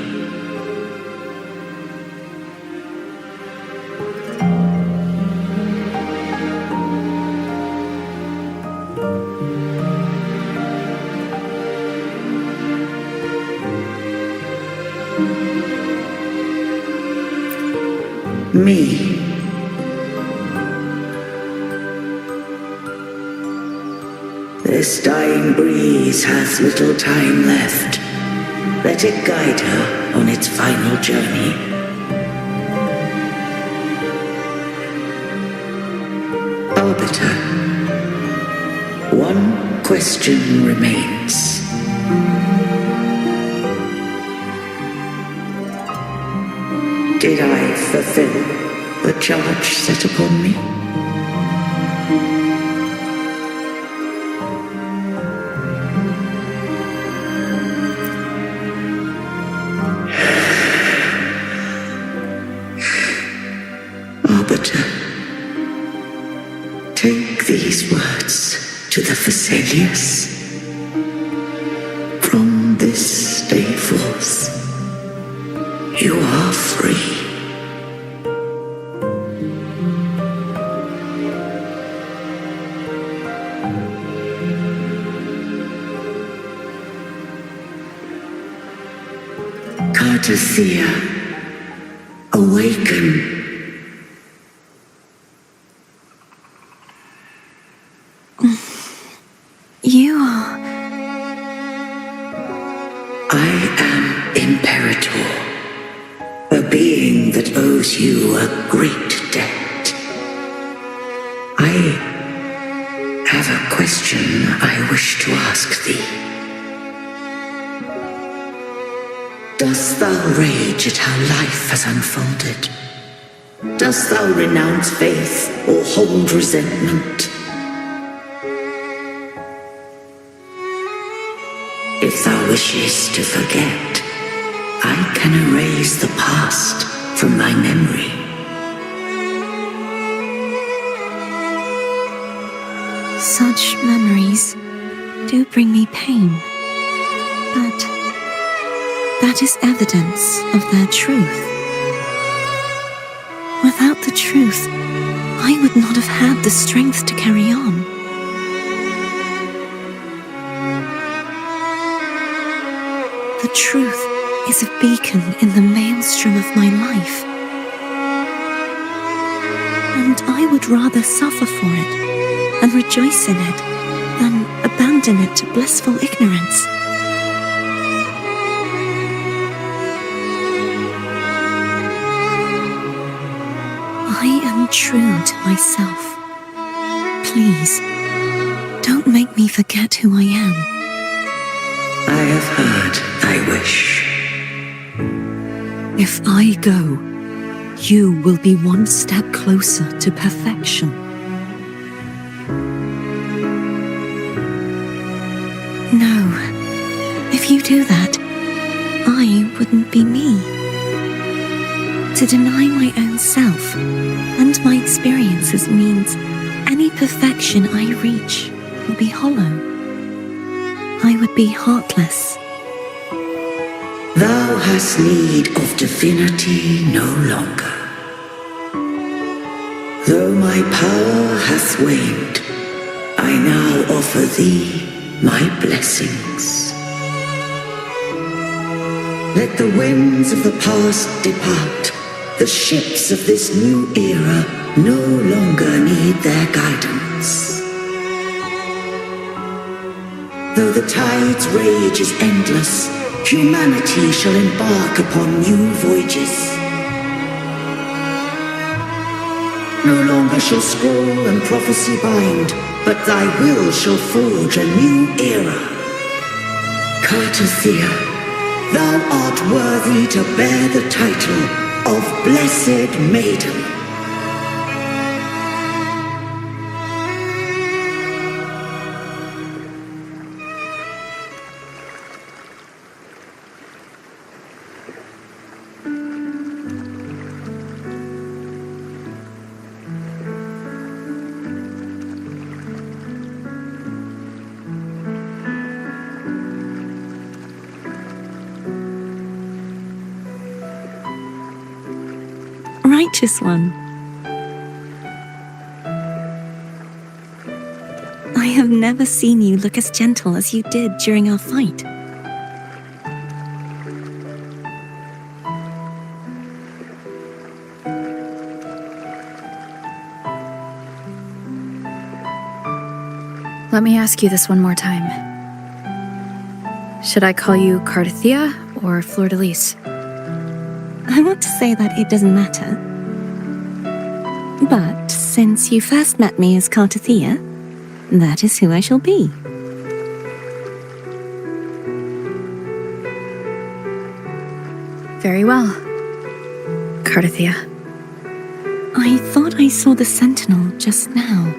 Me. This dying breeze hath little time left. Let it guide her on its final journey. Arbiter, one question remains. Did I fulfill the charge set upon me? Arbiter, take these words to the Vesalius. From this day forth, you are free. Cartathea, awaken. You are... I am Imperator, a being that owes you a great debt. I have a question I wish to ask thee. Dost thou rage at how life has unfolded? Dost thou renounce faith or hold resentment? If thou wishes to forget, I can erase the past from thy memory. Such memories do bring me pain, but that is evidence of their truth. Without the truth, I would not have had the strength to carry on. The truth is a beacon in the maelstrom of my life. And I would rather suffer for it and rejoice in it than abandon it to blissful ignorance. I am true to myself. Please, don't make me forget who I am. I have heard thy wish. If I go, you will be one step closer to perfection. No, if you do that, I wouldn't be me. To deny my own self and my experiences means any perfection I reach will be hollow. I would be heartless. Thou hast need of divinity no longer. Though my power hath waned, I now offer thee my blessings. Let the winds of the past depart. The ships of this new era no longer need their guidance. Though the tide's rage is endless, humanity shall embark upon new voyages. No longer shall scroll and prophecy bind, but thy will shall forge a new era. Cartathea, thou art worthy to bear the title of Blessed Maiden. Righteous one. I have never seen you look as gentle as you did during our fight. Let me ask you this one more time. Should I call you Cartathea or Fleur-de-Lis? I want to say that it doesn't matter. But since you first met me as Cartathea, that is who I shall be. Very well. Cardathia. I thought I saw the sentinel just now.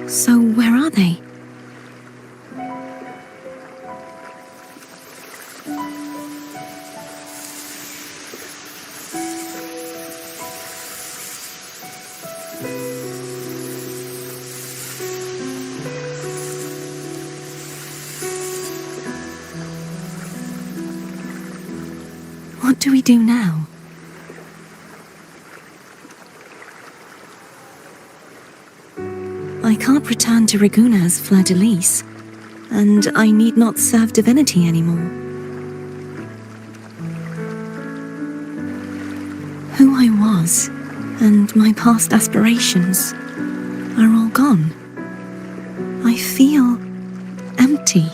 So where are they? What do we do now? I can't return to Raguna as Fleur-de-Lis, and I need not serve divinity anymore. Who I was, and my past aspirations, are all gone. I feel empty.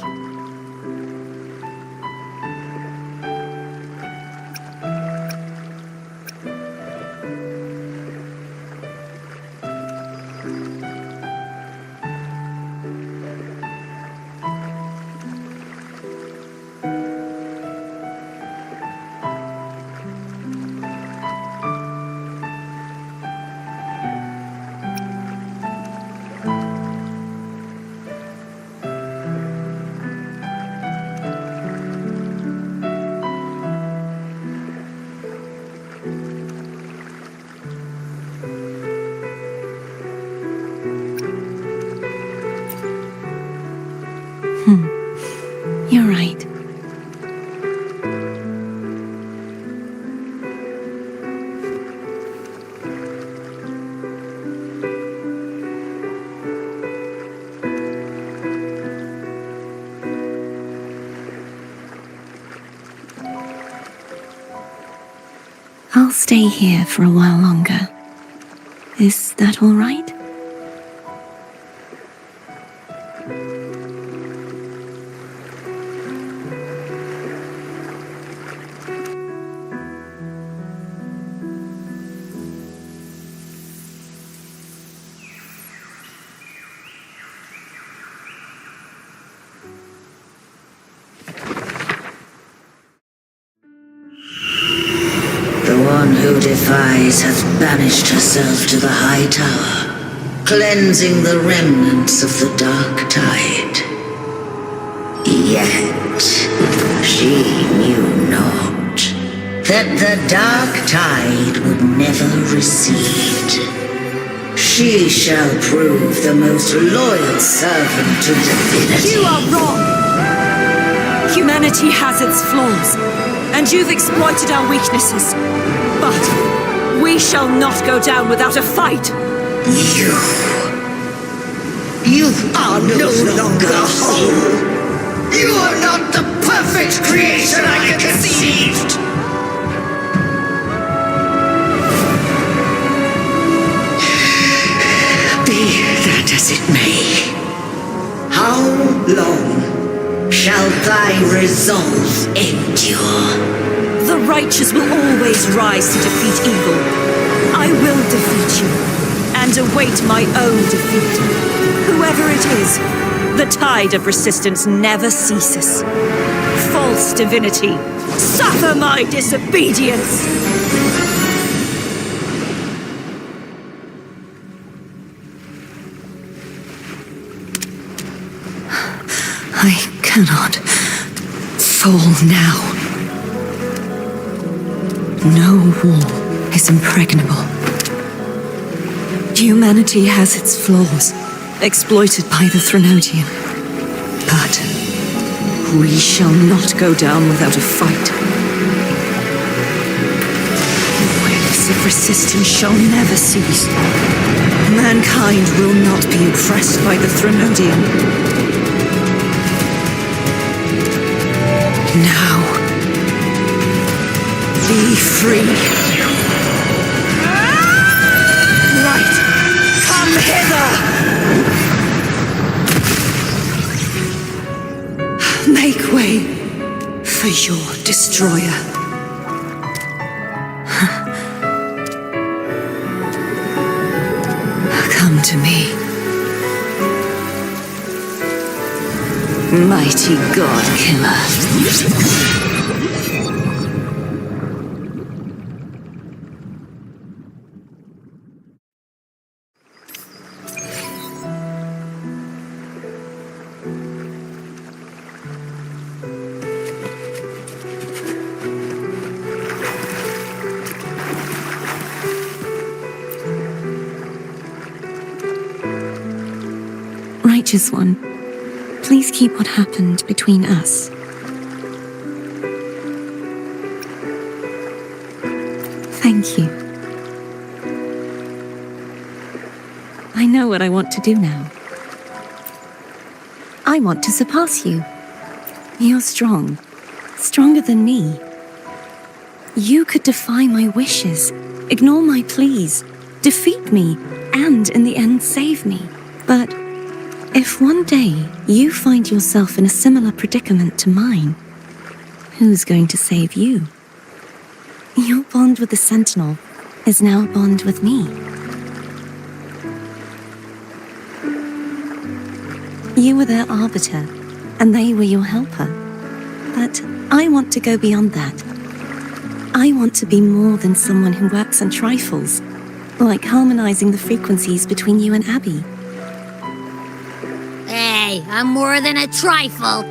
You're right. I'll stay here for a while longer. Is that all right? Who defies hath banished herself to the high tower, cleansing the remnants of the dark tide. Yet she knew not that the dark tide would never recede. She shall prove the most loyal servant to divinity. You are wrong! Humanity has its flaws, and you've exploited our weaknesses. But we shall not go down without a fight. You are no longer whole. You are not the perfect creation I conceived. Be that as it may, how long shall thy resolve endure? The righteous will always rise to defeat evil. I will defeat you, and await my own defeat. Whoever it is, the tide of resistance never ceases. False divinity, suffer my disobedience! I cannot fall now. No wall is impregnable. Humanity has its flaws, exploited by the Threnodian. But we shall not go down without a fight. Waves of resistance shall never cease. Mankind will not be oppressed by the Threnodian. Now, be free. Right! Come hither! Make way for your destroyer. Come come to me. Mighty God Killer. Righteous One, please keep what happened between us. Thank you. I know what I want to do now. I want to surpass you. You're strong, stronger than me. You could defy my wishes, ignore my pleas, defeat me, and in the end save me. But if one day you find yourself in a similar predicament to mine, who's going to save you? Your bond with the Sentinel is now a bond with me. You were their arbiter, and they were your helper. But I want to go beyond that. I want to be more than someone who works on trifles, like harmonizing the frequencies between you and Abby. Hey, I'm more than a trifle.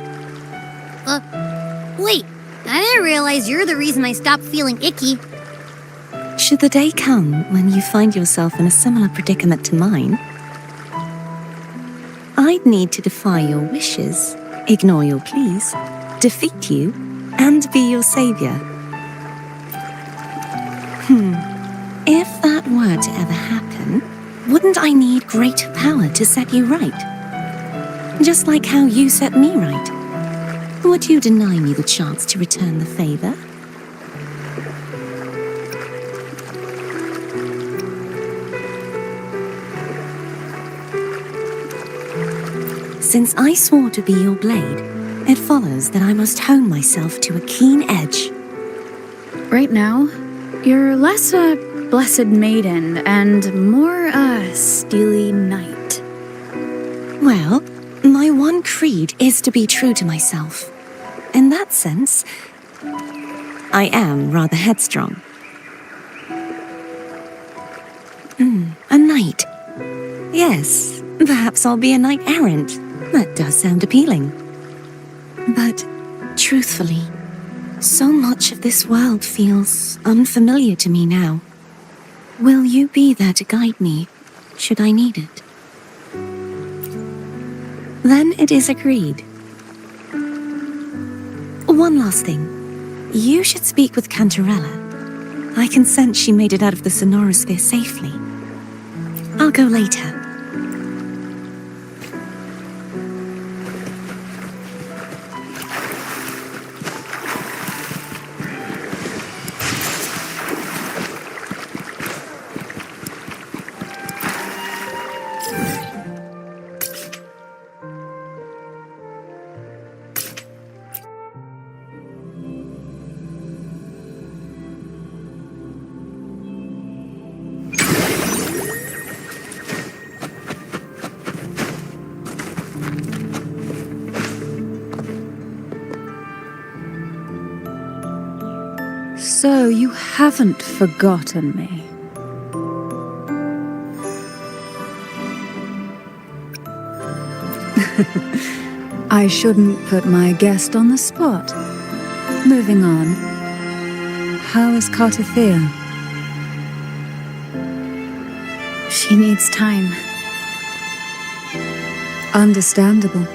Wait, I didn't realize you're the reason I stopped feeling icky. Should the day come when you find yourself in a similar predicament to mine, I'd need to defy your wishes, ignore your pleas, defeat you, and be your savior. If that were to ever happen, wouldn't I need greater power to set you right? Just like how you set me right. Would you deny me the chance to return the favor? Since I swore to be your blade, it follows that I must hone myself to a keen edge. Right now, you're less a blessed maiden and more a steely knight. Well, my one creed is to be true to myself. In that sense, I am rather headstrong. A knight. Yes, perhaps I'll be a knight errant. That does sound appealing. But, truthfully, so much of this world feels unfamiliar to me now. Will you be there to guide me, should I need it? Then it is agreed. One last thing. You should speak with Cantarella. I can sense she made it out of the sonorosphere safely. I'll go later. So you haven't forgotten me. I shouldn't put my guest on the spot. Moving on. How is Cartathea? She needs time. Understandable.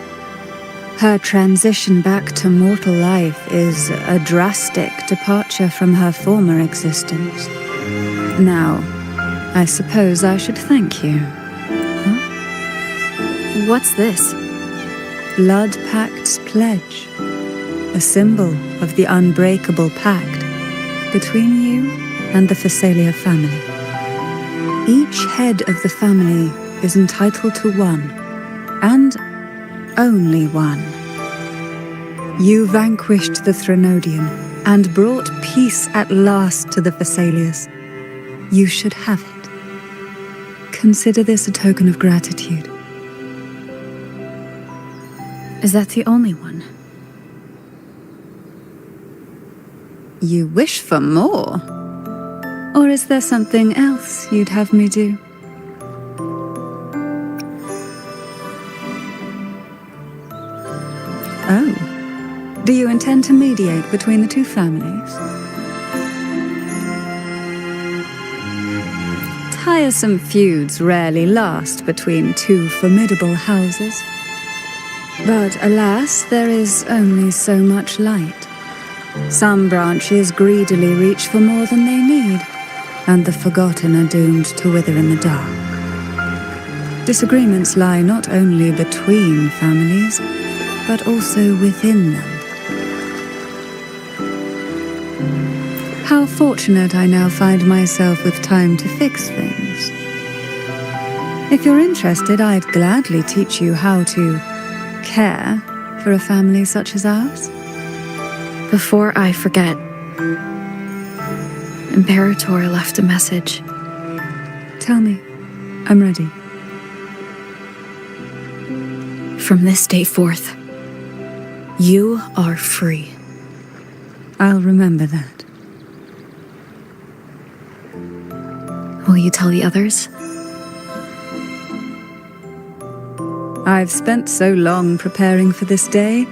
Her transition back to mortal life is a drastic departure from her former existence. Now, I suppose I should thank you. Huh? What's this? Blood Pact's pledge. A symbol of the unbreakable pact between you and the Phasalia family. Each head of the family is entitled to one, and only one. You vanquished the Threnodian and brought peace at last to the Phasalias. You should have it. consider this a token of gratitude. Is that the only one? You wish for more? Or is there something else you'd have me do? Oh. Do you intend to mediate between the two families? Tiresome feuds rarely last between two formidable houses. But alas, there is only so much light. Some branches greedily reach for more than they need, and the forgotten are doomed to wither in the dark. Disagreements lie not only between families, but also within them. How fortunate I now find myself with time to fix things. If you're interested, I'd gladly teach you how to care for a family such as ours. Before I forget, Imperator left a message. Tell me. I'm ready. From this day forth, you are free. I'll remember that. Will you tell the others? I've spent so long preparing for this day.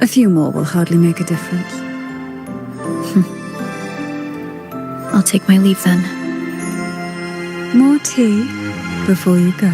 A few more will hardly make a difference. I'll take my leave then. More tea before you go.